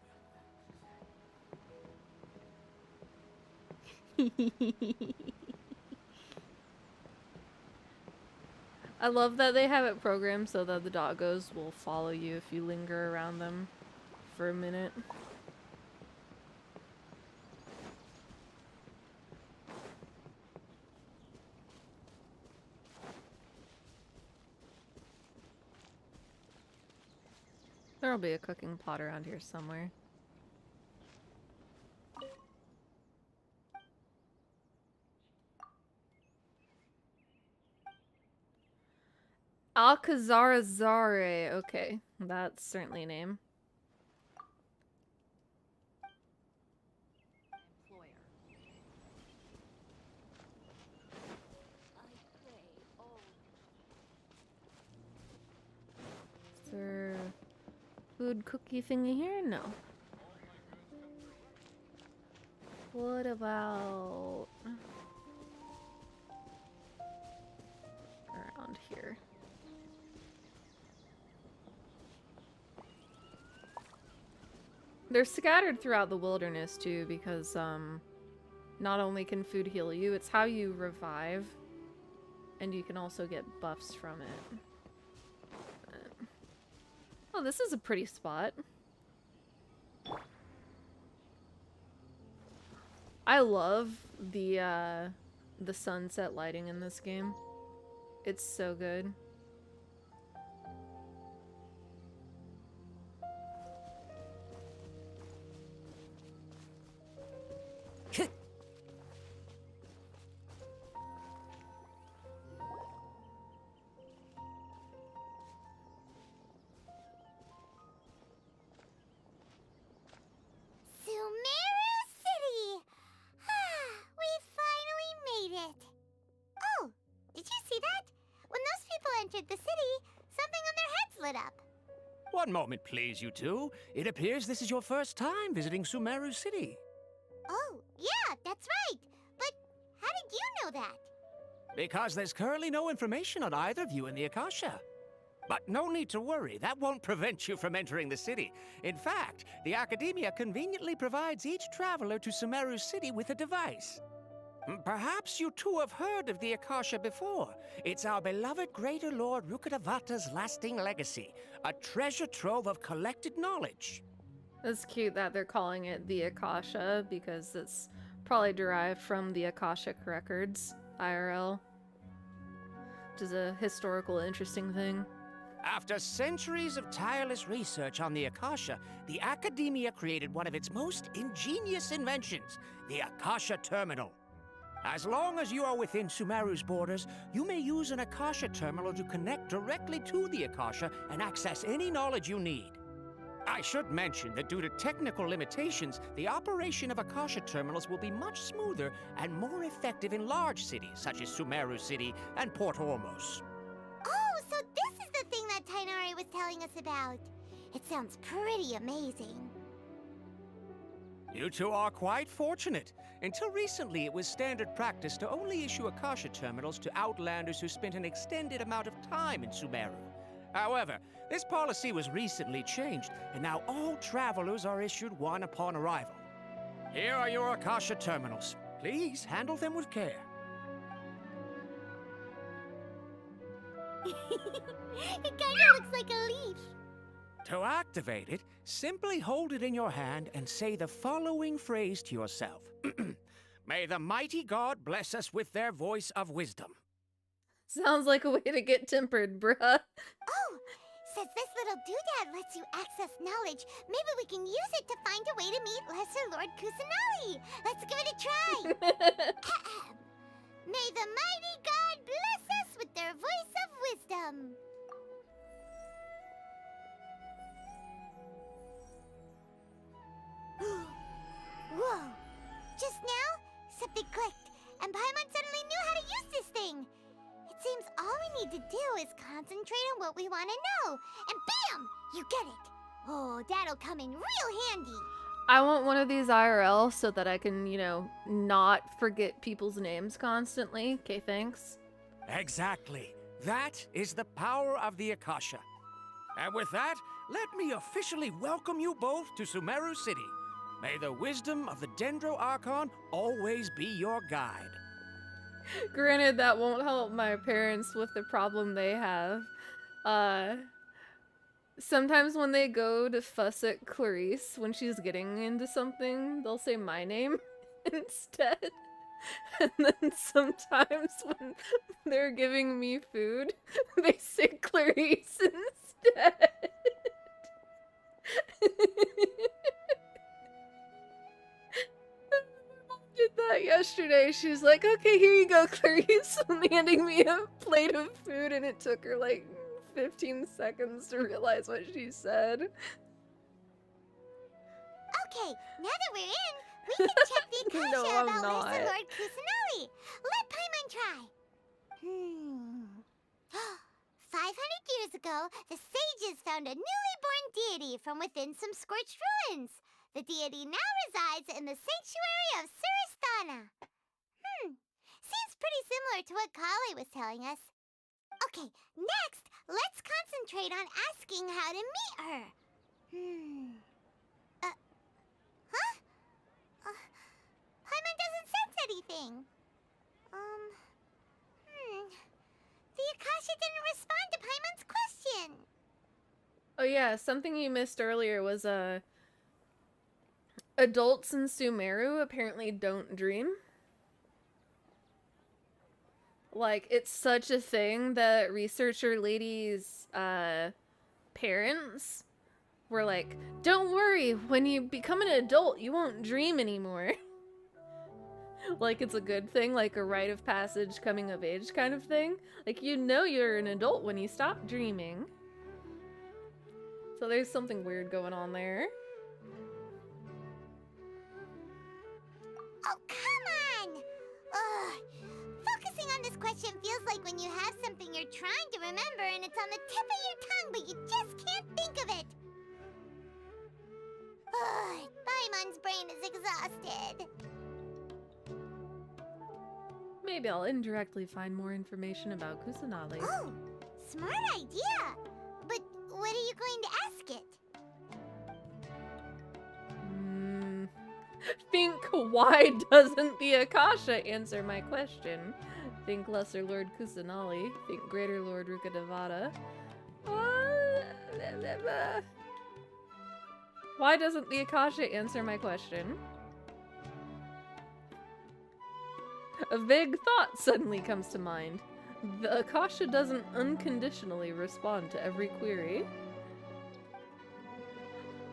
I love that they have it programmed so that the doggos will follow you if you linger around them for a minute. There'll be a cooking pot around here somewhere. Alcazarazare. Okay, that's certainly a name. Is there a food cookie thingy here? No. What about around here? They're scattered throughout the wilderness too, because not only can food heal you, it's how you revive, and you can also get buffs from it. Oh, this is a pretty spot. I love the sunset lighting in this game. It's so good. One moment, please, you two. It appears this is your first time visiting Sumeru City. Oh, yeah, that's right. But how did you know that? Because there's currently no information on either of you in the Akasha. But no need to worry, that won't prevent you from entering the city. In fact, the Academia conveniently provides each traveler to Sumeru City with a device. Perhaps you two have heard of the Akasha before. It's our beloved Greater Lord Rukkhadevata's lasting legacy, a treasure trove of collected knowledge. It's cute that they're calling it the Akasha, because it's probably derived from the Akashic Records, IRL. Which is a historical interesting thing. After centuries of tireless research on the Akasha, the Academia created one of its most ingenious inventions, the Akasha Terminal. As long as you are within Sumeru's borders, you may use an Akasha terminal to connect directly to the Akasha and access any knowledge you need. I should mention that due to technical limitations, the operation of Akasha terminals will be much smoother and more effective in large cities such as Sumeru City and Port Ormos. Oh, so this is the thing that Tainari was telling us about. It sounds pretty amazing. You two are quite fortunate. Until recently, it was standard practice to only issue Akasha terminals to outlanders who spent an extended amount of time in Sumeru. However, this policy was recently changed, and now all travelers are issued one upon arrival. Here are your Akasha terminals. Please handle them with care. It kinda looks like a leaf. To activate it, simply hold it in your hand and say the following phrase to yourself. May the mighty God bless us with their voice of wisdom. Sounds like a way to get tempered, bruh. Oh, since this little doodad lets you access knowledge, maybe we can use it to find a way to meet Lesser Lord Kusanali. Let's give it a try. May the mighty God bless us with their voice of wisdom. Whoa! Just now, something clicked, and Paimon suddenly knew how to use this thing. It seems all we need to do is concentrate on what we want to know, and bam! You get it. Oh, that'll come in real handy. I want one of these IRL so that I can, you know, not forget people's names constantly. Okay, thanks. Exactly. That is the power of the Akasha. And with that, let me officially welcome you both to Sumeru City. May the wisdom of the Dendro Archon always be your guide. Granted, that won't help my parents with the problem they have. Sometimes when they go to fuss at Clarice when she's getting into something, they'll say my name instead. And then sometimes when they're giving me food, they say Clarice instead. Did that yesterday. She's like, okay, here you go, Clarice, handing me a plate of food, and it took her like 15 seconds to realize what she said. Okay, now that we're in, we can check the Akasha No, I'm about not. Lesser Lord Kusanali. Let Paimon try. 500 years ago, the sages found a newly born deity from within some scorched ruins. The deity now resides in the sanctuary of Suristana. Seems pretty similar to what Kali was telling us. Okay, next, let's concentrate on asking how to meet her. Paimon doesn't sense anything. The Akasha didn't respond to Paimon's question. Oh yeah, something you missed earlier was adults in Sumeru apparently don't dream. Like, it's such a thing that researcher lady's parents were like, don't worry, when you become an adult, you won't dream anymore. Like it's a good thing, like a rite of passage, coming of age kind of thing. Like, you know you're an adult when you stop dreaming. So there's something weird going on there. Oh, come on! Ugh. Focusing on this question feels like when you have something you're trying to remember and it's on the tip of your tongue, but you just can't think of it. Ugh, Paimon's brain is exhausted. Maybe I'll indirectly find more information about Kusanali. Oh, smart idea! But what are you going to ask it? Think, why doesn't the Akasha answer my question? Think Lesser Lord Kusanali. Think Greater Lord Rukkhadevata. Why doesn't the Akasha answer my question? A vague thought suddenly comes to mind. The Akasha doesn't unconditionally respond to every query.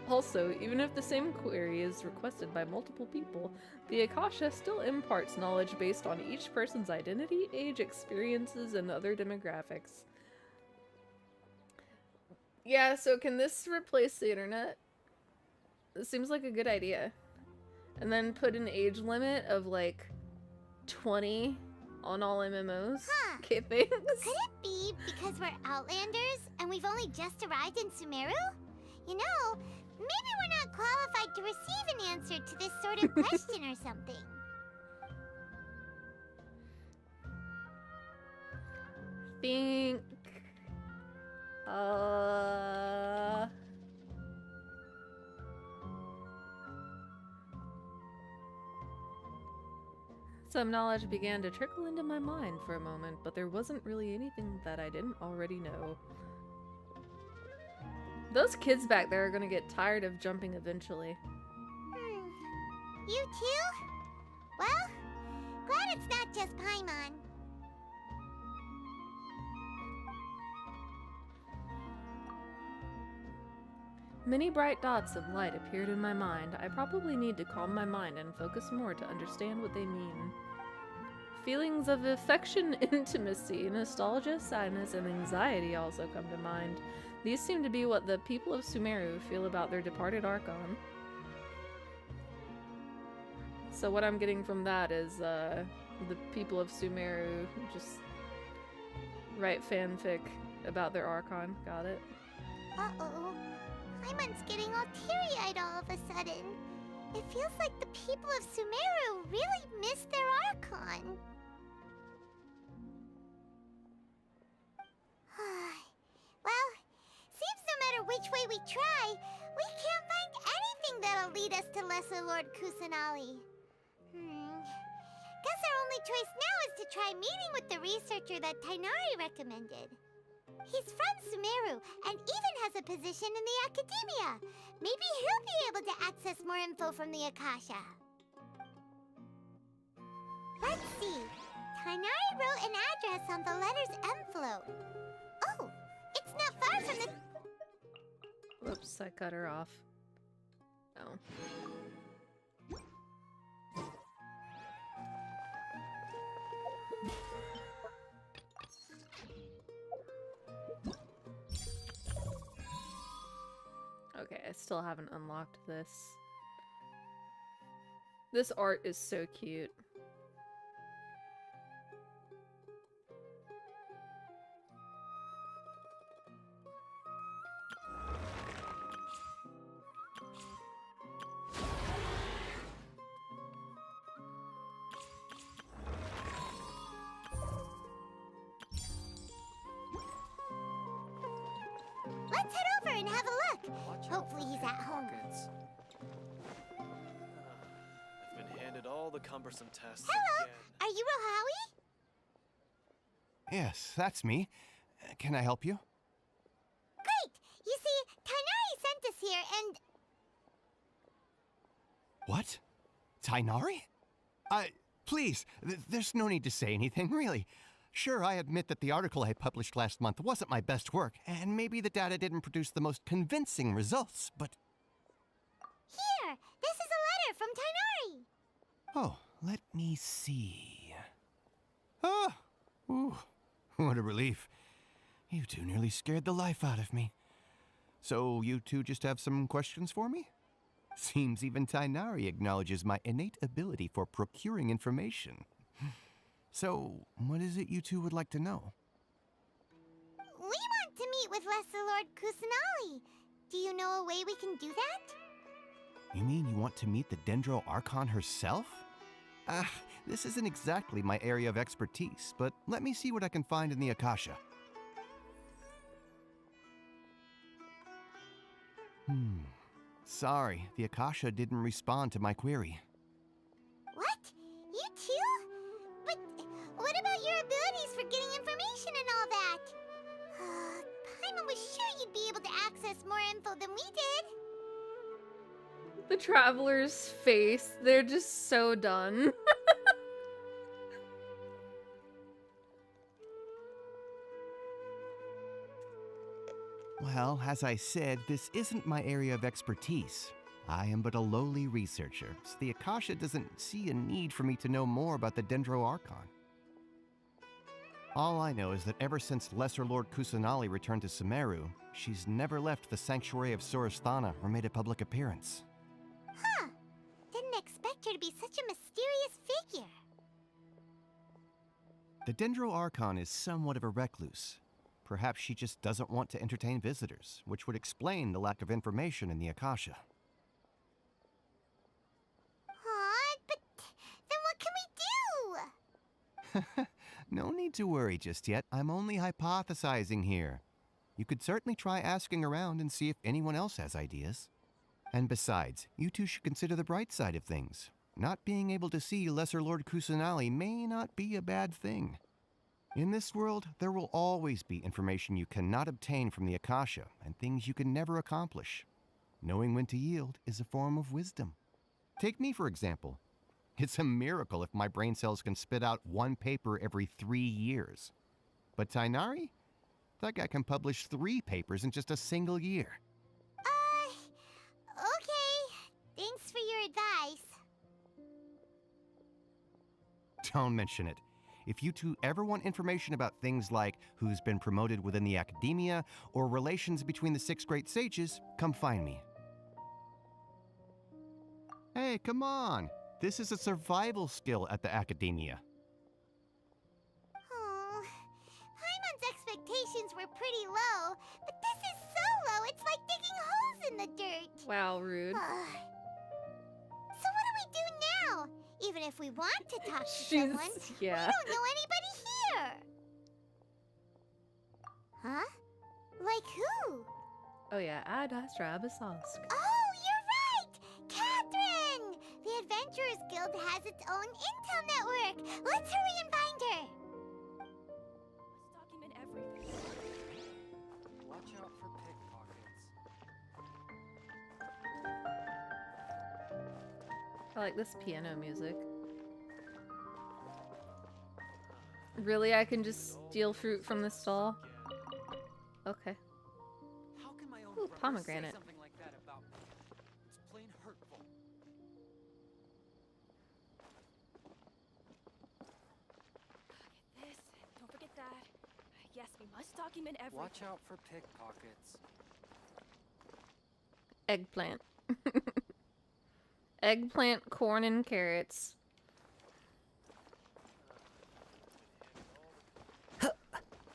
Also, even if the same query is requested by multiple people, the Akasha still imparts knowledge based on each person's identity, age, experiences, and other demographics. Yeah, so can this replace the internet? It seems like a good idea. And then put an age limit of like 20 on all MMOs. Huh. Okay, thanks. Could it be because we're Outlanders and we've only just arrived in Sumeru? You know, maybe we're not qualified to receive an answer to this sort of question or something. Think. Some knowledge began to trickle into my mind for a moment, but there wasn't really anything that I didn't already know. Those kids back there are gonna get tired of jumping eventually. You too? Well, glad it's not just Paimon. Many bright dots of light appeared in my mind. I probably need to calm my mind and focus more to understand what they mean. Feelings of affection, intimacy, nostalgia, sadness, and anxiety also come to mind. These seem to be what the people of Sumeru feel about their departed Archon. So what I'm getting from that is the people of Sumeru just write fanfic about their Archon. Got it? Uh-oh. Paimon's getting all teary-eyed all of a sudden. It feels like the people of Sumeru really miss their Archon. Well, seems no matter which way we try, we can't find anything that'll lead us to Lesser Lord Kusanali. Guess our only choice now is to try meeting with the researcher that Tainari recommended. He's from Sumeru and even has a position in the Academia. Maybe he'll be able to access more info from the Akasha. Let's see. Tainari wrote an address on the letter's envelope. Oh, it's not far from the... Whoops, I cut her off. Oh. Okay, I still haven't unlocked this. This art is so cute. Let's head over and have a look. Hopefully he's at home. I've been handed all the cumbersome tests Hello, again. are you Rohawi? Yes, that's me. Can I help you? Great! You see, Tainari sent us here and... What? Tainari? Please, there's no need to say anything, really. Sure, I admit that the article I published last month wasn't my best work, and maybe the data didn't produce the most convincing results, but... Here! This is a letter from Tainari! Oh, let me see... Oh! Ooh, what a relief. You two nearly scared the life out of me. So you two just have some questions for me? Seems even Tainari acknowledges my innate ability for procuring information. So, what is it you two would like to know? We want to meet with Lesser Lord Kusanali. Do you know a way we can do that? You mean you want to meet the Dendro Archon herself? This isn't exactly my area of expertise, but let me see what I can find in the Akasha. Sorry, the Akasha didn't respond to my query. What? You too? But what about your abilities for getting information and all that? Paimon was sure you'd be able to access more info than we did. The traveler's face, they're just so done. Well, as I said, this isn't my area of expertise. I am but a lowly researcher, so the Akasha doesn't see a need for me to know more about the Dendro Archon. All I know is that ever since Lesser Lord Kusanali returned to Sumeru, she's never left the Sanctuary of Sorasthana or made a public appearance. Huh. Didn't expect her to be such a mysterious figure. The Dendro Archon is somewhat of a recluse. Perhaps she just doesn't want to entertain visitors, which would explain the lack of information in the Akasha. Aw, but then what can we do? No need to worry just yet. I'm only hypothesizing here. You could certainly try asking around and see if anyone else has ideas. And besides, you two should consider the bright side of things. Not being able to see Lesser Lord Kusanali may not be a bad thing. In this world, there will always be information you cannot obtain from the Akasha and things you can never accomplish. Knowing when to yield is a form of wisdom. Take me, for example. It's a miracle if my brain cells can spit out one paper every 3 years. But Tainari? That guy can publish 3 papers in just a single year. Okay. Thanks for your advice. Don't mention it. If you two ever want information about things like who's been promoted within the academia or relations between the 6 great sages, come find me. Hey, come on! This is a survival skill at the academia. Oh, Paimon's expectations were pretty low, but this is so low it's like digging holes in the dirt. Wow, rude. So what do we do now? Even if we want to talk to someone, yeah. we don't know anybody here. Huh? Like who? Oh yeah, Ad Astra Abyssosque. Oh, you're right! Catherine! The Adventurers Guild has its own intel network. Let's hurry and find her. Document everything. Watch out for pickpockets. I like this piano music. Really, I can just steal fruit from this stall? Okay. How can my own Ooh, brother pomegranate. say something like that about me? It's plain hurtful. This. Don't forget that. Yes, we must document everything. Watch out for pickpockets. Eggplant. Eggplant, corn, and carrots.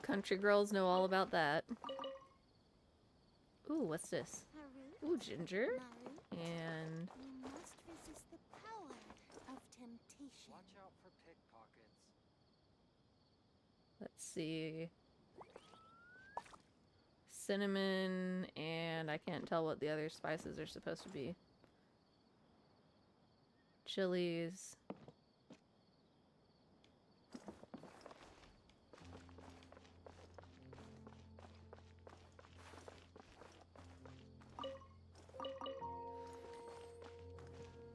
Country girls know all about that. Ooh, what's this? Ooh, ginger. And You must resist the power of temptation. Watch out for pickpockets. let's see. Cinnamon, and I can't tell what the other spices are supposed to be. Chilies.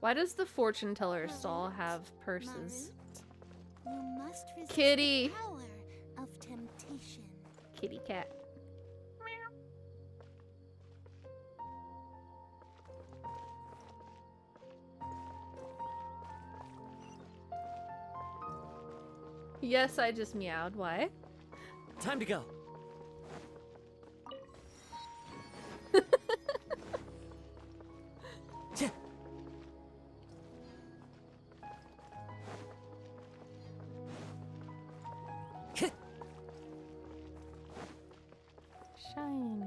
Why does the fortune teller stall have purses? You must resist Kitty! the power of temptation. Kitty cat. Yes, I just meowed. Why? Time to go. Shiny.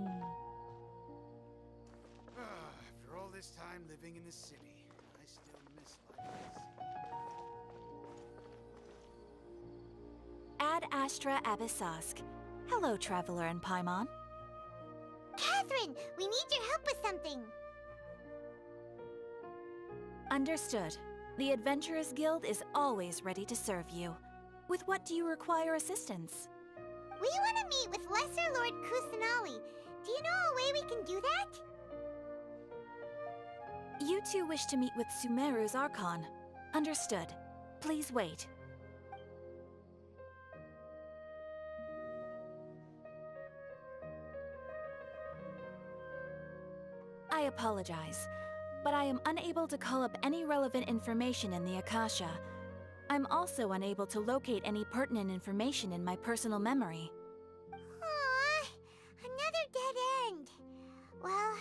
After all this time living in the city, I still miss life. Ad Astra Abyssosque. Hello, Traveler and Paimon. Catherine, we need your help with something. Understood. The Adventurers Guild is always ready to serve you. With what do you require assistance? We want to meet with Lesser Lord Kusanali. Do you know a way we can do that? You two wish to meet with Sumeru's Archon. Understood. Please wait. I apologize, but I am unable to call up any relevant information in the Akasha. I'm also unable to locate any pertinent information in my personal memory. Aww, another dead end. Well,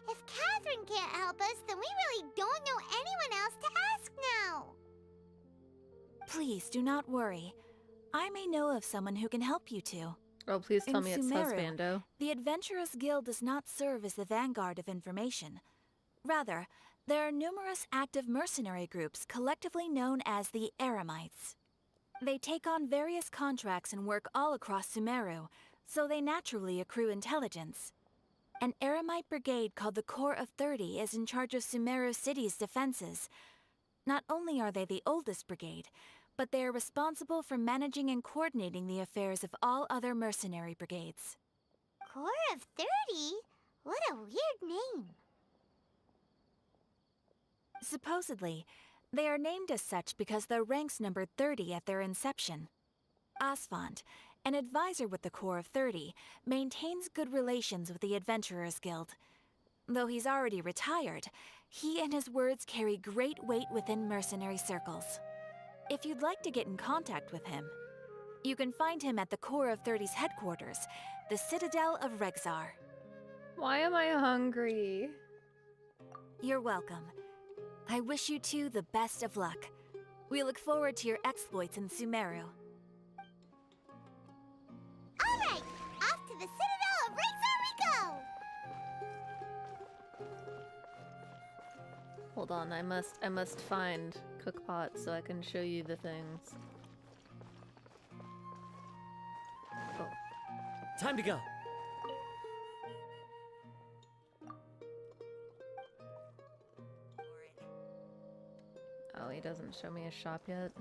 if Catherine can't help us, then we really don't know anyone else to ask now. Please do not worry. I may know of someone who can help you two. Oh, please tell In me it's Sumeru, Husbando. the Adventurers Guild does not serve as the vanguard of information. Rather, there are numerous active mercenary groups collectively known as the Eremites. They take on various contracts and work all across Sumeru, so they naturally accrue intelligence. An Eremite brigade called the Corps of 30 is in charge of Sumeru City's defenses. Not only are they the oldest brigade, but they are responsible for managing and coordinating the affairs of all other mercenary brigades. Corps of 30? What a weird name. Supposedly, they are named as such because their ranks numbered 30 at their inception. Asfand, an advisor with the Corps of 30, maintains good relations with the Adventurers Guild. Though he's already retired, he and his words carry great weight within mercenary circles. If you'd like to get in contact with him, you can find him at the Corps of 30's headquarters, the Citadel of Regzar. Why am I hungry? You're welcome. I wish you two the best of luck. We look forward to your exploits in Sumeru. Alright, off to the Citadel of Regzar we go! Hold on, I must find Cookpot so I can show you the things. Oh. Time to go. Oh, he doesn't show me a shop yet.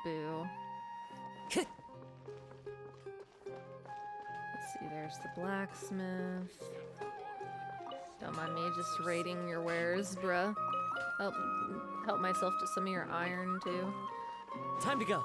Boo. Let's see, there's the blacksmith. Don't mind me just raiding your wares, bruh. Help myself to some of your iron, too. Time to go.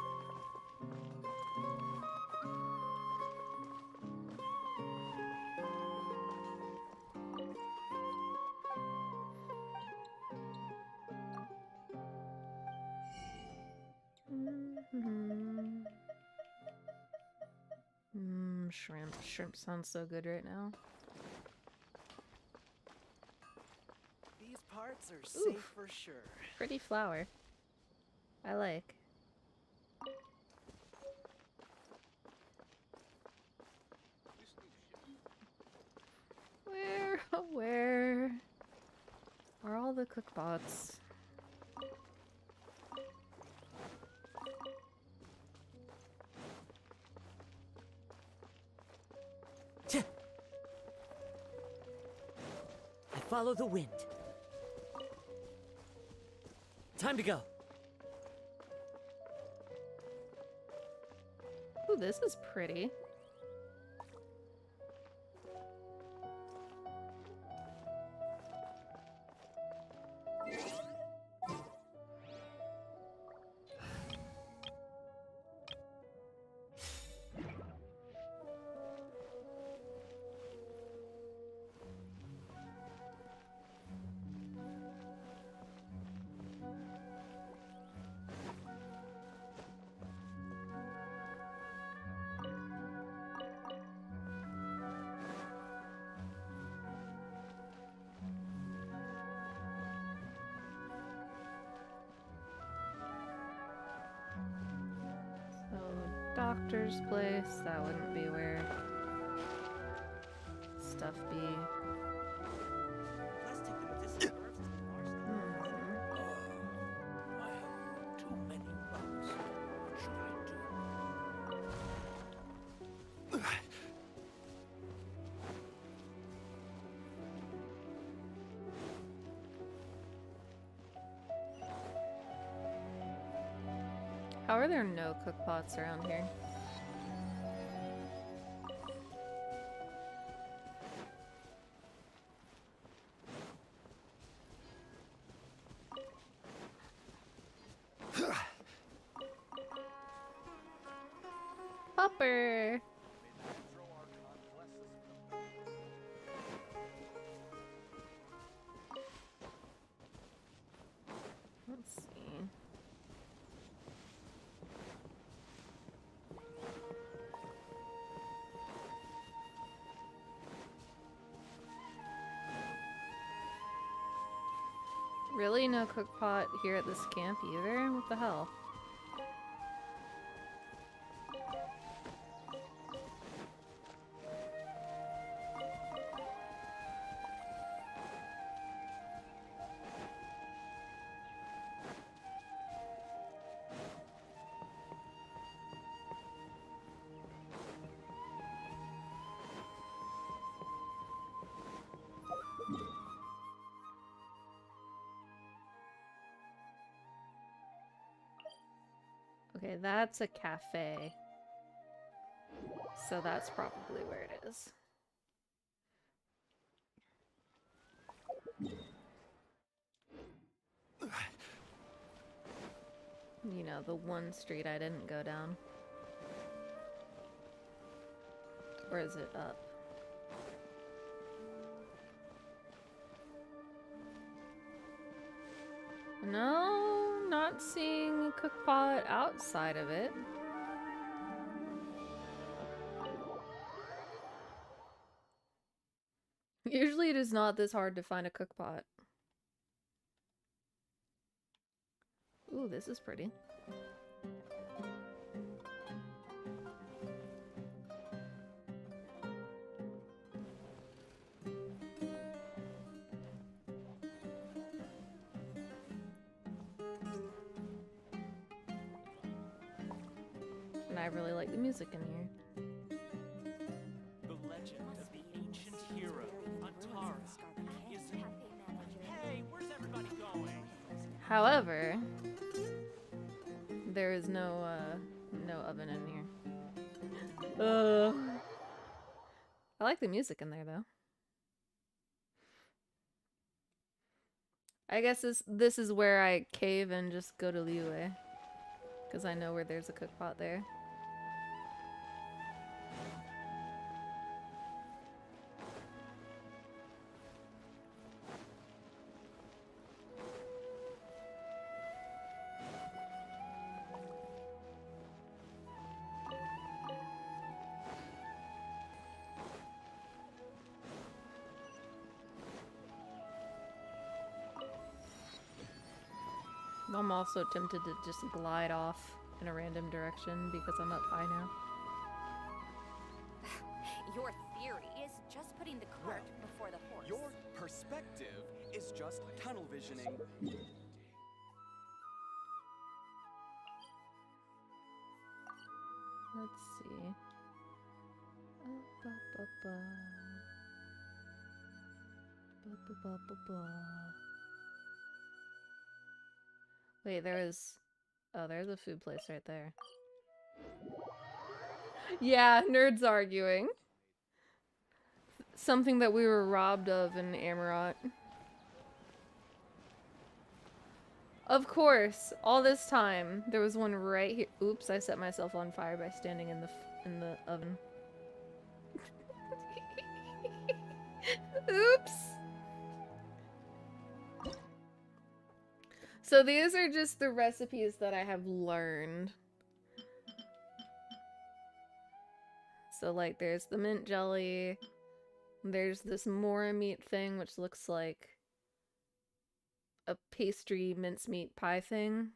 Shrimp. Shrimp sounds so good right now. These parts are Oof. safe for sure. Pretty flower. I like. Where are all the cookbots? I follow the wind. Time to go. Ooh, this is pretty. Doctor's place, that wouldn't be where stuff be. Let's take them this first. I have too many bugs. What should I do? How are there no cookpots around here? Hopper! Let's see. Really? No cook pot here at this camp either? What the hell? Okay, that's a cafe. So that's probably where it is. You know, the one street I didn't go down. Or is it up? No, not seeing a cookpot outside of it. Usually it is not this hard to find a cookpot. Ooh, this is pretty. And I really like the music in here. The legend of the ancient hero, Antara, is... Hey, where's everybody going? However, there is no oven in here. I like the music in there though. I guess this is where I cave and just go to Liyue, because I know where there's a cookpot there. I'm also tempted to just glide off in a random direction because I'm up high now. Your theory is just putting the cart before the horse. Your perspective is just tunnel visioning. Let's see. Wait, there is... Oh, there's a food place right there. Yeah, nerds arguing. Something that we were robbed of in Amarat. Of course, all this time, there was one right here. Oops, I set myself on fire by standing in the oven. Oops! So these are just the recipes that I have learned. So like there's the mint jelly, there's this mora meat thing which looks like a pastry mincemeat pie thing.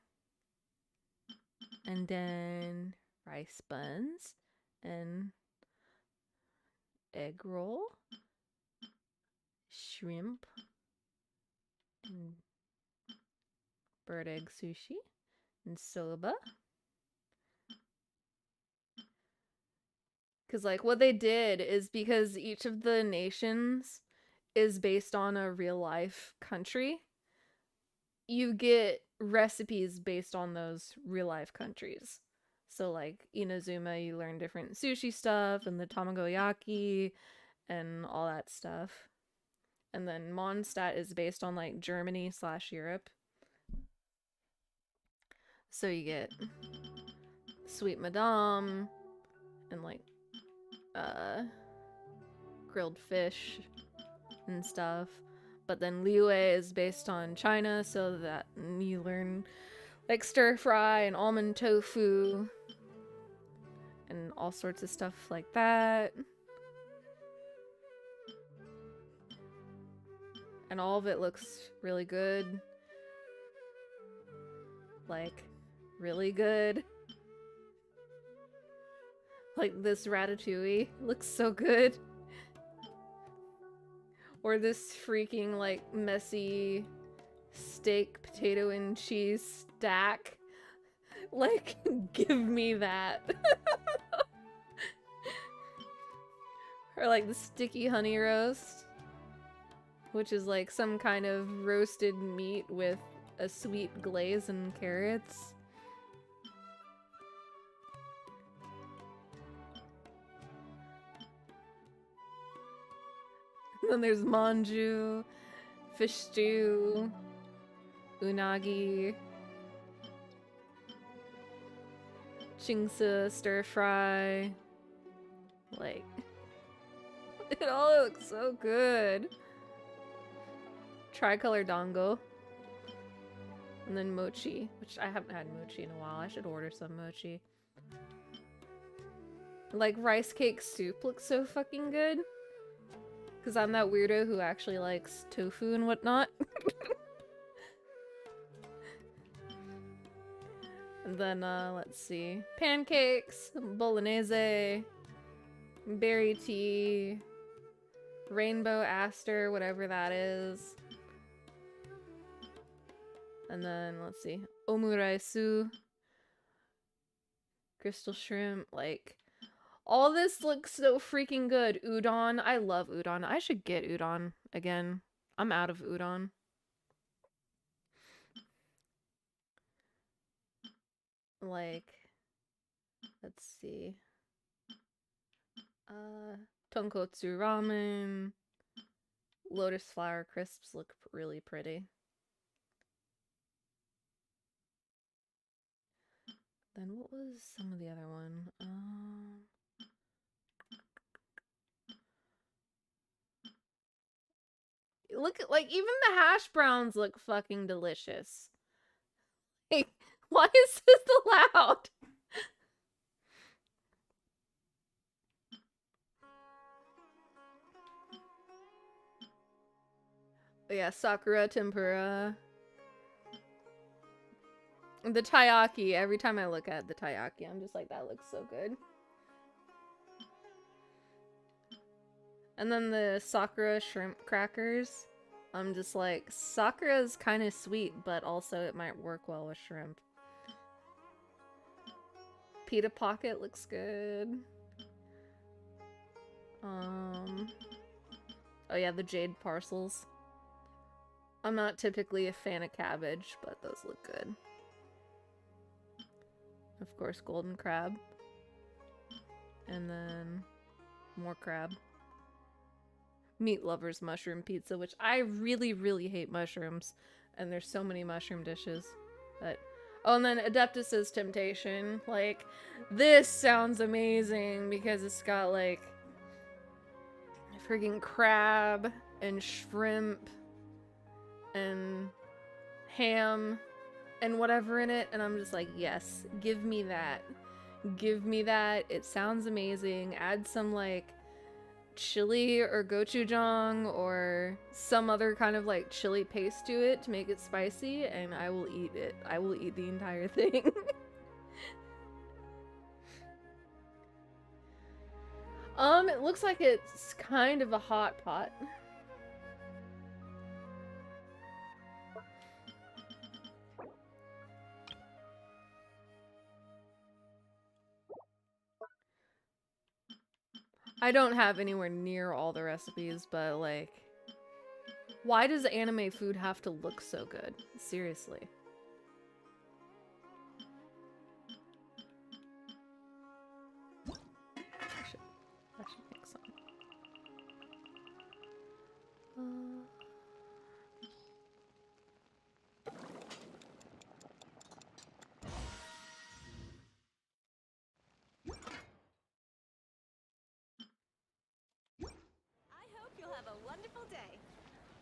And then rice buns and egg roll, shrimp, and bird egg sushi, and soba. Because, like, what they did is because each of the nations is based on a real-life country, you get recipes based on those real-life countries. So, like, Inazuma, you learn different sushi stuff, and the tamagoyaki, and all that stuff. And then Mondstadt is based on, like, Germany/Europe. So you get Sweet Madame, and, like, grilled fish and stuff. But then Liyue is based on China, so that you learn like stir fry and almond tofu and all sorts of stuff like that. And all of it looks really good. like, really good. Like, this ratatouille looks so good. Or this freaking, like, messy steak, potato, and cheese stack. Like, give me that. Or like the sticky honey roast, which is like some kind of roasted meat with a sweet glaze and carrots. And then there's manju, fish stew, unagi, chingsa stir fry. Like, it all looks so good. Tricolor dango. And then mochi, which I haven't had mochi in a while. I should order some mochi. Like, rice cake soup looks so fucking good. Because I'm that weirdo who actually likes tofu and whatnot. And then, let's see. Pancakes, bolognese, berry tea, rainbow aster, whatever that is. And then, let's see. Omuraisu, crystal shrimp, like... All this looks so freaking good. Udon. I love udon. I should get udon again. I'm out of udon. Like, let's see. Tonkotsu ramen. Lotus flower crisps look really pretty. Then what was some of the other one? Look at, like, even the hash browns look fucking delicious. Hey, why is this allowed? Oh yeah, sakura tempura. The taiyaki, every time I look at the taiyaki, I'm just like, that looks so good. And then the sakura shrimp crackers. I'm just like, sakura's kind of sweet, but also it might work well with shrimp. Pita pocket looks good. Oh yeah, the jade parcels. I'm not typically a fan of cabbage, but those look good. Of course, golden crab. And then more crab. Meat lovers mushroom pizza, which I really, really hate mushrooms. And there's so many mushroom dishes. But oh, and then Adeptus's Temptation. Like, this sounds amazing because it's got like freaking crab and shrimp and ham and whatever in it, and I'm just like, yes, give me that. Give me that. It sounds amazing. Add some like chili or gochujang or some other kind of like chili paste to it to make it spicy, and I will eat it. I will eat the entire thing. It looks like it's kind of a hot pot. I don't have anywhere near all the recipes, but like, why does anime food have to look so good? Seriously. I should make some.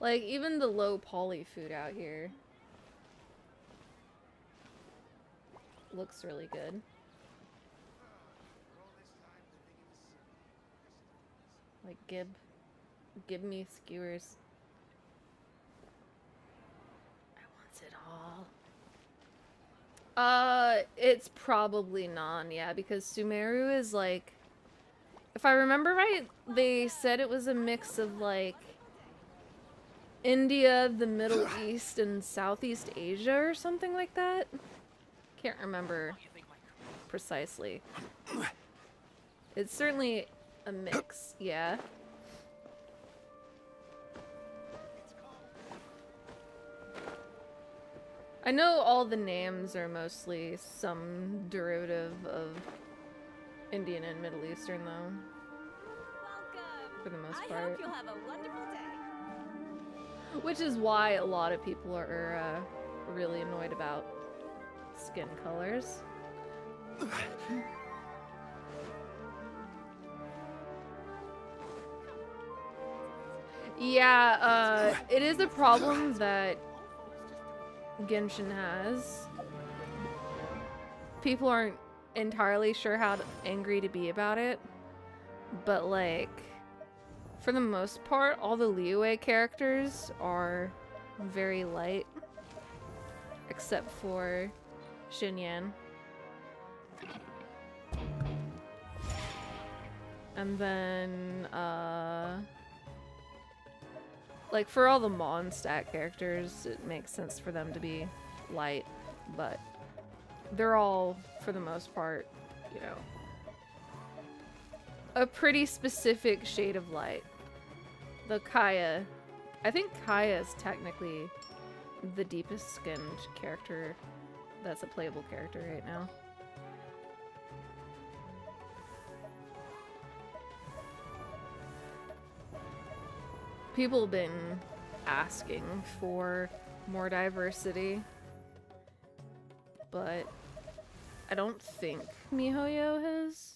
Like, even the low poly food out here looks really good. Like, give me skewers. I want it all. It's probably non, yeah, because Sumeru is like, if I remember right, they said it was a mix of like India, the Middle East, and Southeast Asia or something like that. Can't remember precisely. It's certainly a mix, yeah. I know all the names are mostly some derivative of Indian and Middle Eastern, though. Welcome. For the most I part. hope you'll have a wonderful day. Which is why a lot of people are really annoyed about skin colors. Yeah, it is a problem that Genshin has. People aren't entirely sure how angry to be about it, but like, for the most part, all the Liyue characters are very light, except for Xinyan. And then, like, for all the Mondstadt characters, it makes sense for them to be light, but they're all, for the most part, you know, a pretty specific shade of light. The Kaya, I think Kaya is technically the deepest skinned character that's a playable character right now. People have been asking for more diversity, but I don't think MiHoYo has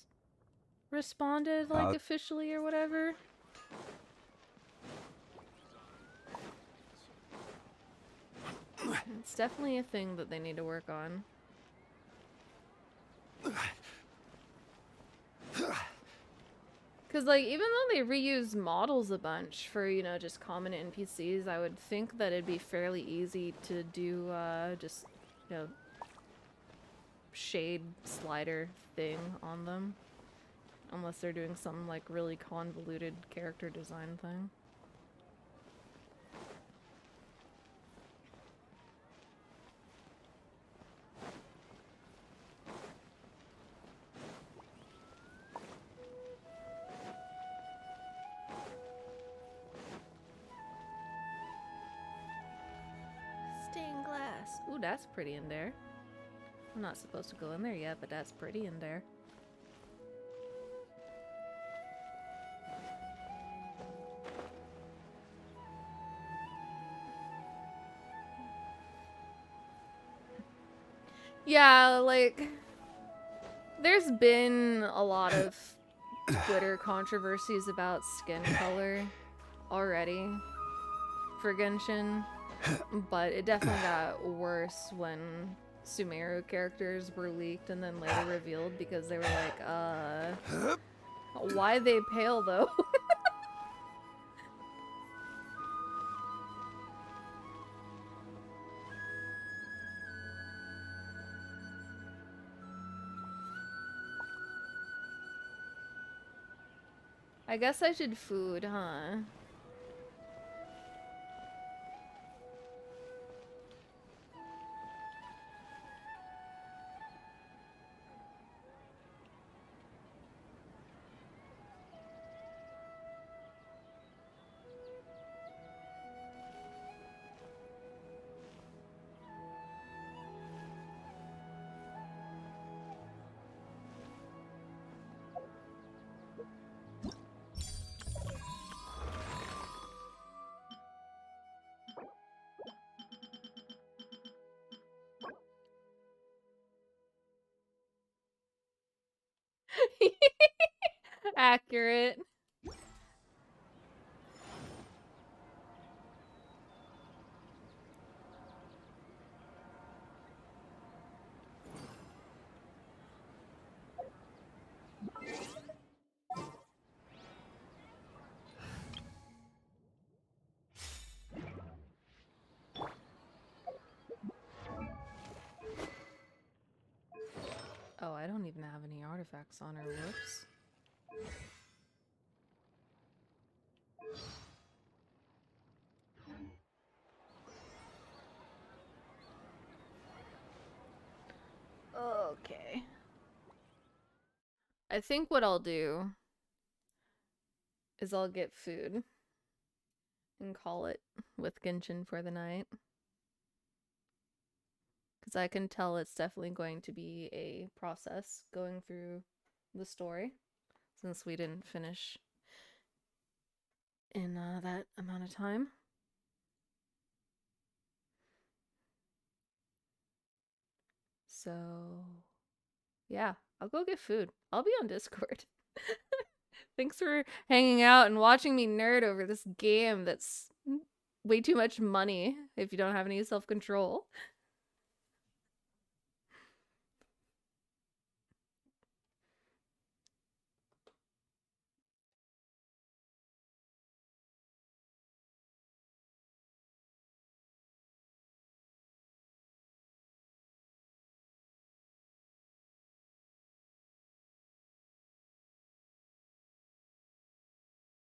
responded, like, officially or whatever. It's definitely a thing that they need to work on. Because, like, even though they reuse models a bunch for, you know, just common NPCs, I would think that it'd be fairly easy to do, just, you know, shade slider thing on them. Unless they're doing some, like, really convoluted character design thing. Stained glass. Ooh, that's pretty in there. I'm not supposed to go in there yet, but that's pretty in there. Yeah, like, there's been a lot of Twitter controversies about skin color already for Genshin, but it definitely got worse when Sumeru characters were leaked and then later revealed because they were like, why they pale though? I guess I should food, huh? Accurate. I don't even have any artifacts on her. Whoops. Okay. I think what I'll do is I'll get food and call it with Genshin for the night. Because I can tell it's definitely going to be a process going through the story, since we didn't finish in that amount of time. So, yeah, I'll go get food. I'll be on Discord. Thanks for hanging out and watching me nerd over this game that's way too much money if you don't have any self-control.